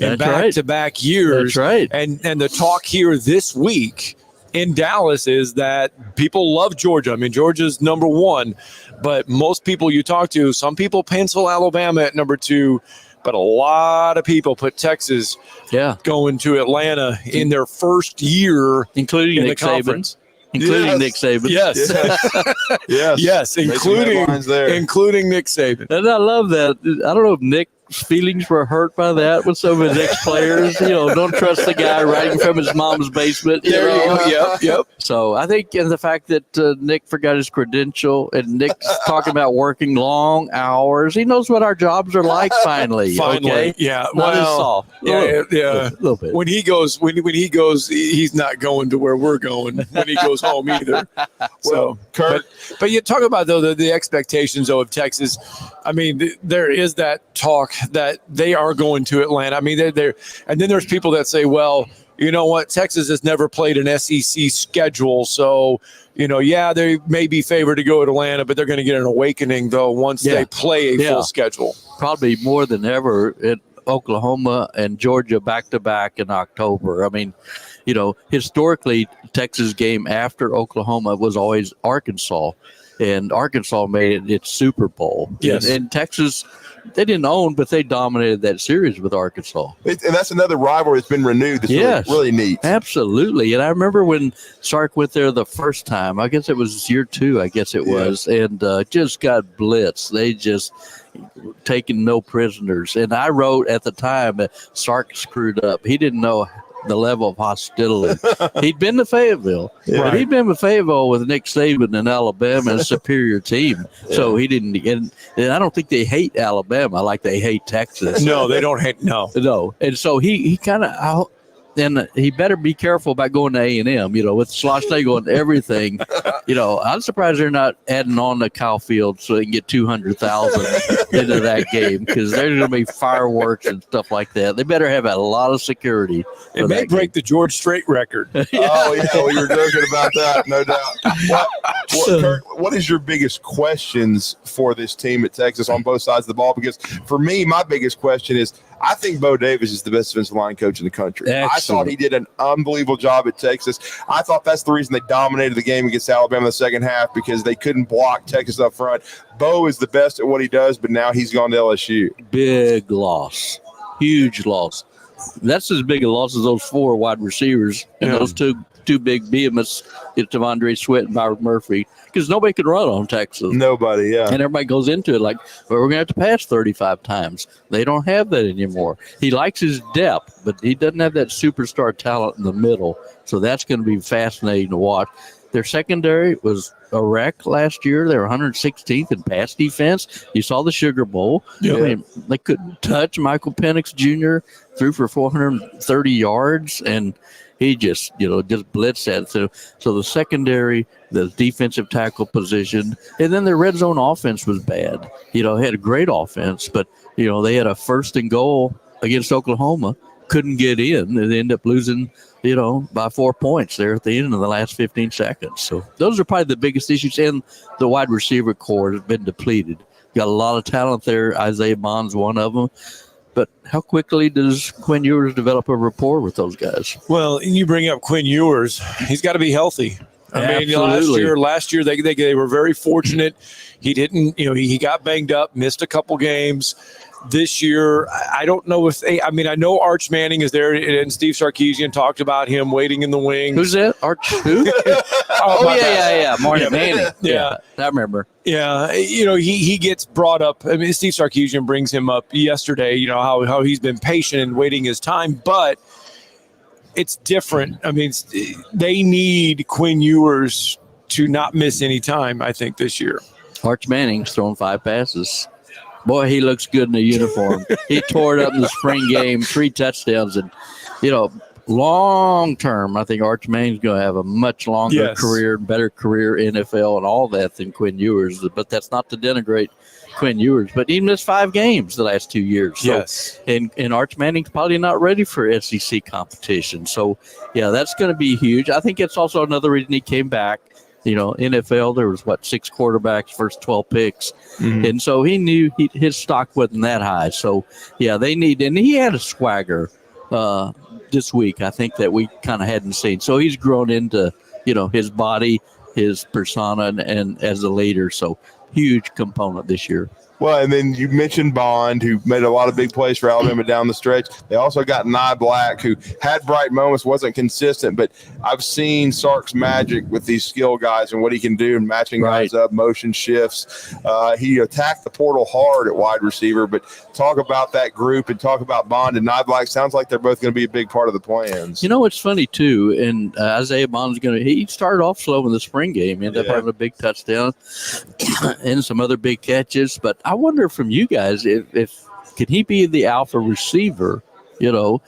in back-to-back years. That's right. And the talk here this week in Dallas is that people love Georgia. I mean, Georgia's number 1, but most people you talk to, some people pencil Alabama at number 2, but a lot of people put Texas going to Atlanta in their first year, including in Nick the conference. Saban. Including Nick Saban. Yes. Yes, including Nick Saban. And I love that. I don't know if Nick feelings were hurt by that with some of his ex-players. Don't trust the guy writing from his mom's basement. There you go. Yep. So I think the fact that Nick forgot his credential and Nick's talking about working long hours, he knows what our jobs are like. Finally, okay? Yeah. Not as soft. Yeah. A little bit. When he goes, he's not going to where we're going when he goes home either. So, Kirk, but you talk about though the expectations though of Texas. I mean, there is that talk that they are going to Atlanta. I mean, they're and then there's people that say, well, you know what, Texas has never played an SEC schedule, so they may be favored to go to Atlanta, but they're going to get an awakening though once they play a full schedule. Probably more than ever at Oklahoma and Georgia back to back in October. I mean, historically, Texas game after Oklahoma was always Arkansas, and Arkansas made it its Super Bowl. Yes. And Texas, they didn't own, but they dominated that series with Arkansas. And that's another rivalry that's been renewed. That's really neat. Absolutely. And I remember when Sark went there the first time, I guess it was year 2, was, and just got blitzed. They just taking no prisoners. And I wrote at the time that Sark screwed up. He didn't know the level of hostility. He'd been to Fayetteville, but he'd been to Fayetteville with Nick Saban and Alabama, a superior team. So he didn't. And I don't think they hate Alabama like they hate Texas. No, they don't hate. No. And so he kind of. And he better be careful about going to A&M, with Schlossnagle and everything. I'm surprised they're not adding on to Kyle Field so they can get 200,000 into that game, because there's going to be fireworks and stuff like that. They better have a lot of security. It may break the George Strait record. Oh, yeah. Well, you're joking about that, no doubt. Kirk, what is your biggest questions for this team at Texas on both sides of the ball? Because for me, my biggest question is, I think Bo Davis is the best defensive line coach in the country. Excellent. I thought he did an unbelievable job at Texas. I thought that's the reason they dominated the game against Alabama in the second half, because they couldn't block Texas up front. Bo is the best at what he does, but now he's gone to LSU. Big loss. Huge loss. That's as big a loss as those 4 wide receivers and those two big behemoths, Devondre Sweat and Byron Murphy, because nobody could run on Texas. Nobody, And everybody goes into it like, well, we're going to have to pass 35 times. They don't have that anymore. He likes his depth, but he doesn't have that superstar talent in the middle. So that's going to be fascinating to watch. Their secondary was a wreck last year. They were 116th in pass defense. You saw the Sugar Bowl. Yeah. I mean, they couldn't touch. Michael Penix Jr. threw for 430 yards, and he just blitzed that. So the secondary, the defensive tackle position, and then their red zone offense was bad. They had a great offense, but they had a 1st and goal against Oklahoma, couldn't get in, and they ended up losing by 4 points there at the end of the last 15 seconds. So those are probably the biggest issues. And the wide receiver core has been depleted. Got a lot of talent there. Isaiah Bond's one of them. But how quickly does Quinn Ewers develop a rapport with those guys? Well, you bring up Quinn Ewers. He's got to be healthy. I mean, last year they were very fortunate. He didn't, he got banged up, missed a couple games. This year, I don't know if I know Arch Manning is there, and Steve Sarkisian talked about him waiting in the wings. Who's that? Arch who? Martin Manning. Yeah, I remember. Yeah, he gets brought up. I mean, Steve Sarkisian brings him up yesterday, how he's been patient and waiting his time, but it's different. I mean, they need Quinn Ewers to not miss any time, I think, this year. Arch Manning's thrown 5 passes. Boy, he looks good in a uniform. He tore it up in the spring game, 3 touchdowns. And, long term, I think Arch Manning's going to have a much longer career, better career, NFL, and all that than Quinn Ewers. But that's not to denigrate Quinn Ewers. But he missed 5 games the last 2 years. So, and Arch Manning's probably not ready for SEC competition. So, that's going to be huge. I think it's also another reason he came back. NFL, there was 6 quarterbacks, first 12 picks. Mm-hmm. And so he knew his stock wasn't that high. So, they need, and he had a swagger this week, I think, that we kind of hadn't seen. So he's grown into, his body, his persona, and as a leader. So huge component this year. Well, and then you mentioned Bond, who made a lot of big plays for Alabama down the stretch. They also got Nye Black, who had bright moments, wasn't consistent, but I've seen Sark's magic with these skill guys and what he can do in matching guys up, motion shifts. He attacked the portal hard at wide receiver, but talk about that group and talk about Bond and Nye Black. Sounds like they're both going to be a big part of the plans. You know what's funny, too, and Isaiah Bond's he started off slow in the spring game. He ended up having a big touchdown and some other big catches, but I wonder from you guys if can he be the alpha receiver, because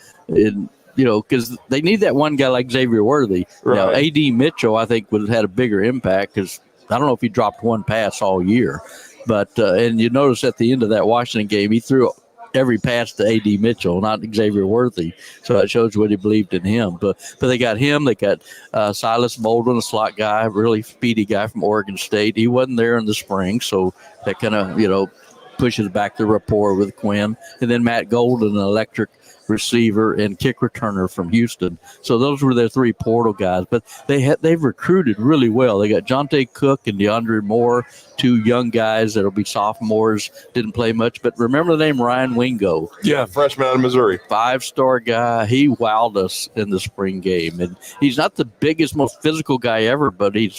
they need that one guy like Xavier Worthy. Right. A.D. Mitchell, I think, would have had a bigger impact because I don't know if he dropped one pass all year. But and you notice at the end of that Washington game, he threw every pass to A.D. Mitchell, not Xavier Worthy. So it shows what he believed in him. But they got him. They got Silas Moulton, a slot guy, really speedy guy from Oregon State. He wasn't there in the spring, so that kind of, pushes back the rapport with Quinn. And then Matt Golden, an electric receiver and kick returner from Houston. So those were their three portal guys. But they've recruited really well. They got Jonte Cook and DeAndre Moore, two young guys that'll be sophomores, didn't play much. But remember the name Ryan Wingo? Yeah, freshman out of Missouri. 5-star guy. He wowed us in the spring game. And he's not the biggest, most physical guy ever, but he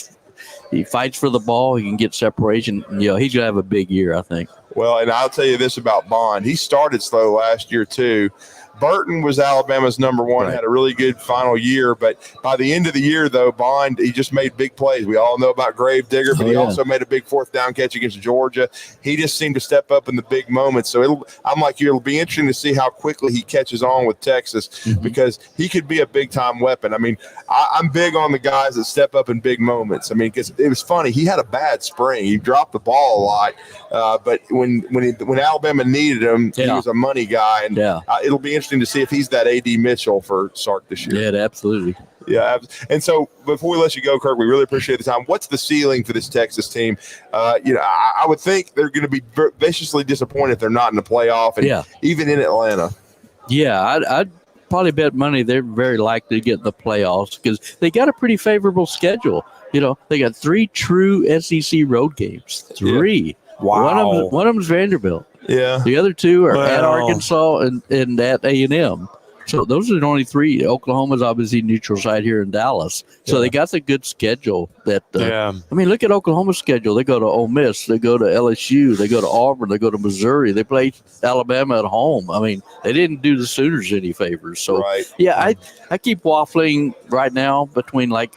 fights for the ball. He can get separation. He's going to have a big year, I think. Well, and I'll tell you this about Bond. He started slow last year, too. Burton was Alabama's number one, had a really good final year. But by the end of the year, though, Bond, he just made big plays. We all know about Gravedigger, but he also made a big fourth down catch against Georgia. He just seemed to step up in the big moments. So I'm like you, it'll be interesting to see how quickly he catches on with Texas because he could be a big-time weapon. I mean, I'm big on the guys that step up in big moments. I mean, because it was funny. He had a bad spring. He dropped the ball a lot. But when Alabama needed him, he was a money guy. And it'll be interesting to see if he's that A.D. Mitchell for Sark this year. Yeah, absolutely. Yeah. And so before we let you go, Kirk, we really appreciate the time. What's the ceiling for this Texas team? I would think they're going to be viciously disappointed if they're not in the playoff and even in Atlanta. Yeah, I'd probably bet money they're very likely to get in the playoffs because they got a pretty favorable schedule. They got 3 true SEC road games. 3. Wow. One of them's Vanderbilt. Yeah. The other 2 are at Arkansas and at A&M. So those are the only 3. Oklahoma's obviously neutral site here in Dallas. So they got the good schedule. I mean, look at Oklahoma's schedule. They go to Ole Miss. They go to LSU. They go to Auburn. They go to Missouri. They play Alabama at home. I mean, they didn't do the Sooners any favors. So, I keep waffling right now between 11-1,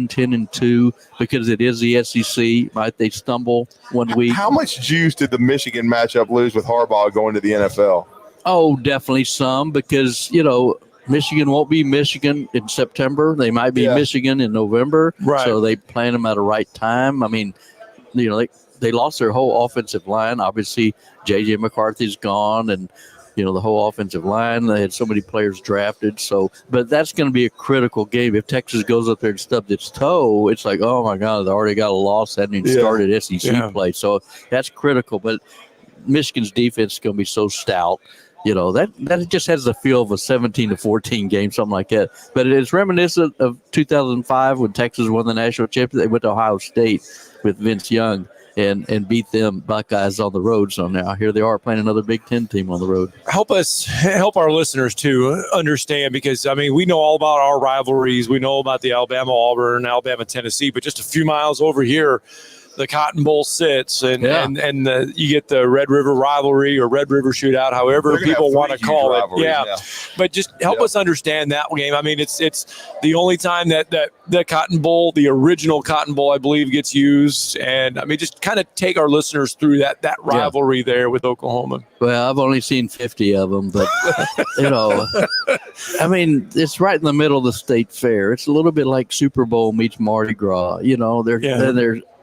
10-2, because it is the SEC. Might they stumble one week? How much juice did the Michigan matchup lose with Harbaugh going to the NFL? Oh, definitely some, because Michigan won't be Michigan in September. They might be Michigan in November. Right. So they plan them at the right time. I mean, they lost their whole offensive line. Obviously, J.J. McCarthy's gone, and the whole offensive line. They had so many players drafted. So, but that's going to be a critical game. If Texas goes up there and stubbed its toe, it's like, oh my God, they already got a loss. Hadn't even started SEC play. So that's critical. But Michigan's defense is going to be so stout. That just has the feel of a 17-14 game, something like that. But it's reminiscent of 2005 when Texas won the national championship. They went to Ohio State with Vince Young and beat them Buckeyes on the road. So now here they are playing another Big Ten team on the road. Help our listeners to understand, because we know all about our rivalries. We know about the Alabama-Auburn, Alabama-Tennessee, but just a few miles over here, the Cotton Bowl sits, and you get the Red River rivalry or Red River shootout, however people want to call it. Yeah. But just help us understand that game. I mean, it's the only time that the Cotton Bowl, the original Cotton Bowl, I believe, gets used. And just kind of take our listeners through that rivalry there with Oklahoma. Well, I've only seen 50 of them, but it's right in the middle of the state fair. It's a little bit like Super Bowl meets Mardi Gras.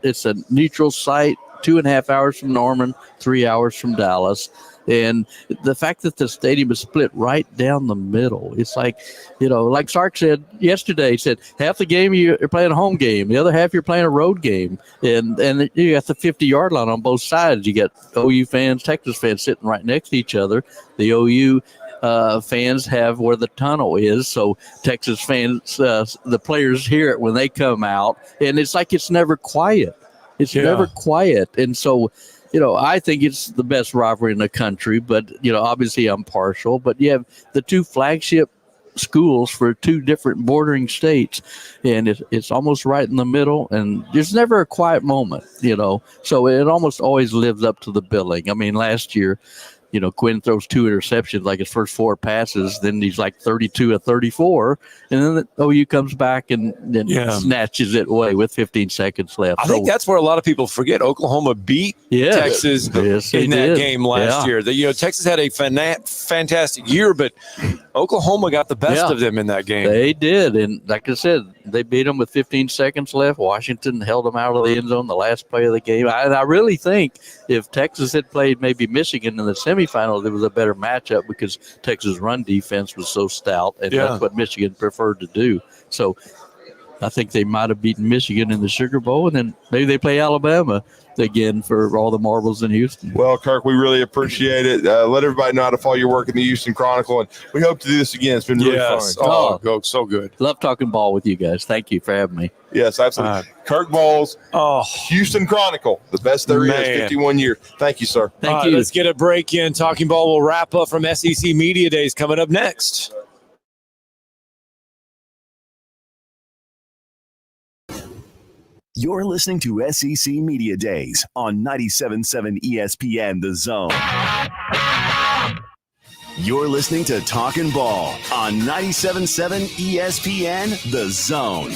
It's a neutral site, 2.5 hours from Norman, 3 hours from Dallas. And the fact that the stadium is split right down the middle, it's like, like Sark said yesterday, he said half the game you're playing a home game, the other half you're playing a road game. And you got the 50-yard line on both sides. You got OU fans, Texas fans sitting right next to each other. The OU fans have where the tunnel is, so Texas fans, the players hear it when they come out, and it's like it's never quiet. It's never quiet, and so I think it's the best rivalry in the country, but, obviously I'm partial. But you have the two flagship schools for two different bordering states, and it's almost right in the middle, and there's never a quiet moment, so it almost always lives up to the billing. I mean, last year, Quinn throws 2 interceptions, like his first 4 passes, then he's like 32 of 34, and then OU comes back and then snatches it away with 15 seconds left. I think that's where a lot of people forget. Oklahoma beat Texas in that game last year. Texas had a fantastic year, but Oklahoma got the best of them in that game. They did, and like I said, they beat them with 15 seconds left. Washington held them out of the end zone the last play of the game. And I really think if Texas had played maybe Michigan in the semifinals, it was a better matchup because Texas' run defense was so stout, and that's what Michigan preferred to do. So I think they might have beaten Michigan in the Sugar Bowl, and then maybe they play Alabama again for all the marbles in Houston. Well, Kirk, we really appreciate it. Let everybody know how to follow your work in the Houston Chronicle, and we hope to do this again. It's been really fun. Oh, so good. Love talking ball with you guys. Thank you for having me. Yes, absolutely. Kirk Bohls, Houston Chronicle, the best there is, 51 years. Thank you, sir. Thank you. Let's get a break in. Talking Ball will wrap up from SEC Media Days coming up next. You're listening to SEC Media Days on 97.7 ESPN The Zone. You're listening to Talkin Ball on 97.7 ESPN The Zone.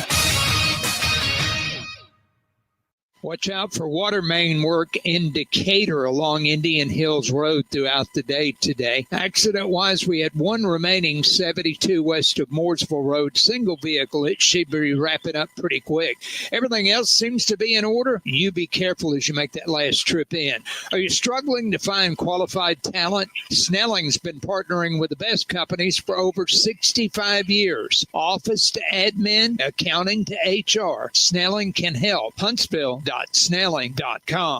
Watch out for water main work in Decatur along Indian Hills Road throughout the day today. Accident-wise, we had one remaining 72 west of Mooresville Road, single vehicle. It should be wrapping up pretty quick. Everything else seems to be in order. You be careful as you make that last trip in. Are you struggling to find qualified talent? Snelling's been partnering with the best companies for over 65 years. Office to admin, accounting to HR. Snelling can help. Huntsville.snelling.com.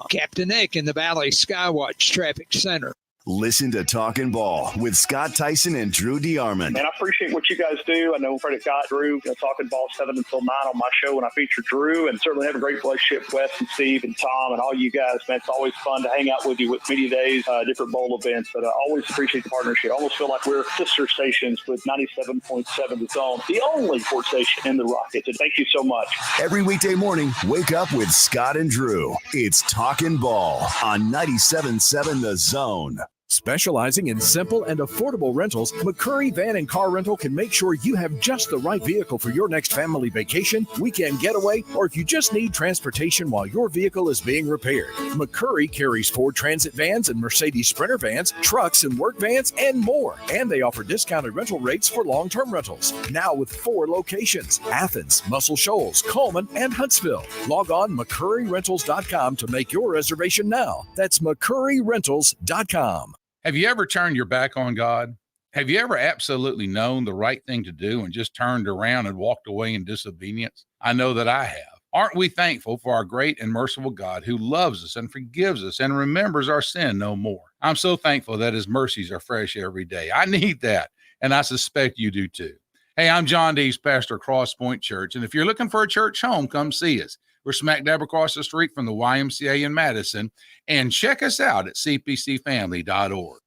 Captain Nick in the Valley Skywatch Traffic Center. Listen to Talkin Ball with Scott Tyson and Drew DeArmond. Man, I appreciate what you guys do. I know Freddie got Drew, Talkin Ball 7 until 9 on my show when I feature Drew, and certainly have a great relationship with Wes and Steve and Thom and all you guys. Man, it's always fun to hang out with you with media days, different bowl events, but I always appreciate the partnership. I almost feel like we're sister stations with 97.7 The Zone, the only sports station in the Rockets. And thank you so much. Every weekday morning, wake up with Scott and Drew. It's Talkin Ball on 97.7 The Zone. Specializing in simple and affordable rentals, McCurry Van and Car Rental can make sure you have just the right vehicle for your next family vacation, weekend getaway, or if you just need transportation while your vehicle is being repaired. McCurry carries Ford Transit vans and Mercedes Sprinter vans, trucks and work vans, and more. And they offer discounted rental rates for long-term rentals. Now with 4 locations: Athens, Muscle Shoals, Coleman, and Huntsville. Log on McCurryRentals.com to make your reservation now. That's McCurryRentals.com. Have you ever turned your back on God? Have you ever absolutely known the right thing to do and just turned around and walked away in disobedience? I know that I have. Aren't we thankful for our great and merciful God who loves us and forgives us and remembers our sin no more? I'm so thankful that his mercies are fresh every day. I need that, and I suspect you do too. Hey, I'm John Dees, pastor of Cross Point Church, and if you're looking for a church home, come see us. We're smack dab across the street from the YMCA in Madison, and check us out at cpcfamily.org.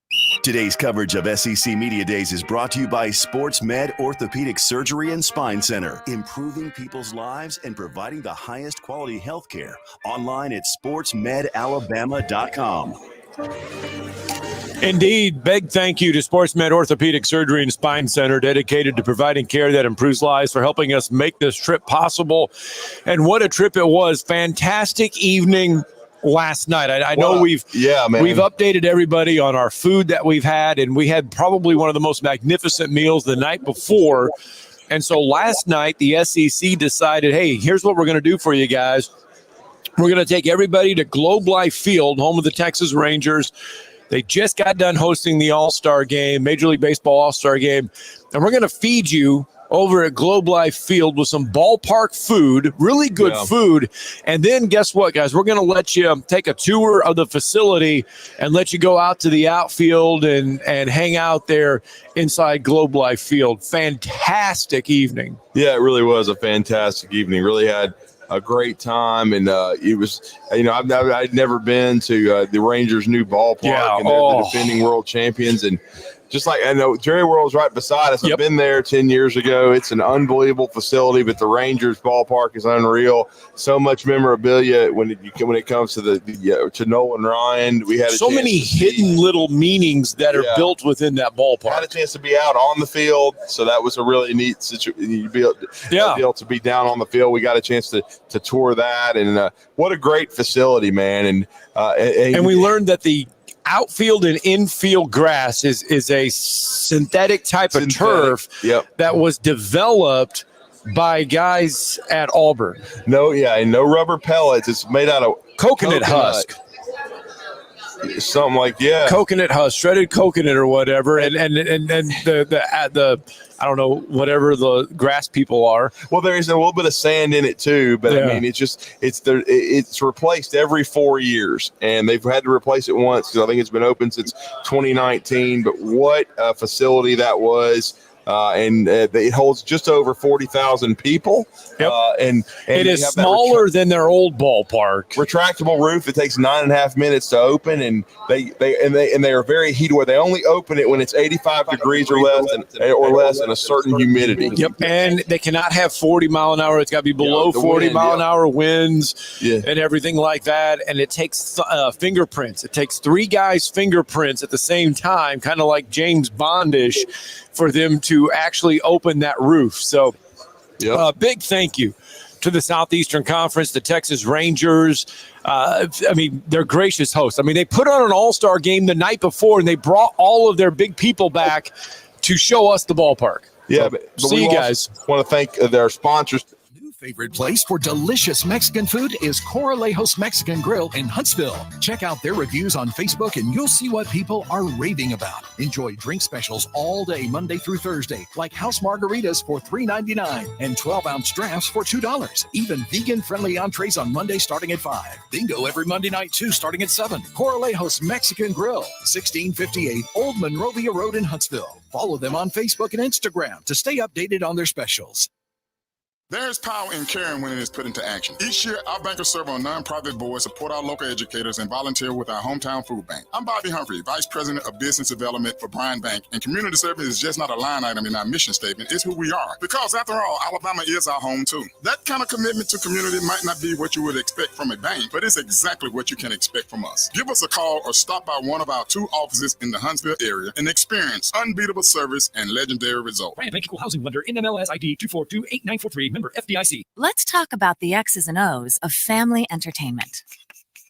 Today's coverage of SEC Media Days is brought to you by Sports Med Orthopedic Surgery and Spine Center, improving people's lives and providing the highest quality health care. Online at sportsmedalabama.com. Indeed, big thank you to SportsMed Orthopedic Surgery and Spine Center, dedicated to providing care that improves lives, for helping us make this trip possible. And what a trip it was. Fantastic evening last night. I know we've updated everybody on our food that we've had, and we had probably one of the most magnificent meals the night before. And so last night, the SEC decided, hey, here's what we're going to do for you guys. We're going to take everybody to Globe Life Field, home of the Texas Rangers. They just got done hosting the All-Star game, Major League Baseball All-Star game, and we're going to feed you over at Globe Life Field with some ballpark food, really good food. And then guess what, guys? We're going to let you take a tour of the facility and let you go out to the outfield and hang out there inside Globe Life Field. Fantastic evening. Yeah, it really was a fantastic evening. Really had a great time. And it was, I'd never been to the Rangers' new ballpark, and they're the defending world champions. And just like I know Jerry World's right beside us. I've been there 10 years ago. It's an unbelievable facility, but the Rangers ballpark is unreal. So much memorabilia when it comes to to Nolan Ryan. We had so many hidden little meanings that are built within that ballpark. I had a chance to be out on the field, so that was a really neat situation. You'd be able to be down on the field. We got a chance to tour that, and what a great facility, man. And we learned that the outfield and infield grass is a synthetic type of turf that was developed by guys at Auburn. No rubber pellets. It's made out of coconut husk. Something like coconut husk, shredded coconut or whatever, and the I don't know whatever the grass people are. Well, there is a little bit of sand in it too, but I mean it's replaced every 4 years, and they've had to replace it once because I think it's been open since 2019. But what a facility that was! And it holds just over 40,000 people. And it is smaller than their old ballpark. Retractable roof. It takes 9.5 minutes to open, and they are very heat aware. They only open it when it's 85 degrees or less, and a certain humidity. And they cannot have 40 mile an hour. It's got to be below 40 mile an hour winds and everything like that. And it takes fingerprints. It takes 3 guys' fingerprints at the same time, kind of like James Bondish, for them to actually open that roof. So big thank you to the Southeastern Conference, the Texas Rangers. They're gracious hosts. They put on an all-star game the night before, and they brought all of their big people back to show us the ballpark. But see you guys. Want to thank their sponsors. Favorite place for delicious Mexican food is Corralejos Mexican Grill in Huntsville. Check out their reviews on Facebook and you'll see what people are raving about. Enjoy drink specials all day, Monday through Thursday, like house margaritas for $3.99 and 12-ounce drafts for $2. Even vegan-friendly entrees on Monday starting at 5. Bingo every Monday night too, starting at 7. Corralejos Mexican Grill, 1658 Old Monrovia Road in Huntsville. Follow them on Facebook and Instagram to stay updated on their specials. There's power in caring when it is put into action. Each year, our bankers serve on nonprofit boards, support our local educators, and volunteer with our hometown food bank. I'm Bobby Humphrey, Vice President of Business Development for Bryan Bank, and community service is just not a line item in our mission statement, it's who we are. Because after all, Alabama is our home too. That kind of commitment to community might not be what you would expect from a bank, but it's exactly what you can expect from us. Give us a call or stop by one of our 2 offices in the Huntsville area and experience unbeatable service and legendary results. Bryan Bank Equal Housing Lender, NMLS ID 2428943. Member FDIC. Let's talk about the X's and O's of family entertainment.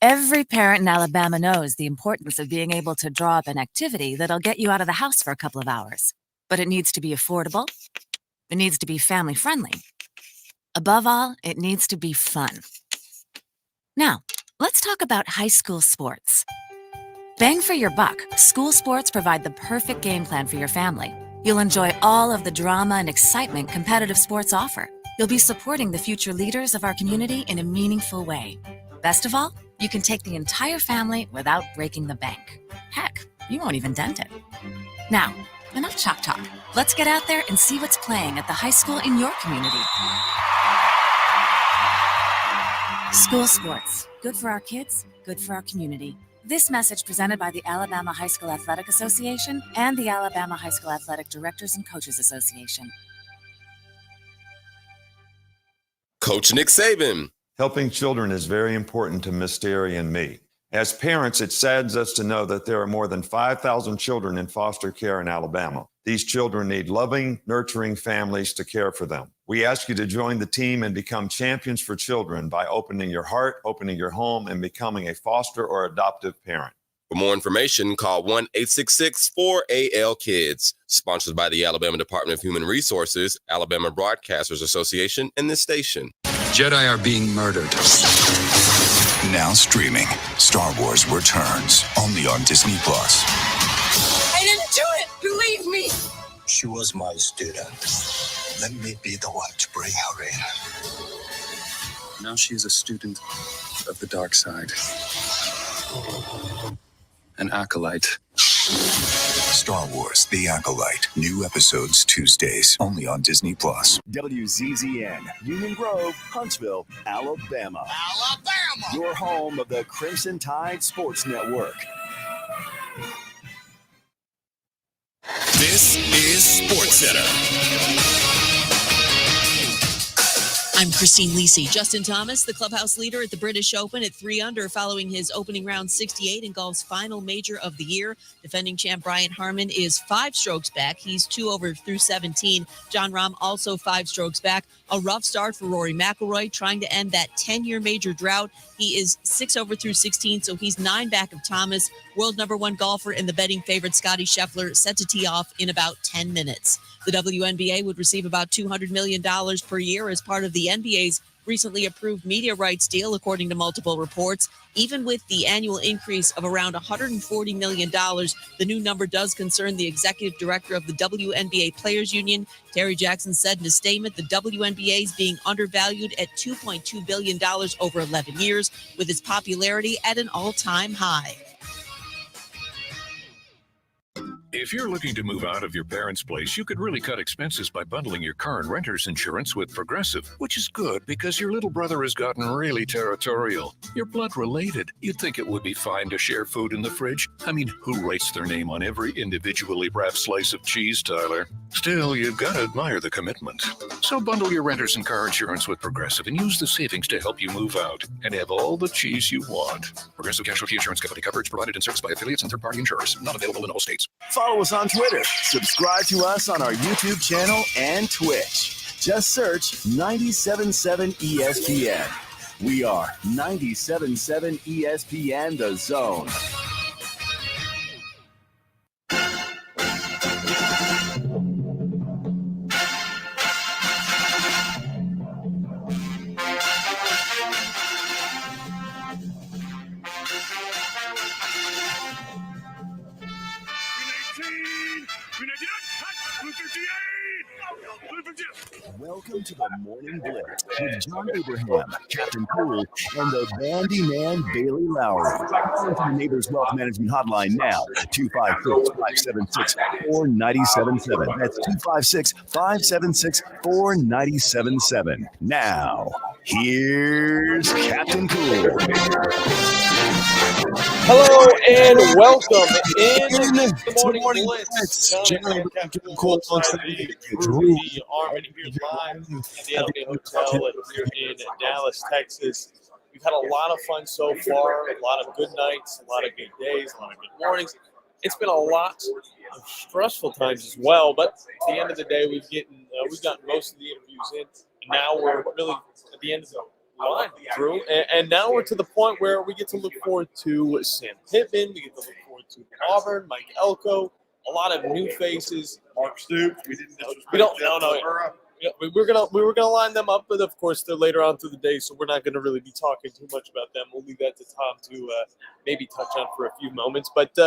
Every parent in Alabama knows the importance of being able to draw up an activity that'll get you out of the house for a couple of hours. But it needs to be affordable. It needs to be family friendly. Above all, it needs to be fun. Now, let's talk about high school sports. Bang for your buck, school sports provide the perfect game plan for your family. You'll enjoy all of the drama and excitement competitive sports offer. You'll be supporting the future leaders of our community in a meaningful way. Best of all, you can take the entire family without breaking the bank. Heck, you won't even dent it. Now, enough chalk talk. Let's get out there and see what's playing at the high school in your community. School sports. Good for our kids, good for our community. This message presented by the Alabama High School Athletic Association and the Alabama High School Athletic Directors and Coaches Association. Coach Nick Saban. Helping children is very important to Miss Terry and me. As parents, it saddens us to know that there are more than 5,000 children in foster care in Alabama. These children need loving, nurturing families to care for them. We ask you to join the team and become champions for children by opening your heart, opening your home, and becoming a foster or adoptive parent. For more information, call 1-866-4AL-KIDS. Sponsored by the Alabama Department of Human Resources, Alabama Broadcasters Association, and this station. Jedi are being murdered. Now streaming, Star Wars Returns, only on Disney+. I didn't do it! Believe me! She was my student. Let me be the one to bring her in. Now she is a student of the dark side. An acolyte. Star Wars: The Acolyte. New episodes Tuesdays, only on Disney+. WZZN, Union Grove, Huntsville, Alabama. Your home of the Crimson Tide Sports Network. This is SportsCenter. I'm Christine Lisi. Justin Thomas, the clubhouse leader at the British Open at 3 under following his opening round 68 in golf's final major of the year. Defending champ Brian Harmon is 5 strokes back. He's 2 over through 17. John Rahm also 5 strokes back. A rough start for Rory McIlroy trying to end that 10-year major drought. He is 6 over through 16, so he's 9 back of Thomas. World number 1 golfer and the betting favorite Scottie Scheffler set to tee off in about 10 minutes. The WNBA would receive about $200 million per year as part of the NBA's recently approved media rights deal, according to multiple reports. Even with the annual increase of around $140 million, the new number does concern the executive director of the WNBA Players Union. Terry Jackson said in a statement, the WNBA is being undervalued at $2.2 billion over 11 years, with its popularity at an all-time high. If you're looking to move out of your parents' place, you could really cut expenses by bundling your car and renter's insurance with Progressive, which is good because your little brother has gotten really territorial. You're blood related. You'd think it would be fine to share food in the fridge. I mean, who writes their name on every individually wrapped slice of cheese, Tyler? Still, you've got to admire the commitment. So bundle your renter's and car insurance with Progressive and use the savings to help you move out and have all the cheese you want. Progressive Casualty Insurance Company. Coverage provided and serviced by affiliates and third-party insurers. Not available in all states. Follow us on Twitter. Subscribe to us on our YouTube channel and Twitch. Just search 97.7 ESPN. We are 97.7 ESPN The Zone. Welcome to the Morning Blitz with John Abraham, Captain Cool, and the Bandy Man Bailey Lowry. Call into the Neighbors Wealth Management Hotline now, 256-576-4977. That's 256-576-4977. Now, here's Captain Cool. Hello and welcome in the Morning Blitz. Generally, Captain Cool Drew Armin here live at the Elko Hotel here in Dallas, Texas. We've had a lot of fun so far, a lot of good nights, a lot of good days, a lot of good mornings. It's been a lot of stressful times as well, but at the end of the day, we've gotten most of the interviews in, and now we're really at the end of the line, Drew. And now we're to the point where we get to look forward to Sam Pittman. We get to look forward to Auburn, Mike Elko, a lot of new faces. Mark Stoops. We were gonna line them up, but of course they're later on through the day, so we're not gonna really be talking too much about them. We'll leave that to Thom to maybe touch on for a few moments. But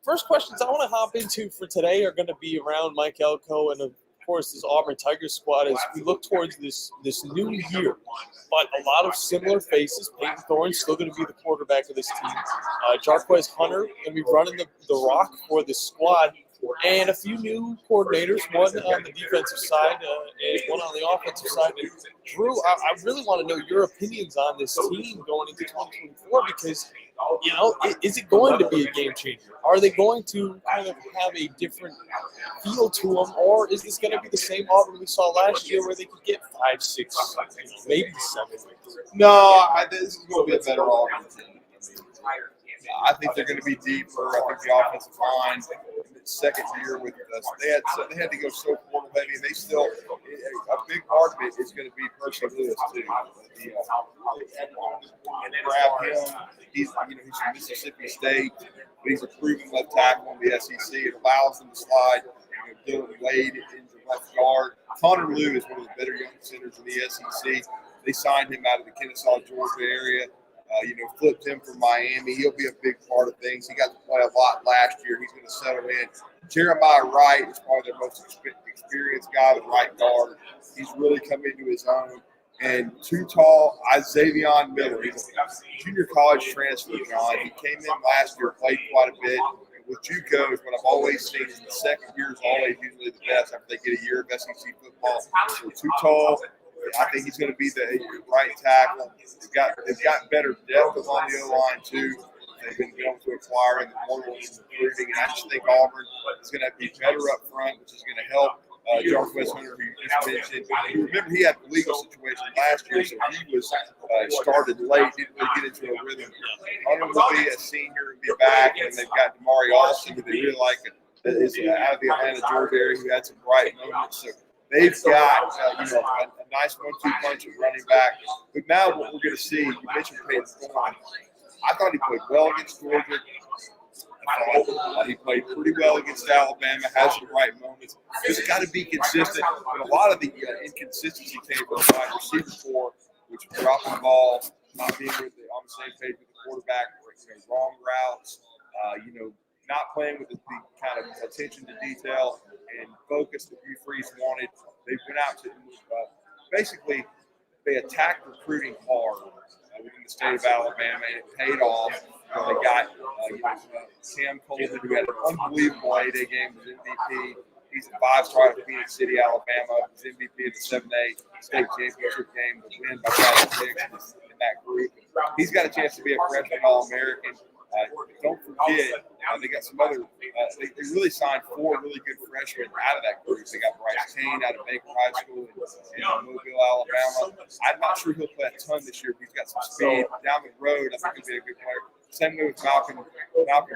first questions I want to hop into for today are going to be around Mike Elko and of course this Auburn Tigers squad as we look towards this new year. But a lot of similar faces. Peyton Thorne's still going to be the quarterback of this team. Jarquez Hunter going to be running the rock for the squad. And a few new coordinators, one on the defensive side and one on the offensive side. And Drew, I really want to know your opinions on this team going into 2024 because, is it going to be a game changer? Are they going to kind of have a different feel to them, or is this going to be the same Auburn we saw last year where they could get 5, 6, maybe 7? No, this is going to be a better Auburn team. I think they're going to be deeper. I think the offensive line, second year with us, they had to go so portal heavy, and they still a big part of it is going to be Percy Lewis too. Grab him. He's from Mississippi State, but he's a proven left tackle in the SEC. It allows them to slide. Dylan Wade into left guard. Connor Liu is one of the better young centers in the SEC. They signed him out of the Kennesaw, Georgia area. Flipped him from Miami. He'll be a big part of things. He got to play a lot last year. He's going to settle in. Jeremiah Wright is probably their most experienced guy with right guard. He's really come into his own. And too tall, Xavion Miller. He's a junior college transfer, John. He came in last year, played quite a bit, with JUCOs, what I've always seen is the second year is always usually the best after they get a year of SEC football. So too tall. I think he's going to be the right tackle. They've got better depth on the O-line too. They've been able to acquire in the portal and recruiting, and I just think Auburn is going to be better up front, which is going to help Jarquez Hunter, who you just mentioned. Remember, he had a legal situation last year, so he was started late, didn't really get into a rhythm. Hunter will be a senior and be back, and they've got Damari Austin, who they really like, is out of the Atlanta, Georgia area, who had some bright moments. So they've got a nice 1-2 punch of running back. But now what we're going to see, you mentioned Peyton Thom. I thought he played well against Georgia. I thought he played pretty well against Alabama, has the right moments. He's got to be consistent. But a lot of the inconsistency came from the wide receiver core, which is dropping the ball, not being on the same page with the quarterback, wrong routes, not playing with the kind of attention to detail and focus that Hugh Freeze wanted. They went out to basically they attacked recruiting hard within the state of Alabama, and it paid off. They got Sam Coleman, who had an unbelievable 8A game, was MVP. He's a 5-star at Phoenix City, Alabama. He's MVP of the 7A state championship game, the win by 5-6 in that group. He's got a chance to be a freshman All-American. Don't forget, they got some other. They really signed 4 really good freshmen out of that group. They got Bryce Kane out of Baker High School in Mobile, Alabama. I'm not sure he'll play a ton this year, but he's got some speed. Down the road, I think he'll be a good player. Same way with Malcolm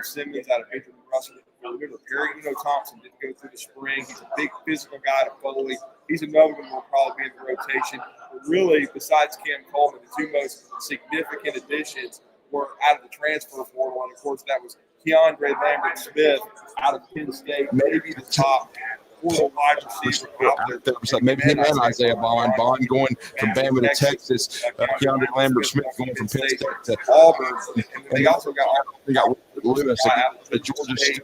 Simmons out of Benjamin Russell. Remember, Perry Thompson didn't go through the spring. He's a big physical guy to Foley. He's another one who will probably be in the rotation. But really, besides Cam Coleman, the 2 most significant additions were out of the transfer portal, and of course that was Keandre Lambert-Smith out of Penn State, maybe the top portal wide receiver out there. So maybe him and Isaiah Bond going from Bama to Texas, Keandre Lambert-Smith going from Penn State to Auburn, and they also got Lewis at Georgia State,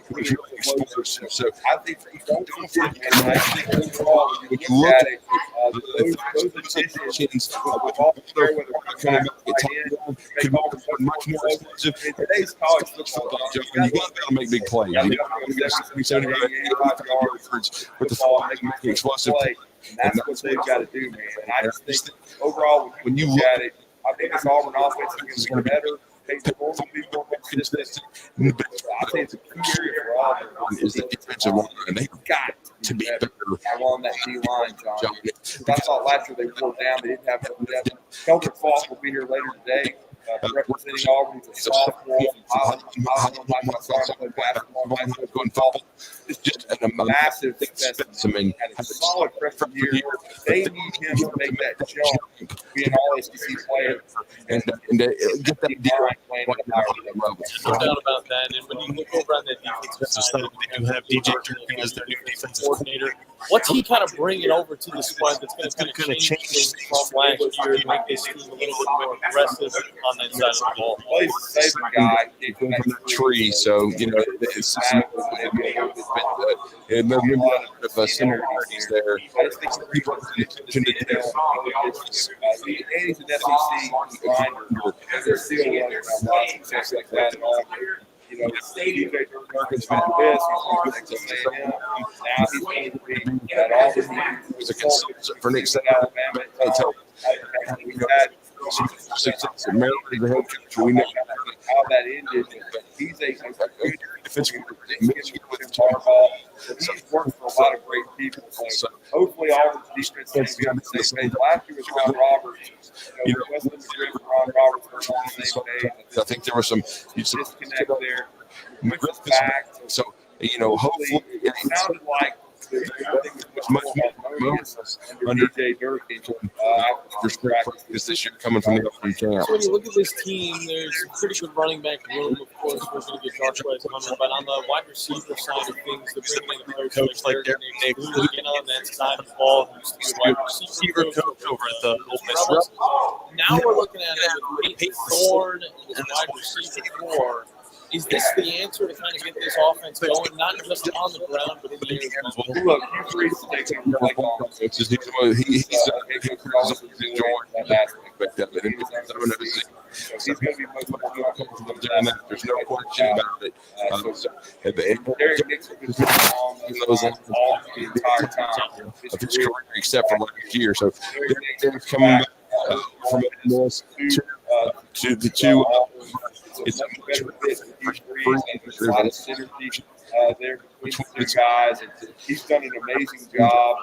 which really explosive. So I think overall, when you look at it, those additions with all the fair weather could be much more explosive. In today's college football, you got to be able to make big plays. You got to be 75 yards with the ball, make it explosive. And that's what they've got to do, man. And I just think overall, when you look at it, I think this Auburn offense is going to be better. Peyton Thom will be more consistent. I think it's a key area for Auburn is the defensive line, and they've got to be better along that D line, John. I thought last year they wore down. They didn't have enough depth. Kelvin Foss will be here later today. Representing Auburn, he's a sophomore from Holland. It's just a massive specimen. Had a solid freshman year. They need him to make that jump, be an all-SEC player, and get that D-line playing at a higher level. No doubt about that. And when you look over on the defensive side, they do have DJ Durkin as their new defensive coordinator. What's he kind of bringing over to the squad that's going to change things from last year and make this team a little bit more aggressive on that side of the ball? He's a safer guy. He's from the tree, so it's just a lot of similarities there. I just think people can detail. And he's an SEC grinder. There's still a lot of success like that at all. DJ Durkin's been this. He's going to him. Now he's going to be at Auburn. He was a consultant for Nick Alabama. We've had some success at Maryland as a head coach. We know how that ended. He's a good defensive with the tar ball. He's worked for a lot of great people. So hopefully Auburn's defense is going to be on the same page. Last year was Ron Roberts. Western Michigan, Ron Roberts were on the same page. I think there was some disconnect there. Back. So, hopefully it sounded like everything was much more under DJ Durkin is this year coming from the Auburn camp. So when you look at this team, there's a pretty good running back room. Of course, we're going to get Jarquez Hunter, but on the wide receiver side of things, they're bringing in players like Derek Nick on that side of the ball, who's the wide receiver coach over at the Ole Miss Rebels. Now we're looking at it with Peyton Thorne and the wide receiver core. Is this the answer to kind of get this offense going, not just on the ground, but in the air as well? Look, Hugh Freeze is taking over like long. He's enjoying that aspect of it. He's going to be much more comfortable doing that. There's no question about it. Those all the entire time of his career, except for last year. So they're coming back from North to the two. It's a much better fit for there's a lot of synergy there between the two guys. And he's done an amazing job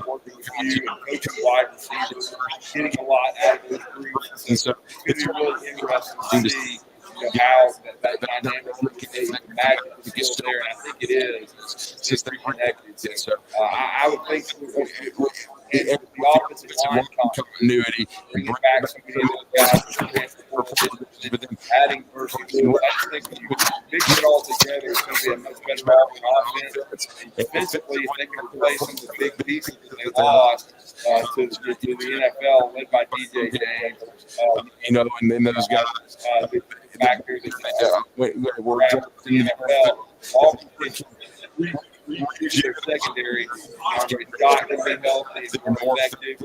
working with Hugh and coaching wide receivers, getting a lot out of those groups. And so it's going to be really interesting to see how that dynamic and magic is still there. And I think it is. It's just they're connected. And so I would think the offensive line continuity and bring back some of those guys, but then adding versus I just think when you mix it all together, it's going to be a much better offense. Defensively, if they can replace some of the big pieces that they lost to the NFL, led by DJ James, and then those guys back there that were in the NFL, all their secondary, Scott has been healthy, they're more effective.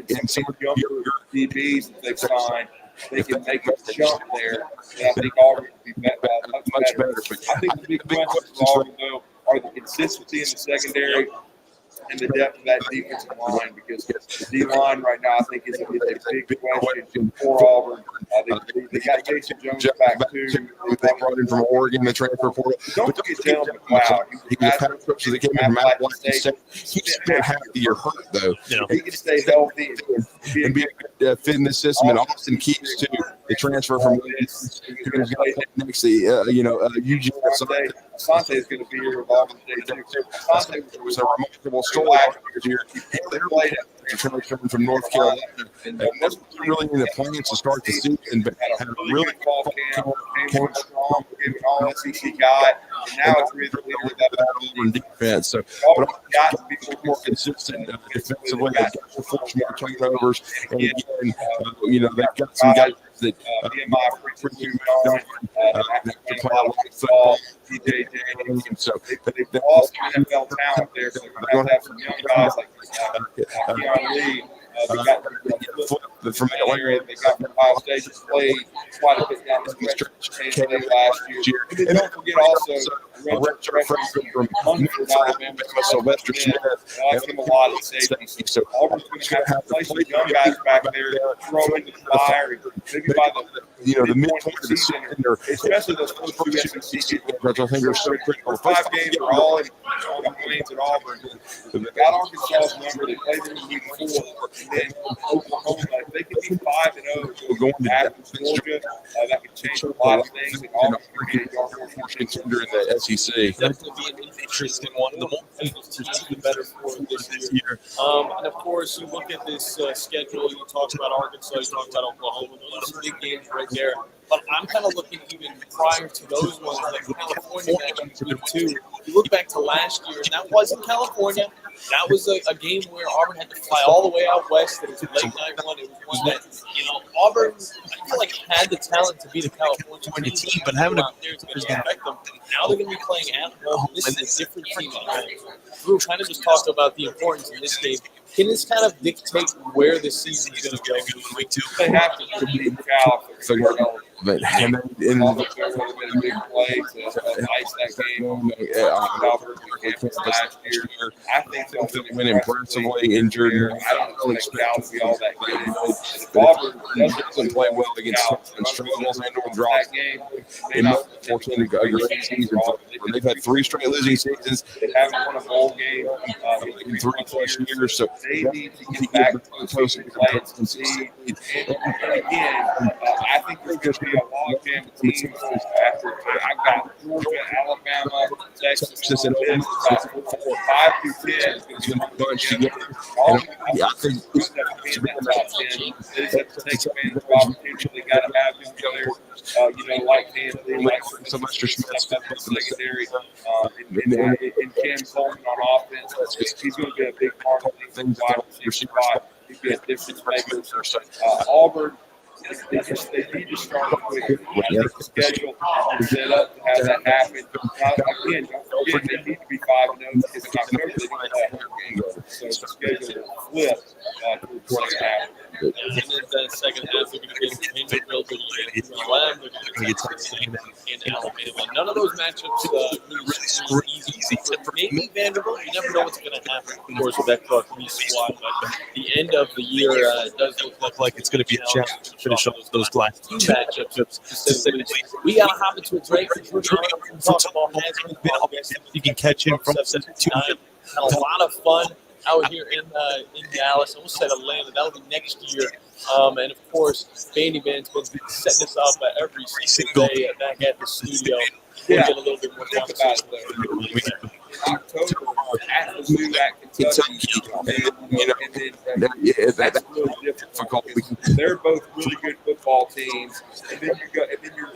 They some younger DBs that they've signed, they can make a jump there. And I think Auburn will be much better. But I think the big questions for Auburn, though, are the consistency in the secondary and the depth of that defensive line, because the D-line right now, I think, is a big question for Auburn. They got Jason Jones back, too. They brought in from Oregon, the transfer portal. Don't forget Jalen McLeod. He was a pass rusher that came in from Appalachian State. He spent half the year hurt, though. He can stay healthy and be a good fit in the system. And Austin Keys, too. The transfer from Blitz, who's going to next to, Eugene Asante is going to be here with Auburn State, too. Asante was a remarkable story last year. They played a transfer from North Carolina. And wasn't really in the plans to start the season, but had a really fall camp, came strong, became an all-SEC guy, and now it's really clear that Auburn defense. So, but Auburn got to be more consistent defensively. They've got to force more turnovers. And again, they've got some guys that to play a lot of football. DJ James, and so they've lost NFL talent there. So they're going to have some young guys like Keon Lee. They got from Atlanta. They got from Ohio State. Just played quite a bit down the stretch last year. And then don't forget also the freshman from Munford, Alabama, Sylvester Smith. I like him a lot at safety. So Auburn's going to have to play some young guys back there, throw into the fire, maybe by the midpoint of the season, especially those first two SEC games, which I think are so critical. 5 games are all in lanes at Auburn. They got Arkansas's number. They played them in week 4. And then Oklahoma, if they can be 5-0 going after Georgia, that could change a lot of things. And Auburn could be a more contender in the SEC. That's going to be an interesting one. The more teams, the better for this year. And of course, you look at this schedule. You talked about Arkansas. You talked about Oklahoma. Those are big games right there. But I'm kind of looking even prior to those ones, like California match week 2. You look back to last year, and that wasn't California. That was a game where Auburn had to fly all the way out west. It was a late night one. It was one that, Auburn, I feel like, had the talent to beat a California team, but having out there is going to affect them. Now they're going to be playing at home. This is a different team at home. Drew kind of just talked about the importance in this game. Can this kind of dictate where the season is going to go in week 2? They have to beat California. But in the big play to ice that game, last year, I think they'll win impressively. Injured, I don't expect Cal to be all that good. Auburn doesn't play well against struggles and draw game. They not fortunate to go a great season. They've had 3 straight losing seasons. They haven't won a bowl game in 3+ years. So they need to get back to the post and play and succeed. And again, I think there's going to be a log jam of teams after. I've got Georgia, Alabama, Texas, and 5 through 10 is going to be bunched together. I think it's in that top 10. They just have to take advantage of opportunity. They got to have them together, like Anthony, like Sylvester Smith, step up in the secondary, and Cam Coleman on offense. He's going to be a big part of things. He'd be a difference maker. Auburn. They need to start quick. The schedule is set up to have that happen. Again, don't forget they need to be 5-0 because in October they don't have so the schedule will flip towards the second half. And then the second half, we're going to get into real good. They're going to get Texas A&M in Alabama. None of those matchups really easy. Maybe Vanderbilt. You never know what's going to happen, of course, with that Clark squad. But the end of the year does look like it's going to be a challenge to finish up those last two matchups. Specifically, we got to hop into a break. You can catch him from 7 to 9. Had a lot of fun out here in Dallas. I almost said Atlanta. That'll be next year. And of course, Bandy Man's been setting us up every single day back at the studio. We'll get a little bit more conversation there. October at Mizzou at Kentucky, and then that's really difficult. They're both really good football teams, and then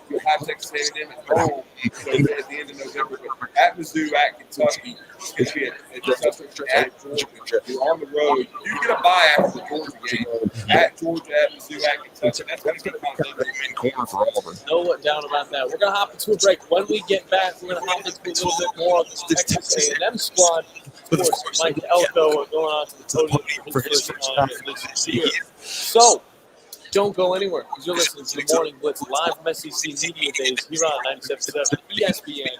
you'll have Texas A&M at home at the end of November. But at Mizzou at Kentucky, it's going to be a disaster at Georgia. You're on the road. You get a bye after the Georgia game. At Georgia, at Mizzou, at Kentucky. That's going to be the main corner for Auburn. No doubt about that. We're going to hop into a break. When we get back, we're going to hop into a little bit more of this Texas A&M squad. Of course, Mike Elko going on to the podium for his first time this year. So, don't go anywhere because you're listening to the Morning Blitz live from SEC Media Days here on 97.7 ESPN.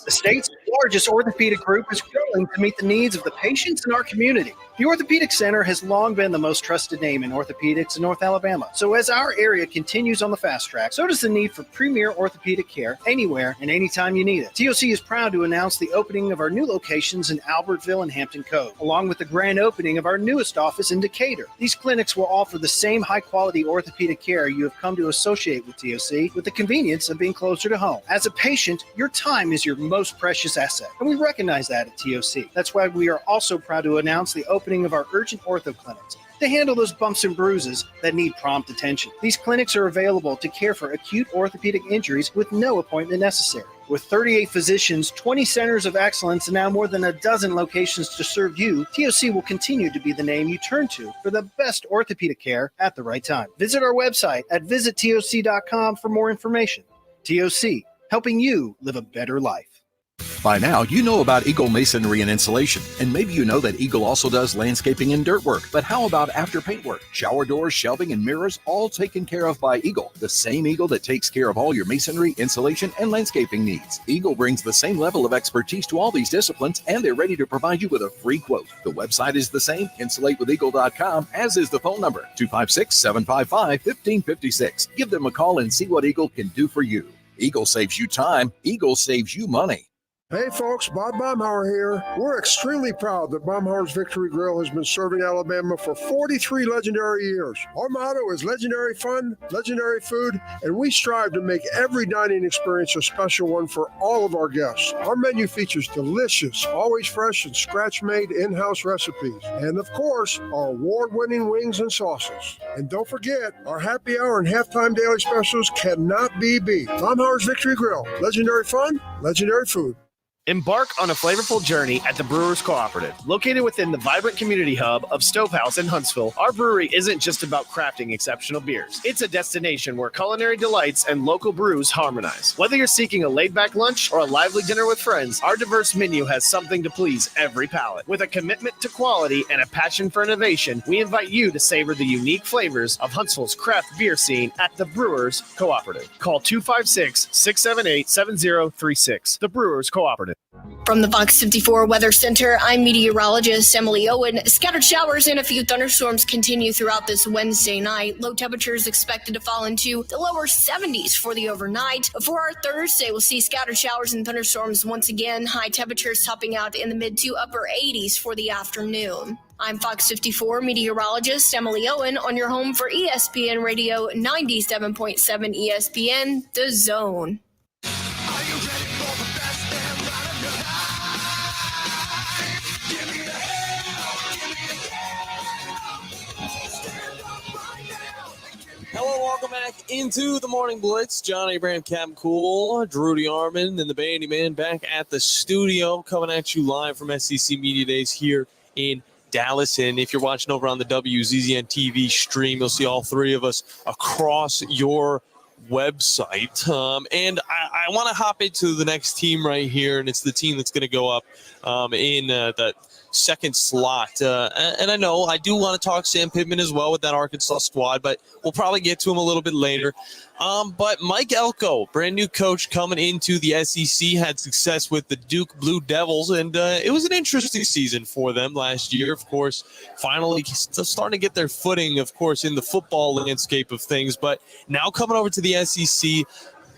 The state's largest orthopedic group is growing to meet the needs of the patients in our community. The Orthopedic Center has long been the most trusted name in orthopedics in North Alabama. So as our area continues on the fast track, so does the need for premier orthopedic care anywhere and anytime you need it. TOC is proud to announce the opening of our new locations in Albertville and Hampton Cove, along with the grand opening of our newest office in Decatur. These clinics will offer the same high-quality orthopedic care you have come to associate with TOC, with the convenience of being closer to home. As a patient, your time is your most precious asset, and we recognize that at TOC. That's why we are also proud to announce the opening of our urgent ortho clinics to handle those bumps and bruises that need prompt attention. These clinics are available to care for acute orthopedic injuries with no appointment necessary. With 38 physicians, 20 centers of excellence, and now more than a dozen locations to serve you, TOC will continue to be the name you turn to for the best orthopedic care at the right time. Visit our website at visittoc.com for more information. TOC, helping you live a better life. By now, you know about Eagle Masonry and Insulation, and maybe you know that Eagle also does landscaping and dirt work. But how about after paint work? Shower doors, shelving, and mirrors, all taken care of by Eagle, the same Eagle that takes care of all your masonry, insulation, and landscaping needs. Eagle brings the same level of expertise to all these disciplines, and they're ready to provide you with a free quote. The website is the same, insulatewitheagle.com, as is the phone number, 256-755-1556. Give them a call and see what Eagle can do for you. Eagle saves you time. Eagle saves you money. Hey folks, Bob Baumhauer here. We're extremely proud that Baumhauer's Victory Grill has been serving Alabama for 43 legendary years. Our motto is legendary fun, legendary food, and we strive to make every dining experience a special one for all of our guests. Our menu features delicious, always fresh and scratch-made in-house recipes. And of course, our award-winning wings and sauces. And don't forget, our happy hour and halftime daily specials cannot be beat. Baumhauer's Victory Grill, legendary fun, legendary food. Embark on a flavorful journey at the Brewers Cooperative. Located within the vibrant community hub of Stovehouse in Huntsville, our brewery isn't just about crafting exceptional beers. It's a destination where culinary delights and local brews harmonize. Whether you're seeking a laid-back lunch or a lively dinner with friends, our diverse menu has something to please every palate. With a commitment to quality and a passion for innovation, we invite you to savor the unique flavors of Huntsville's craft beer scene at the Brewers Cooperative. Call 256-678-7036. The Brewers Cooperative. From the Fox 54 Weather Center, I'm meteorologist Emily Owen. Scattered showers and a few thunderstorms continue throughout this Wednesday night. Low temperatures expected to fall into the lower 70s for the overnight. For our Thursday, we'll see scattered showers and thunderstorms once again. High temperatures topping out in the mid to upper 80s for the afternoon. I'm Fox 54 meteorologist Emily Owen on your home for ESPN Radio 97.7 ESPN, The Zone. Hello, welcome back into the Morning Blitz. John Abraham, Captain Cool, Drudy Armand, and the Bandy Man back at the studio, coming at you live from SEC Media Days here in Dallas. And if you're watching over on the WZZN TV stream, you'll see all three of us across your website. And I want to hop into the next team right here, and it's the team that's going to go up in the second slot. And I know I do want to talk Sam Pittman as well with that Arkansas squad, but we'll probably get to him a little bit later. But Mike Elko, brand new coach coming into the SEC, had success with the Duke Blue Devils, and it was an interesting season for them last year. Of course, finally starting to get their footing, of course, in the football landscape of things. But now coming over to the SEC,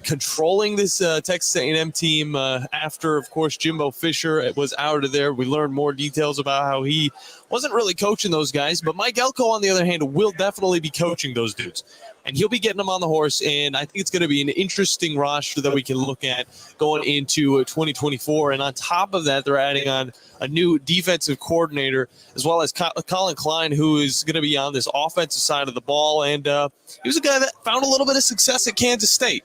controlling this Texas A&M team after, of course, Jimbo Fisher was out of there. We learned more details about how he wasn't really coaching those guys, but Mike Elko, on the other hand, will definitely be coaching those dudes. And he'll be getting them on the horse, and I think it's going to be an interesting roster that we can look at going into 2024. And on top of that, they're adding on a new defensive coordinator, as well as Colin Klein, who is going to be on this offensive side of the ball. And he was a guy that found a little bit of success at Kansas State.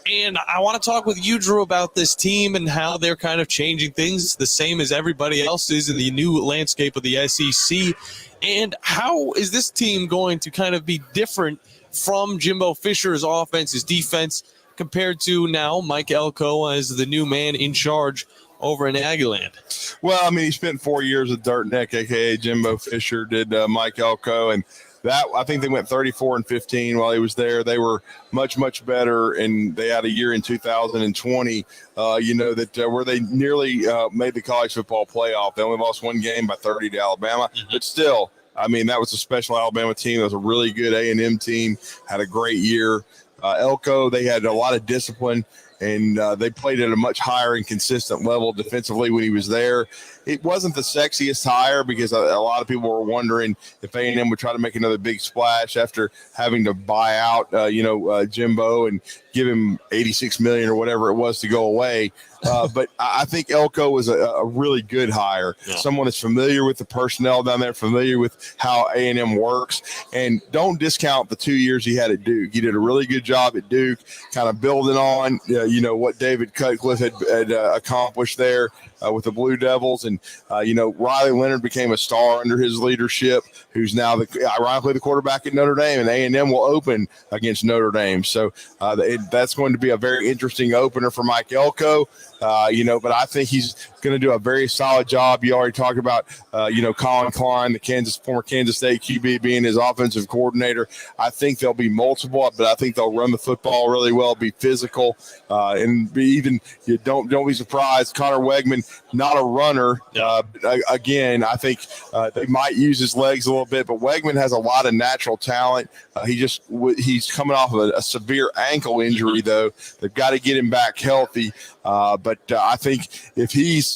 And I want to talk with you, Drew, about this team and how they're kind of changing things the same as everybody else is in the new landscape of the SEC. And how is this team going to kind of be different from Jimbo Fisher's offense, his defense, compared to now Mike Elko as the new man in charge over in Aggieland? Well, I mean, he spent 4 years with Dirt Neck, a.k.a. Jimbo Fisher, did Mike Elko, and that I think they went 34-15 while he was there. They were much, much better, and they had a year in 2020, where they nearly made the college football playoff. They only lost one game by 30 to Alabama, but still, I mean, that was a special Alabama team. That was a really good A&M team, had a great year. Elko, they had a lot of discipline, and they played at a much higher and consistent level defensively when he was there. It wasn't the sexiest hire because a lot of people were wondering if A&M would try to make another big splash after having to buy out, Jimbo and give him $86 million or whatever it was to go away. But I think Elko was a really good hire. Yeah. Someone that's familiar with the personnel down there, familiar with how A&M works, and don't discount the 2 years he had at Duke. He did a really good job at Duke, kind of building on, what David Cutcliffe had accomplished there with the Blue Devils. And, Riley Leonard became a star under his leadership, who's now ironically the quarterback at Notre Dame, and A&M will open against Notre Dame. So that's going to be a very interesting opener for Mike Elko. But I think he's going to do a very solid job. You already talked about, Colin Klein, the former Kansas State QB, being his offensive coordinator. I think there'll be multiple, but I think they'll run the football really well, be physical, and don't be surprised. Connor Wegman, not a runner. Again, I think they might use his legs a little bit, but Wegman has a lot of natural talent. He's coming off of a severe ankle injury, though. They've got to get him back healthy. But I think if he's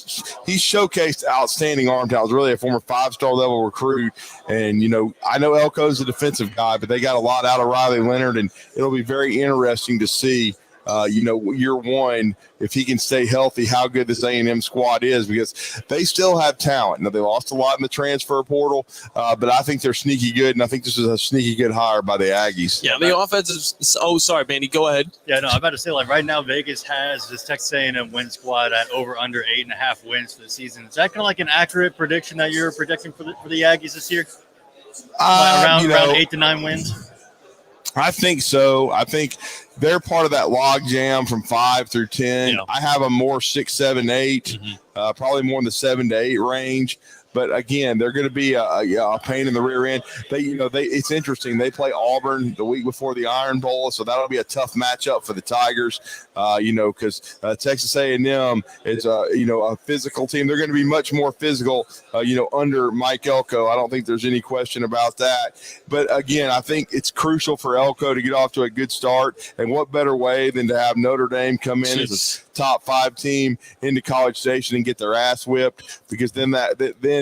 showcased outstanding arm talent, really a former 5-star level recruit. And, I know Elko's a defensive guy, but they got a lot out of Riley Leonard, and it'll be very interesting to see, year one, if he can stay healthy, how good this A&M squad is, because they still have talent. Now, they lost a lot in the transfer portal, but I think they're sneaky good, and I think this is a sneaky good hire by the Aggies. Yeah, the offense is – oh, sorry, Manny, go ahead. Yeah, no, I'm about to say, right now Vegas has this Texas A&M win squad at under 8.5 wins for the season. Is that kind of like an accurate prediction that you're projecting for the Aggies this year? Around 8 to 9 wins? I think so. I think they're part of that log jam from 5 through 10. Yeah. I have them more 6, 7, 8, probably more in the 7 to 8 range. But again, they're going to be a pain in the rear end. It's interesting. They play Auburn the week before the Iron Bowl, so that'll be a tough matchup for the Tigers. Because Texas A&M is a physical team. They're going to be much more physical, under Mike Elko. I don't think there's any question about that. But again, I think it's crucial for Elko to get off to a good start. And what better way than to have Notre Dame come in as a top 5 team into College Station and get their ass whipped? Because then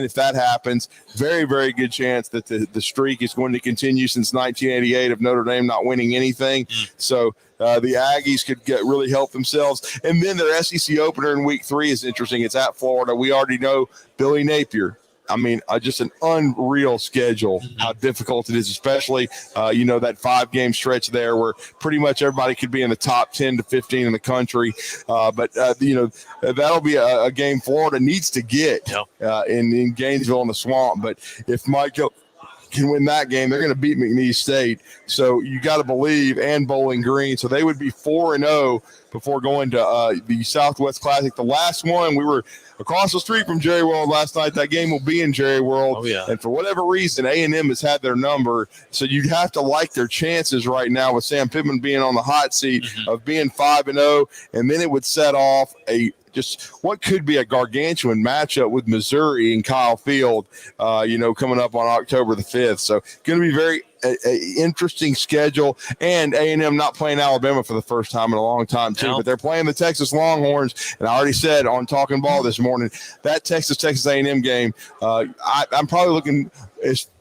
if that happens, very, very good chance that the streak is going to continue since 1988 of Notre Dame not winning anything. So the Aggies could really help themselves. And then their SEC opener in week 3 is interesting. It's at Florida. We already know Billy Napier. I mean, just an unreal schedule, how difficult it is, especially, that 5-game stretch there where pretty much everybody could be in the top 10 to 15 in the country. But that'll be a game Florida needs to get in Gainesville in the Swamp. But if Mike can win that game, they're going to beat McNeese State. So you got to believe, and Bowling Green. So they would be 4-0 before going to the Southwest Classic. The last one, we were across the street from Jerry World last night. That game will be in Jerry World. Oh, yeah. And for whatever reason, A&M has had their number. So you'd have to like their chances right now with Sam Pittman being on the hot seat of being 5-0. And then it would set off just what could be a gargantuan matchup with Missouri and Kyle Field, coming up on October the 5th. So going to be very interesting schedule, and A&M not playing Alabama for the first time in a long time too, but they're playing the Texas Longhorns. And I already said on Talkin Ball this morning, that Texas A&M game, I'm probably looking –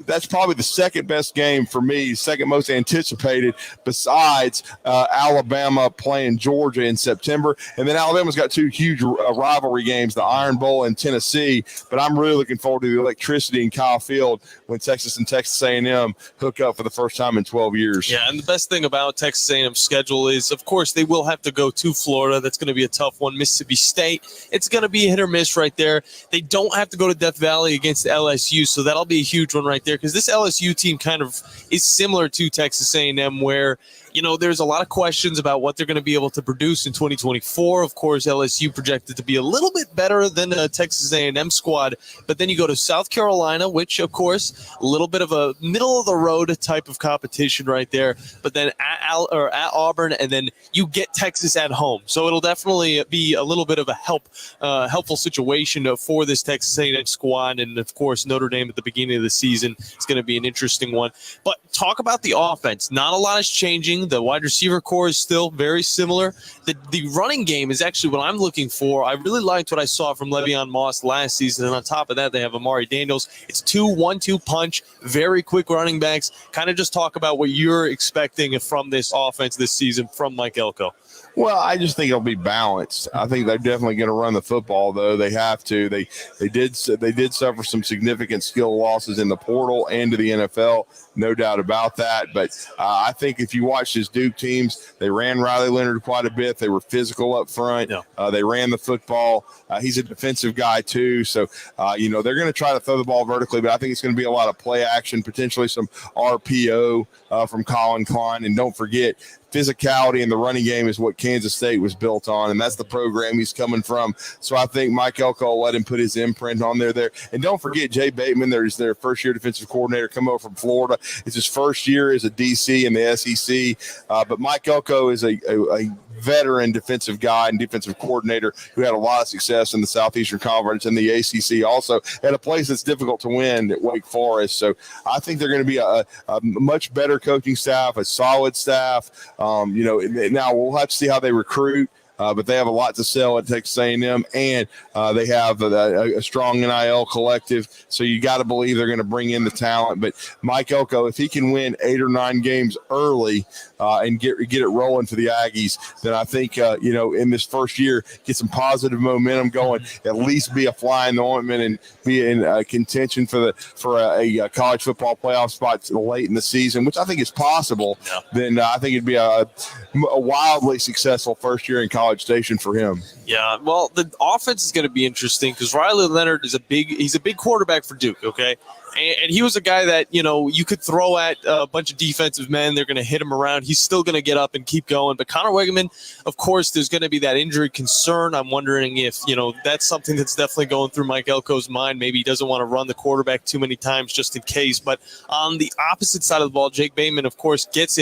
that's probably the second best game for me, second most anticipated, besides Alabama playing Georgia in September. And then Alabama's got two huge rivalry games, the Iron Bowl and Tennessee. But I'm really looking forward to the electricity in Kyle Field when Texas and Texas A&M hook up for the first time in 12 years. Yeah, and the best thing about Texas A&M's schedule is, of course, they will have to go to Florida. That's going to be a tough one. Mississippi State, it's going to be hit or miss right there. They don't have to go to Death Valley against LSU, so that'll be a huge one right there, because this LSU team kind of is similar to Texas A&M, where there's a lot of questions about what they're going to be able to produce in 2024. Of course, LSU projected to be a little bit better than a Texas A&M squad, but then you go to South Carolina, which, of course, a little bit of a middle-of-the-road type of competition right there, but then at Auburn, and then you get Texas at home. So it'll definitely be a little bit of a helpful situation for this Texas A&M squad, and, of course, Notre Dame at the beginning of the season is going to be an interesting one. But talk about the offense. Not a lot is changing. The wide receiver core is still very similar. The running game is actually what I'm looking for. I really liked what I saw from Le'Veon Moss last season, and on top of that, they have Amari Daniels. It's 2-1-2 punch, very quick running backs. Kind of just talk about what you're expecting from this offense this season from Mike Elko. Well, I just think it'll be balanced. I think they're definitely going to run the football, though. They have to. They did suffer some significant skill losses in the portal and to the NFL, no doubt about that. But I think if you watch his Duke teams, they ran Riley Leonard quite a bit. They were physical up front. Yeah. They ran the football. He's a defensive guy, too. So, they're going to try to throw the ball vertically, but I think it's going to be a lot of play action, potentially some RPO from Colin Klein. And don't forget, physicality in the running game is what Kansas State was built on, and that's the program he's coming from. So I think Mike Elko will let him put his imprint on there. And don't forget, Jay Bateman, there's their first-year defensive coordinator, come over from Florida. It's his first year as a DC in the SEC. But Mike Elko is a veteran defensive guy and defensive coordinator who had a lot of success in the Southeastern Conference and the ACC, also at a place that's difficult to win at Wake Forest. So I think they're going to be a much better coaching staff, a solid staff. Now we'll have to see how they recruit. But they have a lot to sell at Texas A&M, and they have a strong NIL collective. So you got to believe they're going to bring in the talent. But Mike Elko, if he can win 8 or 9 games early and get it rolling for the Aggies, then I think in this first year get some positive momentum going. At least be a fly in the ointment and be in contention for a college football playoff spot late in the season, which I think is possible. Yeah. Then I think it'd be a wildly successful first year in College Station for him. Yeah, well, the offense is going to be interesting because Riley Leonard is he's a big quarterback for Duke, okay? And he was a guy that, you could throw at a bunch of defensive men. They're going to hit him around. He's still going to get up and keep going. But Connor Wegeman, of course, there's going to be that injury concern. I'm wondering if, that's something that's definitely going through Mike Elko's mind. Maybe he doesn't want to run the quarterback too many times just in case. But on the opposite side of the ball, Jake Bateman, of course, gets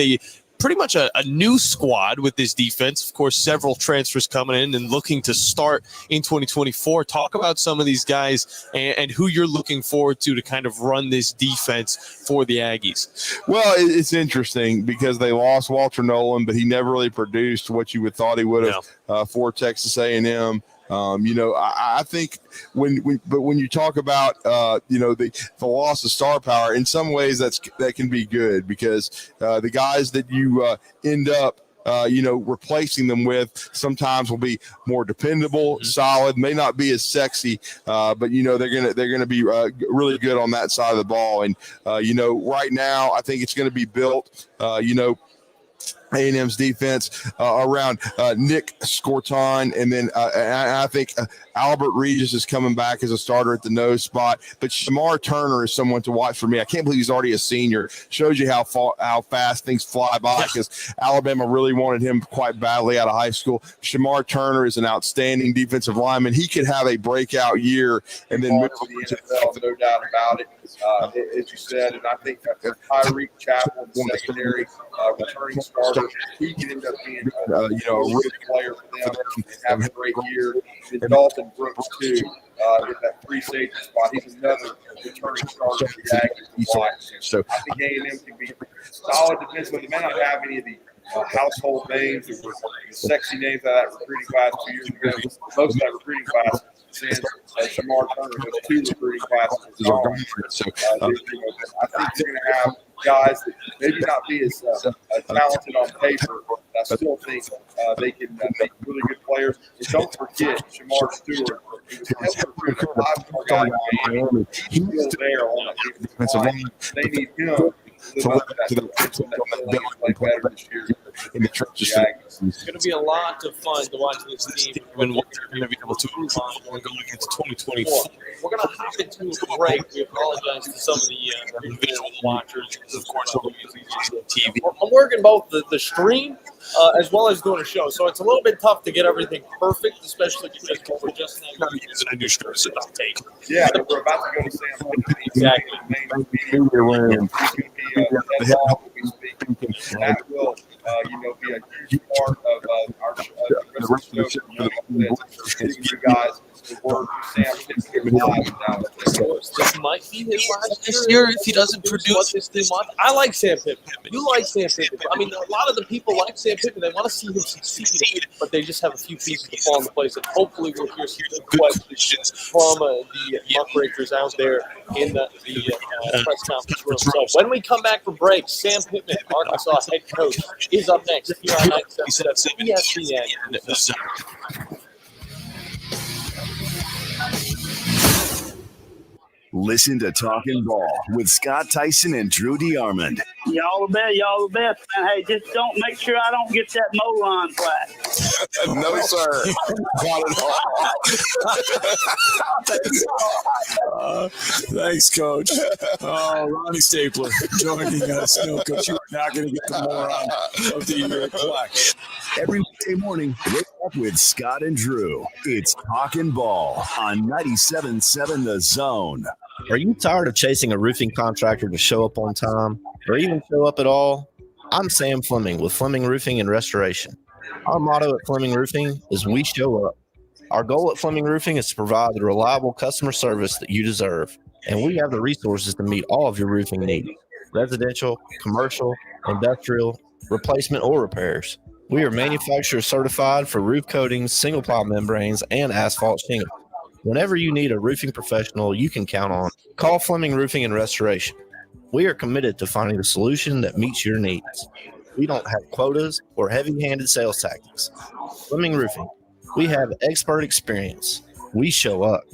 pretty much a new squad with this defense. Of course, several transfers coming in and looking to start in 2024. Talk about some of these guys and who you're looking forward to kind of run this defense for the Aggies. Well, it's interesting because they lost Walter Nolan, but he never really produced what you would thought he would have for Texas A&M. I think when you talk about the loss of star power, in some ways that can be good because the guys that you end up replacing them with sometimes will be more dependable, solid, may not be as sexy, but they're gonna be really good on that side of the ball. And right now I think it's going to be built A&M's defense around Nick Scorton, and then I think Albert Regis is coming back as a starter at the nose spot. But Shamar Turner is someone to watch for me. I can't believe he's already a senior. Shows you how fast things fly by, because Alabama really wanted him quite badly out of high school. Shamar Turner is an outstanding defensive lineman. He could have a breakout year and then move to the NFL, no doubt about it. As you said, and I think Tyreek Chappell, secondary returning starter, he could end up being a really good player for them and have a great year. And Dalton Brooks, too, in that free safety spot. He's another returning starter for the Aggies. So I think A&M can be solid defensively. They may not have any of the household names or sexy names out of that recruiting class 2 years ago. Most of that recruiting class since Shamar Turner, those 2 recruiting classes are gone. So I think they're going to have guys that maybe not be as talented on paper, but I still think they can make really good players. And don't forget Shamar Stewart. He was a 5-star guy in Miami. He's still there on that defensive line. They need him to live up to that play better this year. In the trenches. It's going to be a lot of fun to watch this team when we're going to be able to move on going into 2024. We're going to hop into a break. We apologize to some of the visual watchers, because of course we're using TV. I'm working both the stream as well as doing a show, so it's a little bit tough to get everything perfect, especially because we're just now using a new script to take. Yeah, we're about to go to Sam. Exactly. That will, be a huge part of our you guys to work with Sam Pittman live now. This might be his last year if he doesn't produce this team. I like Sam Pittman. You like Sam Pittman. I mean, a lot of the people like Sam Pittman. They want to see him succeed, but they just have a few pieces to fall into place. And hopefully we'll hear some good questions from the muckrakers out there in the press conference room. So when we come back from break, Sam Pittman, Arkansas head coach, is up next here on 97.7 ESPN. Listen to Talkin Ball with Scott Tyson and Drew DeArmond. Y'all the best, man. Hey, just don't make sure I don't get that Moulton flag. No, sir. Not at all. Thanks, Coach. Ronnie Stapler joining us. No, Coach, you're not going to get the moron of the year plaque. Every weekday morning, wake up with Scott and Drew. It's Talkin Ball on 97.7 The Zone. Are you tired of chasing a roofing contractor to show up on time or even show up at all? I'm Sam Fleming with Fleming Roofing and Restoration. Our motto at Fleming Roofing is we show up. Our goal at Fleming Roofing is to provide the reliable customer service that you deserve, and we have the resources to meet all of your roofing needs, residential, commercial, industrial, replacement, or repairs. We are manufacturer certified for roof coatings, single ply membranes, and asphalt shingle. Whenever you need a roofing professional you can count on, call Fleming Roofing and Restoration. We are committed to finding a solution that meets your needs. We don't have quotas or heavy-handed sales tactics. Fleming Roofing, we have expert experience. We show up.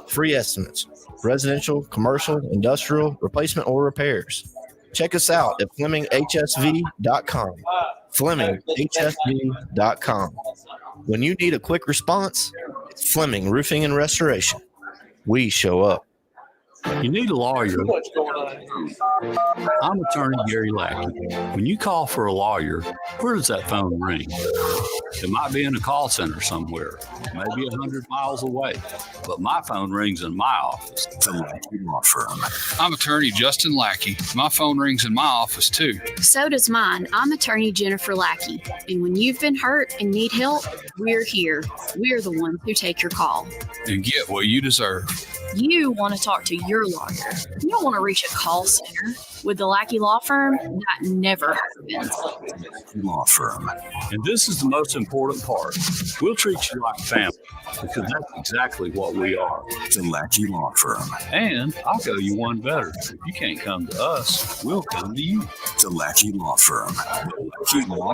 Free estimates, residential, commercial, industrial, replacement, or repairs. Check us out at FlemingHSV.com. FlemingHSV.com. When you need a quick response, it's Fleming Roofing and Restoration. We show up. You need a lawyer. I'm attorney Gary Lackey. When you call for a lawyer, where does that phone ring? It might be in a call center somewhere, maybe 100 miles away, but my phone rings in my office. The Lackey Law Firm. I'm attorney Justin Lackey. My phone rings in my office too. So does mine. I'm attorney Jennifer Lackey. And when you've been hurt and need help, we're here. We're the ones who take your call. And get what you deserve. You want to talk to your lawyer. You don't want to reach a call center. With the Lackey Law Firm, that never happens. Law Firm. And this is the most important part. We'll treat you like family because that's exactly what we are. The Lackey Law Firm. And I'll go you one better. If you can't come to us, we'll come to you. The Lackey Law Firm. The Lackey Law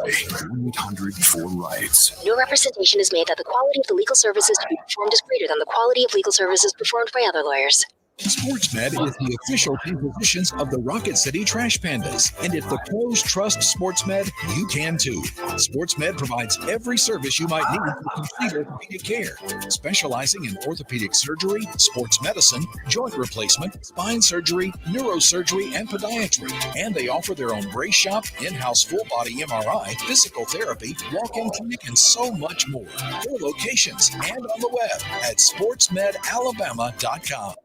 Firm. 100-4-RIGHTS. No representation is made that the quality of the legal services to be performed is greater than the quality of legal services performed by other lawyers. SportsMed is the official team physicians of the Rocket City Trash Pandas. And if the pros trust SportsMed, you can too. SportsMed provides every service you might need for complete orthopedic care, specializing in orthopedic surgery, sports medicine, joint replacement, spine surgery, neurosurgery, and podiatry. And they offer their own brace shop, in-house full-body MRI, physical therapy, walk-in clinic, and so much more. 4 locations and on the web at sportsmedalabama.com.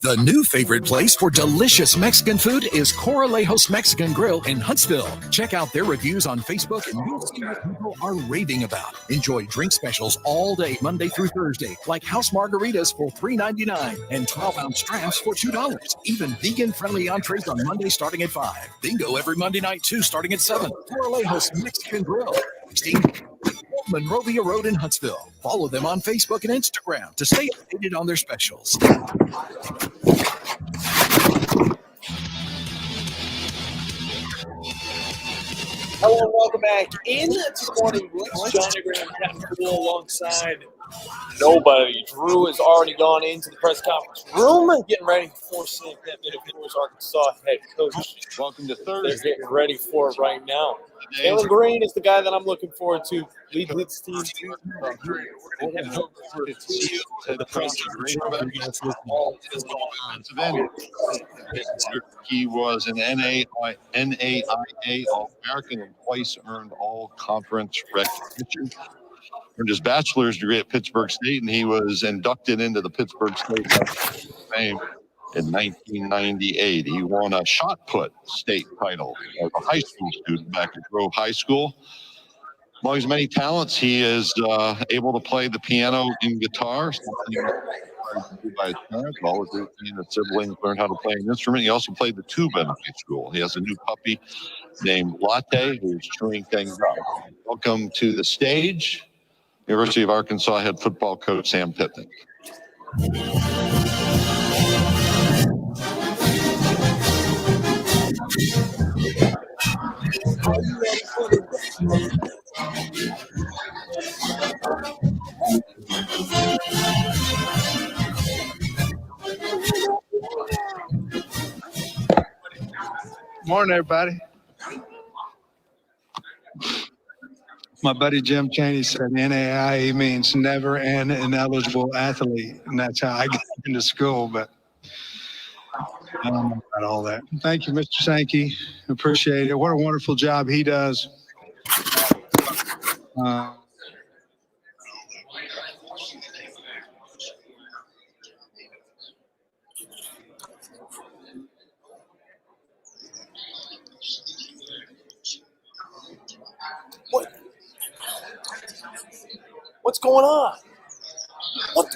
The new favorite place for delicious Mexican food is Coralejos Mexican Grill in Huntsville. Check out their reviews on Facebook and you'll see what people are raving about. Enjoy drink specials all day, Monday through Thursday, like house margaritas for $3.99 and 12-ounce drafts for $2. Even vegan-friendly entrees on Monday starting at 5. Bingo every Monday night too, starting at 7. Coralejos Mexican Grill. Monrovia Road in Huntsville. Follow them on Facebook and Instagram to stay updated on their specials. Hello and welcome back in to Morning Blitz. John Ingram, Captain Bull alongside nobody. Drew has already gone into the press conference room, getting ready for Sam Pittman, of course, Arkansas head coach. Welcome to Thursday. They're getting ready for it right now. Jalen Green is the guy that I'm looking forward to lead this team to. He was an NAIA All-American and twice earned all-conference recognition. Earned his bachelor's degree at Pittsburgh State, and he was inducted into the Pittsburgh State Hall of Fame in 1998. He won a shot put state title as a high school student back at Grove High School. Among his many talents, he is able to play the piano and guitar, something by his parents. All of his siblings learned how to play an instrument. He also played the tuba in high school. He has a new puppy named Latte, who's chewing things up. Welcome to the stage, University of Arkansas head football coach Sam Pittman. Morning, everybody. My buddy Jim Chaney said NAIA means never an ineligible athlete, and that's how I got into school, but I don't know about all that. Thank you, Mr. Sankey. Appreciate it. What a wonderful job he does. What's going on? What?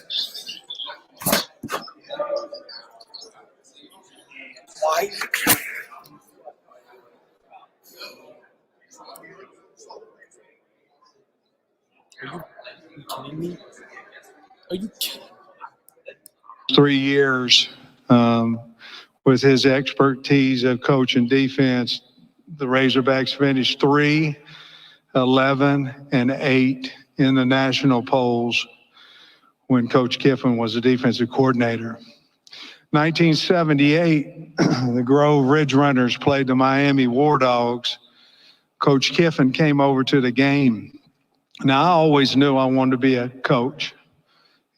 Why? Are you kidding me? Are you kidding? 3 years with his expertise of coaching defense, the Razorbacks finished 3, 11, and 8 in the national polls when Coach Kiffin was the defensive coordinator. 1978, the Grove Ridge Runners played the Miami War Dogs. Coach Kiffin came over to the game. Now, I always knew I wanted to be a coach.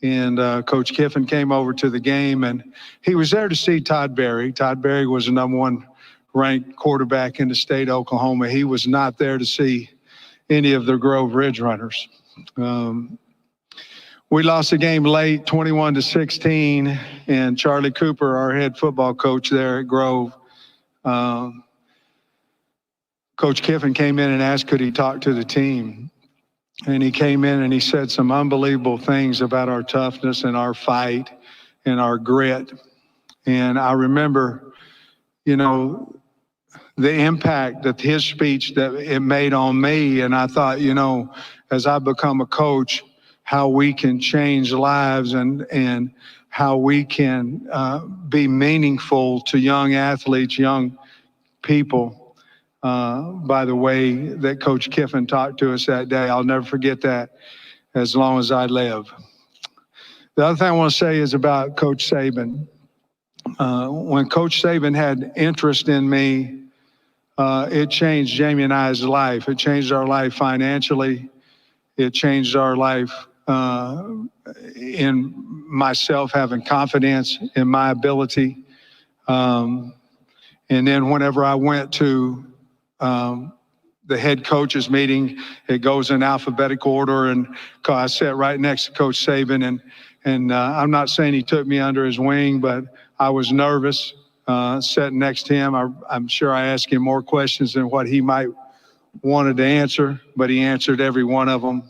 And Coach Kiffin came over to the game, and he was there to see Todd Berry. Todd Berry was the #1 ranked quarterback in the state of Oklahoma. He was not there to see any of the Grove Ridge Runners. We lost the game late, 21-16, and Charlie Cooper, our head football coach there at Grove, Coach Kiffin came in and asked could he talk to the team. And he came in and he said some unbelievable things about our toughness and our fight and our grit. And I remember, you know, the impact that his speech that it made on me. And I thought, you know, as I become a coach, how we can change lives and how we can be meaningful to young athletes, young people, by the way that Coach Kiffin talked to us that day. I'll never forget that as long as I live. The other thing I want to say is about Coach Saban. when Coach Saban had interest in me, it changed Jamie and I's life. It changed our life financially. It changed our life in myself having confidence in my ability. And then whenever I went to the head coaches meeting, it goes in alphabetical order, and I sat right next to Coach Saban, and I'm not saying he took me under his wing, but I was nervous sitting next to him. I'm sure I asked him more questions than what he might wanted to answer, but he answered every one of them.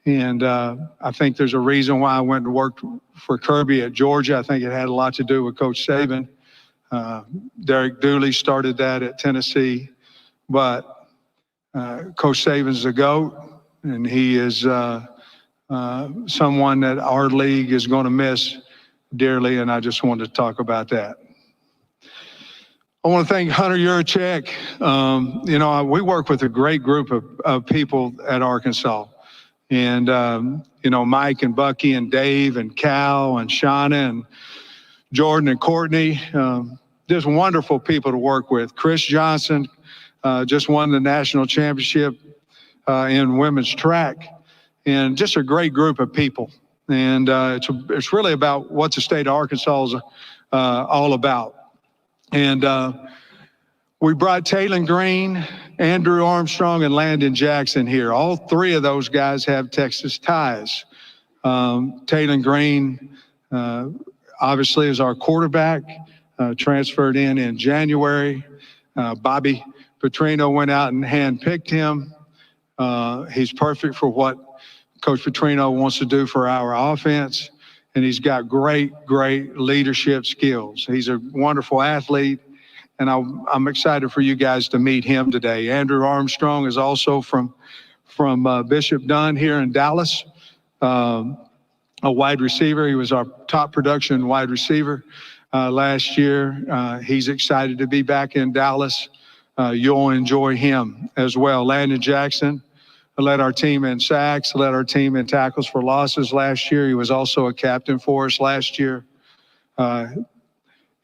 And I think there's a reason why I went to work for Kirby at Georgia. I think it had a lot to do with Coach Saban. Derek Dooley started that at Tennessee, but Coach Saban's the GOAT, and he is someone that our league is going to miss dearly, and I just wanted to talk about that. I want to thank Hunter Yurachek. We work with a great group of people at Arkansas. And, Mike and Bucky and Dave and Cal and Shauna and Jordan and Courtney, just wonderful people to work with. Chris Johnson just won the national championship in women's track, and just a great group of people. And it's really about what the state of Arkansas is all about. And we brought Taylon Green, Andrew Armstrong, and Landon Jackson here. All three of those guys have Texas ties. Taylon Green, obviously, is our quarterback, transferred in January. Bobby Petrino went out and handpicked him. He's perfect for what Coach Petrino wants to do for our offense, and he's got great leadership skills. He's a wonderful athlete, and I'm excited for you guys to meet him today. Andrew Armstrong is also from Bishop Dunn here in Dallas, a wide receiver. He was our top production wide receiver last year. He's excited to be back in Dallas. You'll enjoy him as well. Landon Jackson led our team in sacks, led our team in tackles for losses last year. He was also a captain for us last year.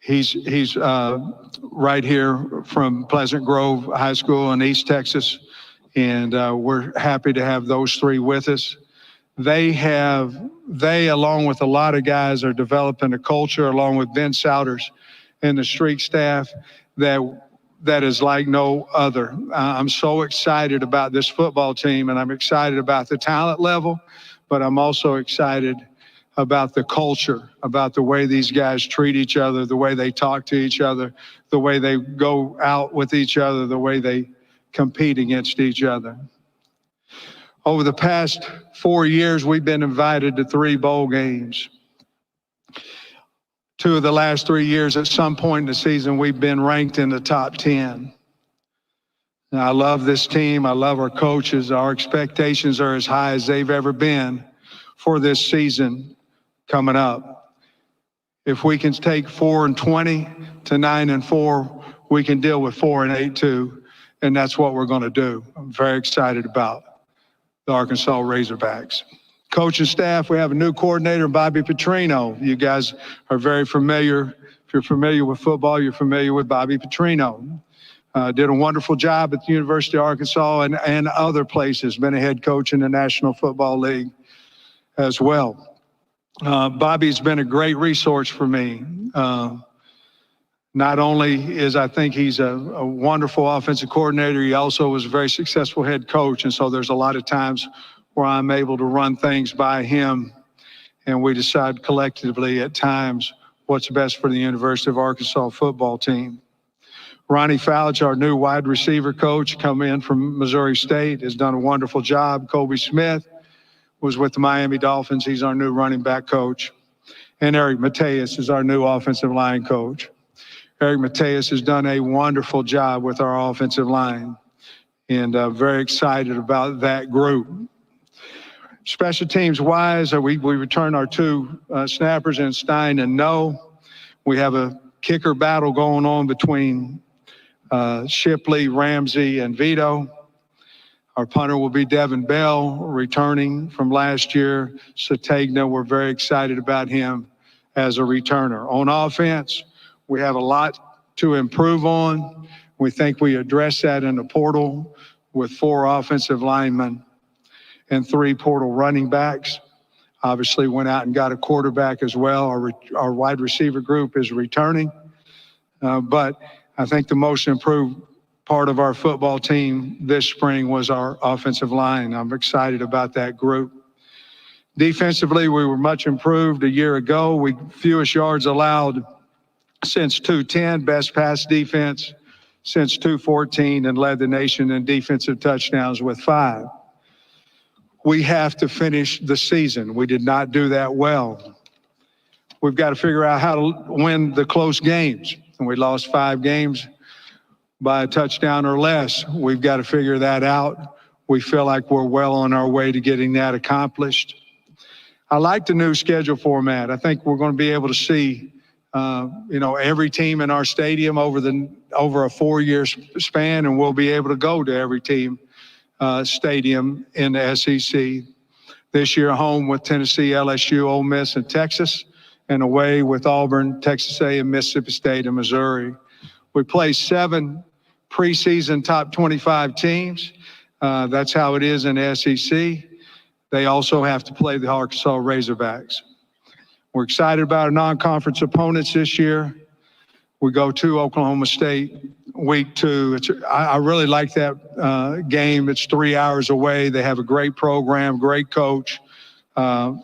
He's right here from Pleasant Grove High School in East Texas, and we're happy to have those three with us. They, along with a lot of guys, are developing a culture, along with Ben Souders and the Streak staff, that is like no other. I'm so excited about this football team, and I'm excited about the talent level, but I'm also excited about the culture, about the way these guys treat each other, the way they talk to each other, the way they go out with each other, the way they compete against each other. Over the past 4 years, we've been invited to 3 bowl games. 2 of the last 3 years, at some point in the season, we've been ranked in the top 10. And I love this team. I love our coaches. Our expectations are as high as they've ever been for this season coming up. If we can take 4-20 to 9-4, we can deal with 4-8 too, and that's what we're going to do. I'm very excited about the Arkansas Razorbacks. Coaching staff, we have a new coordinator, Bobby Petrino. You guys are very familiar. If you're familiar with football, you're familiar with Bobby Petrino. Did a wonderful job at the University of Arkansas and other places. Been a head coach in the National Football League as well. Bobby's been a great resource for me. Not only I think he's a wonderful offensive coordinator, he also was a very successful head coach. And so there's a lot of times where I'm able to run things by him, and we decide collectively at times what's best for the University of Arkansas football team. Ronnie Fouch, our new wide receiver coach, come in from Missouri State, has done a wonderful job. Colby Smith was with the Miami Dolphins. He's our new running back coach. And Eric Mateus is our new offensive line coach. Eric Mateus has done a wonderful job with our offensive line, and very excited about that group. Special teams wise, we return our 2 snappers in Stein and No. We have a kicker battle going on between Shipley, Ramsey, and Vito. Our punter will be Devin Bell, returning from last year. Sategna, we're very excited about him as a returner. On offense, We have a lot to improve on. We think we addressed that in the portal with 4 offensive linemen and 3 portal running backs. Obviously went out and got a quarterback as well. Our wide receiver group is returning. But I think the most improved part of our football team this spring was our offensive line. I'm excited about that group. Defensively, we were much improved a year ago. We fewest yards allowed since 2010, best pass defense since 2014, and led the nation in defensive touchdowns with 5. We have to finish the season. We did not do that well. We've got to figure out how to win the close games. And we lost 5 games by a touchdown or less. We've got to figure that out. We feel like we're well on our way to getting that accomplished. I like the new schedule format. I think we're going to be able to see every team in our stadium over a 4-year span, and we'll be able to go to every team stadium in the SEC. This year, home with Tennessee, LSU, Ole Miss, and Texas, and away with Auburn, Texas A&M, Mississippi State, and Missouri. We play 7 preseason top 25 teams. That's how it is in the SEC. They also have to play the Arkansas Razorbacks. We're excited about our non-conference opponents this year. We go to Oklahoma State week 2. I really like that game. It's 3 hours away. They have a great program, great coach.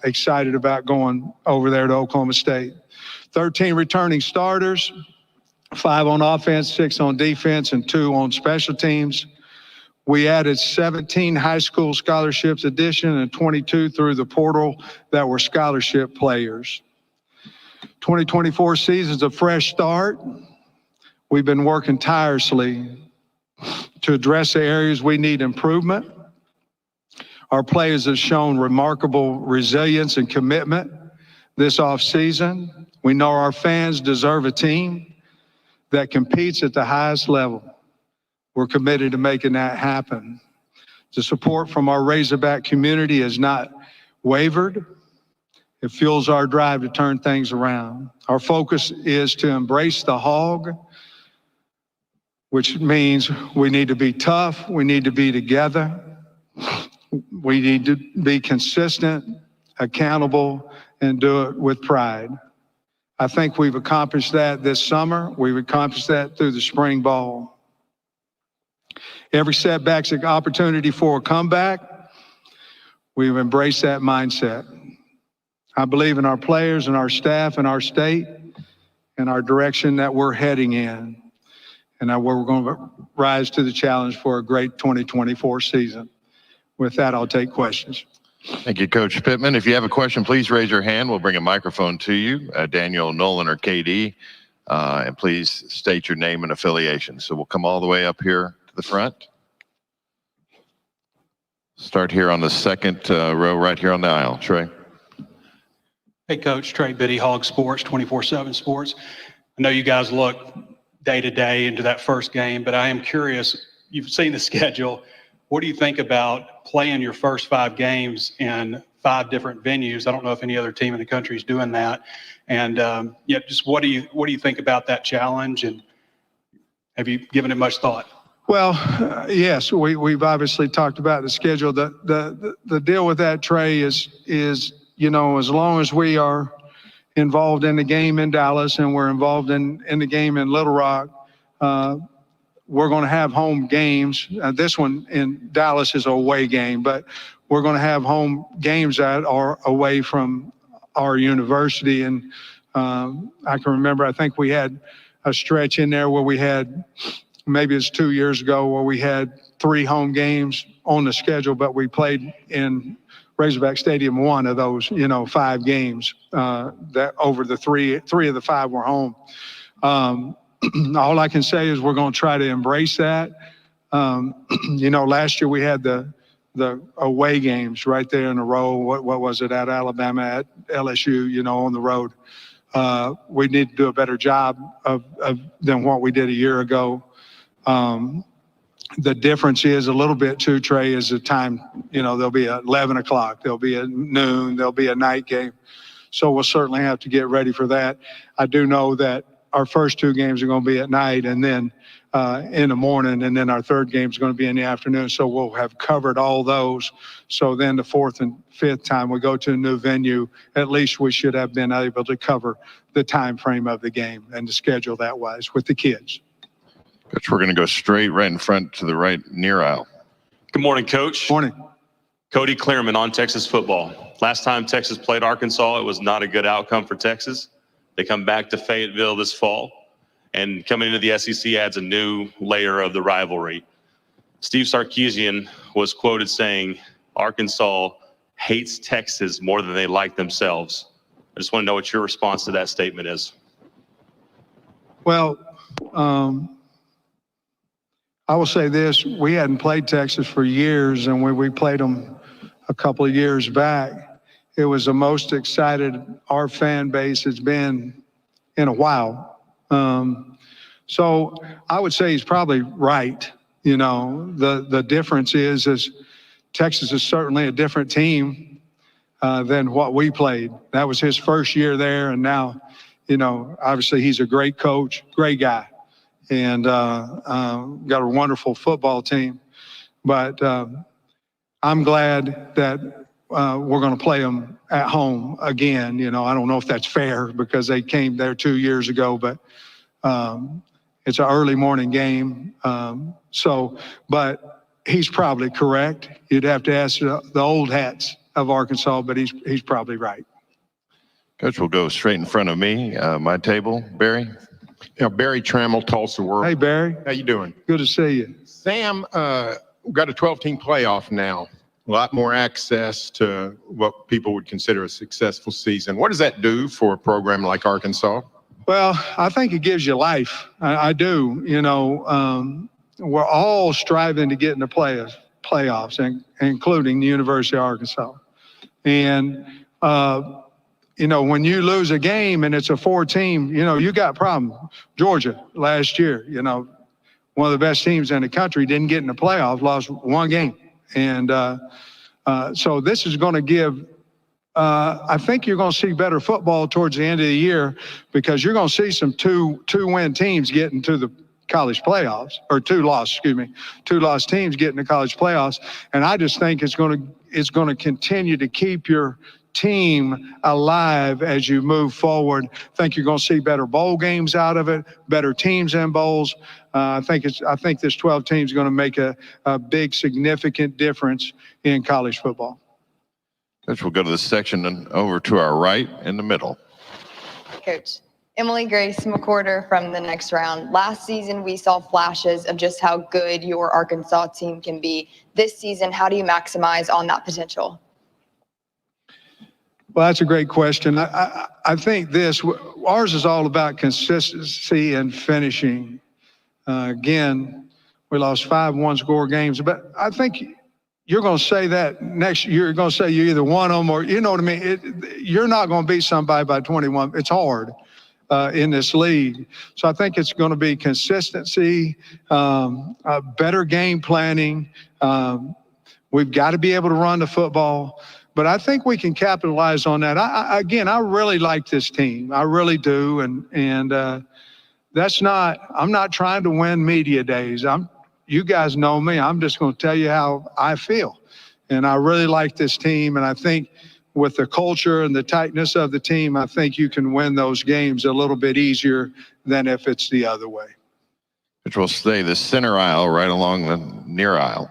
Excited about going over there to Oklahoma State. 13 returning starters, 5 on offense, 6 on defense, and 2 on special teams. We added 17 high school scholarships addition and 22 through the portal that were scholarship players. 2024 season's a fresh start. We've been working tirelessly to address the areas we need improvement. Our players have shown remarkable resilience and commitment this offseason. We know our fans deserve a team that competes at the highest level. We're committed to making that happen. The support from our Razorback community has not wavered. It fuels our drive to turn things around. Our focus is to embrace the hog, which means we need to be tough, we need to be together, we need to be consistent, accountable, and do it with pride. I think we've accomplished that this summer. We've accomplished that through the spring ball. Every setback's an opportunity for a comeback. We've embraced that mindset. I believe in our players and our staff and our state and our direction that we're heading in, and that we're going to rise to the challenge for a great 2024 season. With that, I'll take questions. Thank you, Coach Pittman. If you have a question, please raise your hand. We'll bring a microphone to you. Daniel, Nolan, or KD. And please state your name and affiliation. So we'll come all the way up here to the front. Start here on the second row right here on the aisle. Trey. Hey, Coach. Trey Biddy, Hog Sports, 24/7 Sports. I know you guys look day to day into that first game, but I am curious. You've seen the schedule. What do you think about playing your first 5 games in 5 different venues? I don't know if any other team in the country is doing that. And just what do you think about that challenge? And have you given it much thought? Well, yes, we've obviously talked about the schedule. The deal with that, Trey, is as long as we are involved in the game in Dallas and we're involved in the game in Little Rock, we're going to have home games. This one in Dallas is an away game, but we're going to have home games that are away from our university. And I can remember, I think we had a stretch in there where we had, maybe it's 2 years ago, where we had 3 home games on the schedule, but we played in Razorback Stadium 1 of those, 5 games that over the three of the 5 were home. All I can say is we're going to try to embrace that. Last year we had the away games right there in a row. What was it, at Alabama, at LSU, on the road. We need to do a better job than what we did a year ago. The difference is a little bit too, Trey, is the time. There'll be at 11 o'clock, there'll be at noon, there'll be a night game. So we'll certainly have to get ready for that. I do know that our first 2 games are going to be at night and then in the morning, and then our third game is going to be in the afternoon. So we'll have covered all those. So then the 4th and 5th time we go to a new venue, at least we should have been able to cover the time frame of the game and the schedule that wise with the kids. Coach, we're going to go straight right in front to the right near aisle. Good morning, Coach. Morning. Cody Clearman on Texas football. Last time Texas played Arkansas, it was not a good outcome for Texas. They come back to Fayetteville this fall, and coming into the SEC adds a new layer of the rivalry. Steve Sarkisian was quoted saying, Arkansas hates Texas more than they like themselves. I just want to know what your response to that statement is. Well, I will say this. We hadn't played Texas for years, and when we played them a couple of years back, it was the most excited our fan base has been in a while. So I would say he's probably right. You know, the difference is Texas is certainly a different team than what we played. That was his first year there, and now, you know, obviously he's a great coach, great guy, and got a wonderful football team. But I'm glad that we're going to play them at home again. You know, I don't know if that's fair because they came there 2 years ago, but it's an early morning game. But he's probably correct. You'd have to ask the old hats of Arkansas, but he's probably right. Coach, we'll go straight in front of me, my table. Barry? Yeah, Barry Trammell, Tulsa World. Hey, Barry. How you doing? Good to see you. Sam, we've got a 12-team playoff now. A lot more access to what people would consider a successful season. What does that do for a program like Arkansas? Well, I think it gives you life. I do. You know, we're all striving to get in the playoffs, including the University of Arkansas. And, you know, when you lose a game and it's a 4-team, you know, you got problems. Georgia last year, you know, one of the best teams in the country, didn't get in the playoffs, lost 1 game. And so this is going to give, I think you're going to see better football towards the end of the year because you're going to see some two-win teams get into the college playoffs, or two-loss teams get in the college playoffs. And I just think it's going to continue to keep your team alive as you move forward. I think you're going to see better bowl games out of it, better teams in bowls. I think this 12 teams is going to make a big, significant difference in college football. Coach, we'll go to this section and over to our right in the middle. Coach, Emily Grace McWhorter from the next round. Last season, we saw flashes of just how good your Arkansas team can be. This season, how do you maximize on that potential? Well, that's a great question. I think ours is all about consistency and finishing. Again, we lost 5 one-score games, but I think you're going to say that next year. You're going to say you either won them or, you know what I mean? You're not going to beat somebody by 21. It's hard in this league. So I think it's going to be consistency, better game planning. We've got to be able to run the football. But I think we can capitalize on that. I really like this team. I really do. And I'm not trying to win media days. You guys know me. I'm just going to tell you how I feel. And I really like this team. And I think with the culture and the tightness of the team, I think you can win those games a little bit easier than if it's the other way. Which will stay the center aisle right along the near aisle.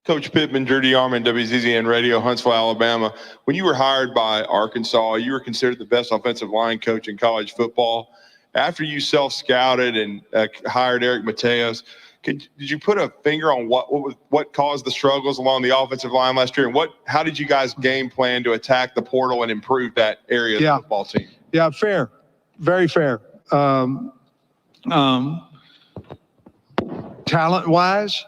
Coach Pittman, Drew DeArmond, WZZN Radio, Huntsville, Alabama. When you were hired by Arkansas, you were considered the best offensive line coach in college football. After you self-scouted and hired Eric Mateos, did you put a finger on what caused the struggles along the offensive line last year? And how did you guys game plan to attack the portal and improve that area of the football team? Yeah, fair. Very fair. Talent-wise,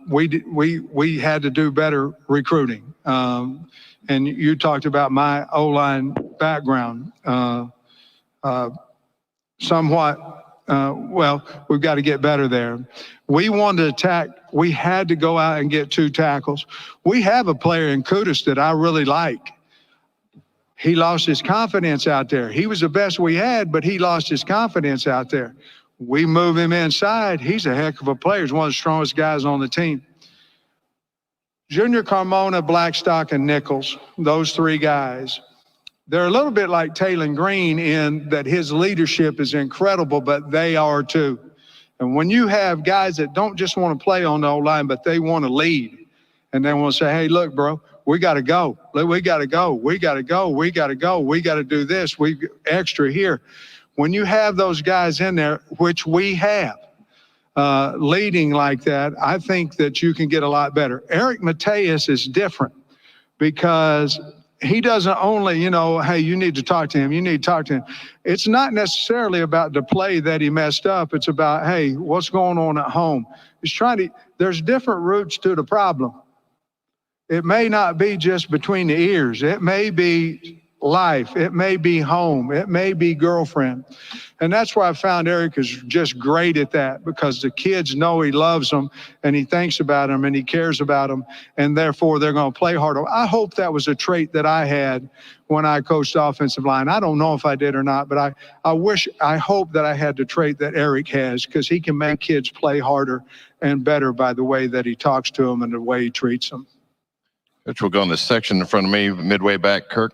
we had to do better recruiting. And you talked about my O-line background. Somewhat, we've got to get better there. We wanted to attack. We had to go out and get 2 tackles. We have a player in Kudus that I really like. He lost his confidence out there. He was the best we had, but he lost his confidence out there. We move him inside. He's a heck of a player. He's one of the strongest guys on the team. Junior Carmona, Blackstock, and Nichols, those three guys, they're a little bit like Taylor Green in that his leadership is incredible, but they are too. And when you have guys that don't just want to play on the O-line, but they want to lead, and they want to say, hey, look, bro, we got to go. We got to go. We got to go. We got to go. We got to do this. We extra here. When you have those guys in there, which we have, leading like that, I think that you can get a lot better. Eric Mateus is different because he doesn't only, hey, you need to talk to him. You need to talk to him. It's not necessarily about the play that he messed up. It's about, hey, what's going on at home? There's different roots to the problem. It may not be just between the ears. It may be life. It may be home. It may be girlfriend. And that's why I found Eric is just great at that, because the kids know he loves them and he thinks about them and he cares about them, and therefore they're going to play harder. I hope that was a trait that I had when I coached offensive line. I don't know if I did or not, but I hope that I had the trait that Eric has, because he can make kids play harder and better by the way that he talks to them and the way he treats them. Coach, we'll go in this section in front of me, midway back. Kirk.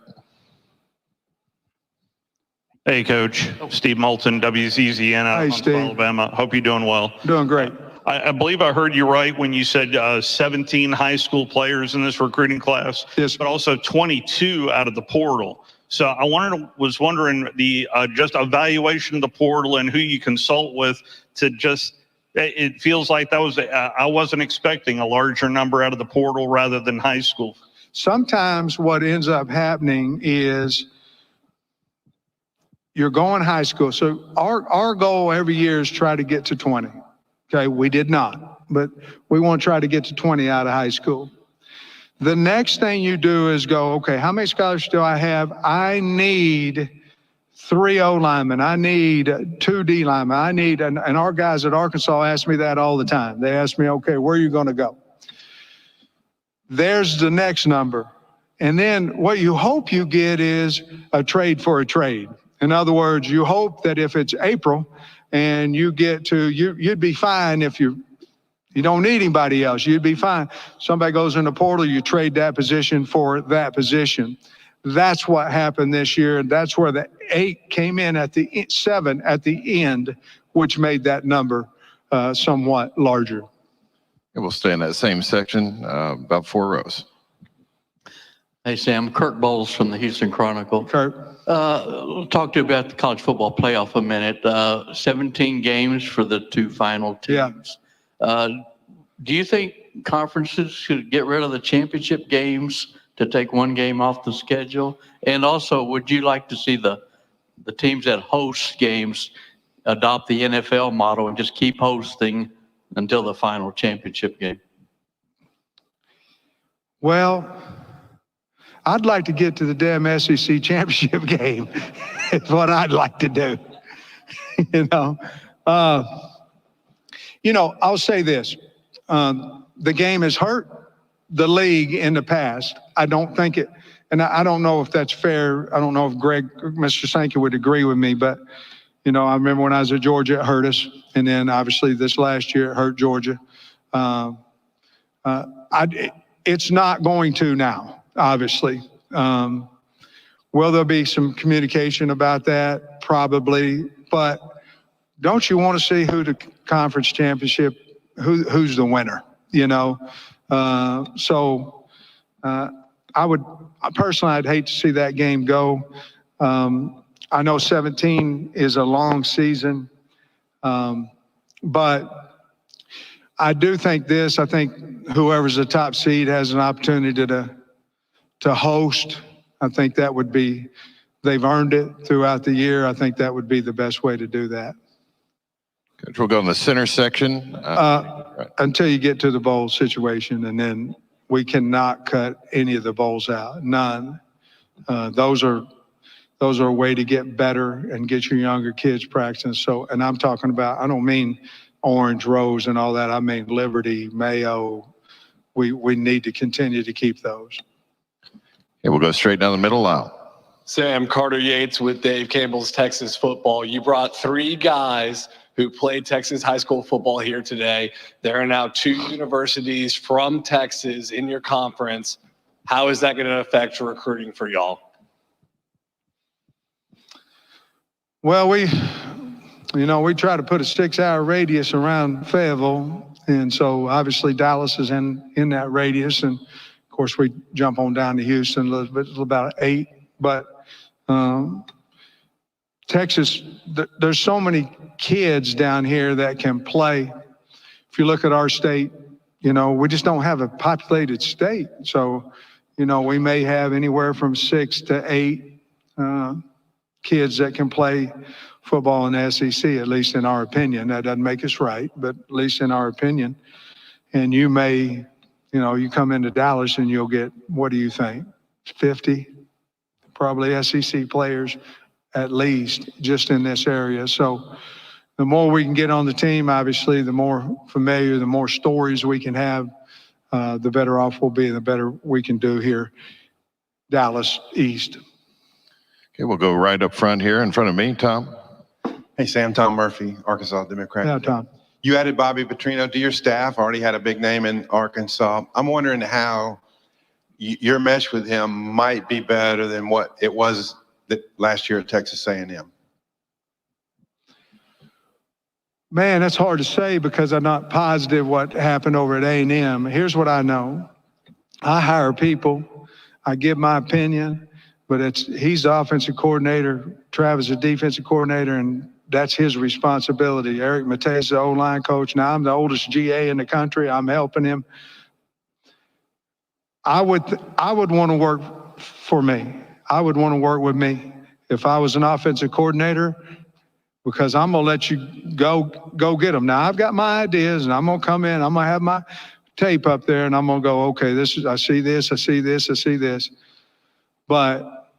Hey, Coach. Steve Moulton, WCZN out of Huntsville, Alabama. Hope you're doing well. Doing great. I believe I heard you right when you said 17 high school players in this recruiting class, yes, but also 22 out of the portal. So I was wondering the just evaluation of the portal and who you consult with to just. It feels like that was I wasn't expecting a larger number out of the portal rather than high school. Sometimes what ends up happening is you're going high school. So our goal every year is try to get to 20. Okay, we did not, but we want to try to get to 20 out of high school. The next thing you do is go, okay, how many scholarships do I have? I need 3 O linemen. I need 2 D linemen. I need, and our guys at Arkansas ask me that all the time. They ask me, okay, where are you going to go? There's the next number. And then what you hope you get is a trade for a trade. In other words, you hope that if it's April and you get to, you'd be fine if you don't need anybody else. You'd be fine. Somebody goes in the portal, you trade that position for that position. That's what happened this year, and that's where the 8 came in at the 7 at the end, which made that number somewhat larger. And we'll stay in that same section, about 4 rows. Hey, Sam. Kirk Bohls from the Houston Chronicle. Kirk. We'll talk to you about the college football playoff a minute. 17 games for the 2 final teams. Yeah. Do you think conferences should get rid of the championship games to take 1 game off the schedule? And also, would you like to see the teams that host games adopt the NFL model and just keep hosting until the final championship game? Well, I'd like to get to the damn SEC championship game. It's what I'd like to do. I'll say this. The game has hurt the league in the past. I don't think it, and I don't know if that's fair. I don't know if Mr. Sankey would agree with me, but, I remember when I was at Georgia, it hurt us. And then obviously this last year, it hurt Georgia. It's not going to now, obviously. Will there be some communication about that? Probably. But don't you want to see who the conference championship, who's the winner, I'd hate to see that game go. I know 17 is a long season, but I do think this. I think whoever's the top seed has an opportunity to host. I think that would be, they've earned it throughout the year. I think that would be the best way to do that. Coach, we'll go in the center section. Until you get to the bowl situation, and then we cannot cut any of the bowls out. None. Those are a way to get better and get your younger kids practicing. So, and I'm talking about, I don't mean Orange, Rose, and all that. I mean Liberty, Mayo. We need to continue to keep those. Okay, we'll go straight down the middle aisle. Sam, Carter Yates with Dave Campbell's Texas Football. You brought 3 guys who played Texas high school football here today. There are now 2 universities from Texas in your conference. How is that going to affect recruiting for y'all? Well, we try to put a 6-hour radius around Fayetteville. And so obviously Dallas is in that radius. And of course we jump on down to Houston a little bit, about 8. But Texas, there's so many kids down here that can play. If you look at our state, we just don't have a populated state. So, we may have anywhere from 6 to 8 kids that can play football in the SEC, at least in our opinion. That doesn't make us right, but at least in our opinion. And you may, you come into Dallas and you'll get, what do you think, 50? Probably SEC players at least just in this area. So the more we can get on the team, obviously, the more familiar, the more stories we can have, the better off we'll be, the better we can do here, Dallas East. Okay, we'll go right up front here in front of me, Thom. Hey, Sam, Tom Murphy, Arkansas Democrat. Yeah, Tom. You added Bobby Petrino to your staff, already had a big name in Arkansas. I'm wondering how your mesh with him might be better than what it was last year at Texas A&M. Man, that's hard to say because I'm not positive what happened over at A&M. Here's what I know. I hire people. I give my opinion, but he's the offensive coordinator. Travis is the defensive coordinator, and that's his responsibility. Eric Matei is the O-line coach. Now, I'm the oldest GA in the country. I'm helping him. I would want to work for me. I would want to work with me if I was an offensive coordinator, because I'm going to let you go get them. Now, I've got my ideas, and I'm going to come in. I'm going to have my tape up there, and I'm going to go, okay, I see this, I see this, I see this. But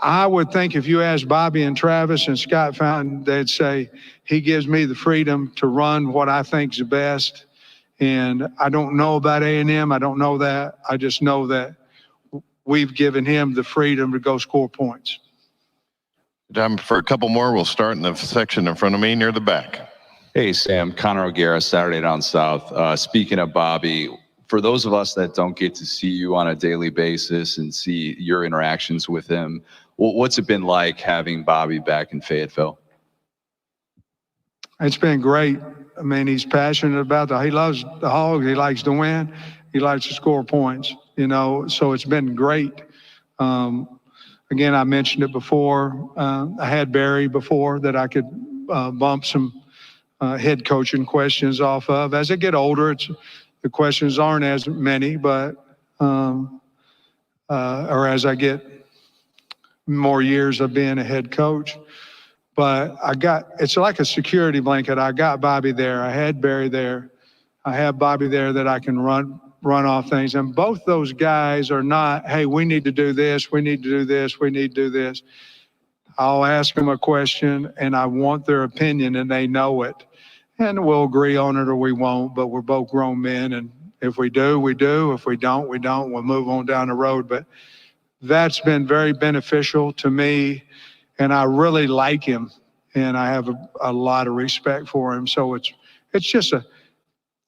I would think if you asked Bobby and Travis and Scott Fountain, they'd say he gives me the freedom to run what I think is the best. And I don't know about A&M. I don't know that. I just know that we've given him the freedom to go score points. Time for a couple more. We'll start in the section in front of me near the back. Hey, Sam. Connor O'Gara, Saturday Down South. Speaking of Bobby, for those of us that don't get to see you on a daily basis and see your interactions with him, what's it been like having Bobby back in Fayetteville? It's been great. I mean, he's passionate about he loves the Hogs. He likes to win. He likes to score points, so it's been great. Again, I mentioned it before. I had Barry before that I could bump some head coaching questions off of. As I get older, the questions aren't as many, but or as I get more years of being a head coach. But it's like a security blanket. I got Bobby there. I had Barry there. I have Bobby there that I can run off things. And both those guys are not, hey, we need to do this, we need to do this, we need to do this. I'll ask them a question and I want their opinion and they know it. And we'll agree on it or we won't, but we're both grown men. And if we do, we do. If we don't, we don't. We'll move on down the road. But that's been very beneficial to me. And I really like him, and I have a lot of respect for him. So it's just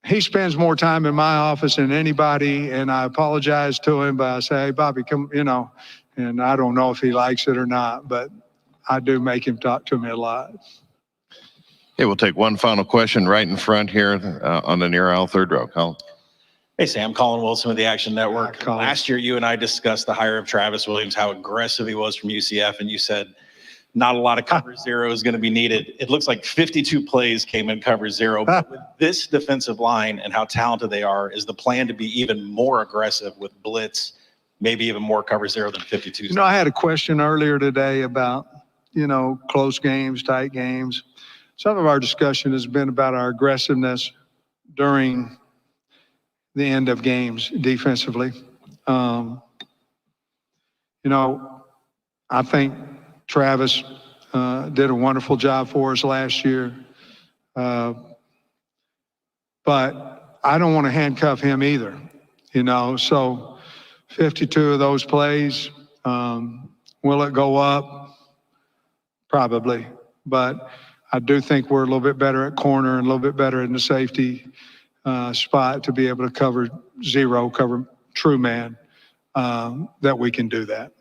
he spends more time in my office than anybody, and I apologize to him, but I say, hey, Bobby, come, and I don't know if he likes it or not, but I do make him talk to me a lot. Okay, we'll take one final question right in front here on the near aisle, third row. Colin. Hey, Sam. Colin Wilson with the Action Network. Last year, you and I discussed the hire of Travis Williams, how aggressive he was from UCF, and you said not a lot of cover zero is going to be needed. It looks like 52 plays came in cover zero. But with this defensive line and how talented they are, is the plan to be even more aggressive with blitz, maybe even more cover zero than 52? I had a question earlier today about, close games, tight games. Some of our discussion has been about our aggressiveness during the end of games defensively. I think Travis did a wonderful job for us last year. But I don't want to handcuff him either, so 52 of those plays, Will it go up? Probably. But I do think we're a little bit better at corner and a little bit better in the safety spot to be able to cover zero, cover true man, that we can do that.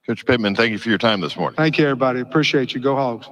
Coach Pittman, thank you for your time this morning. Thank you, everybody. Appreciate you. Go Hogs.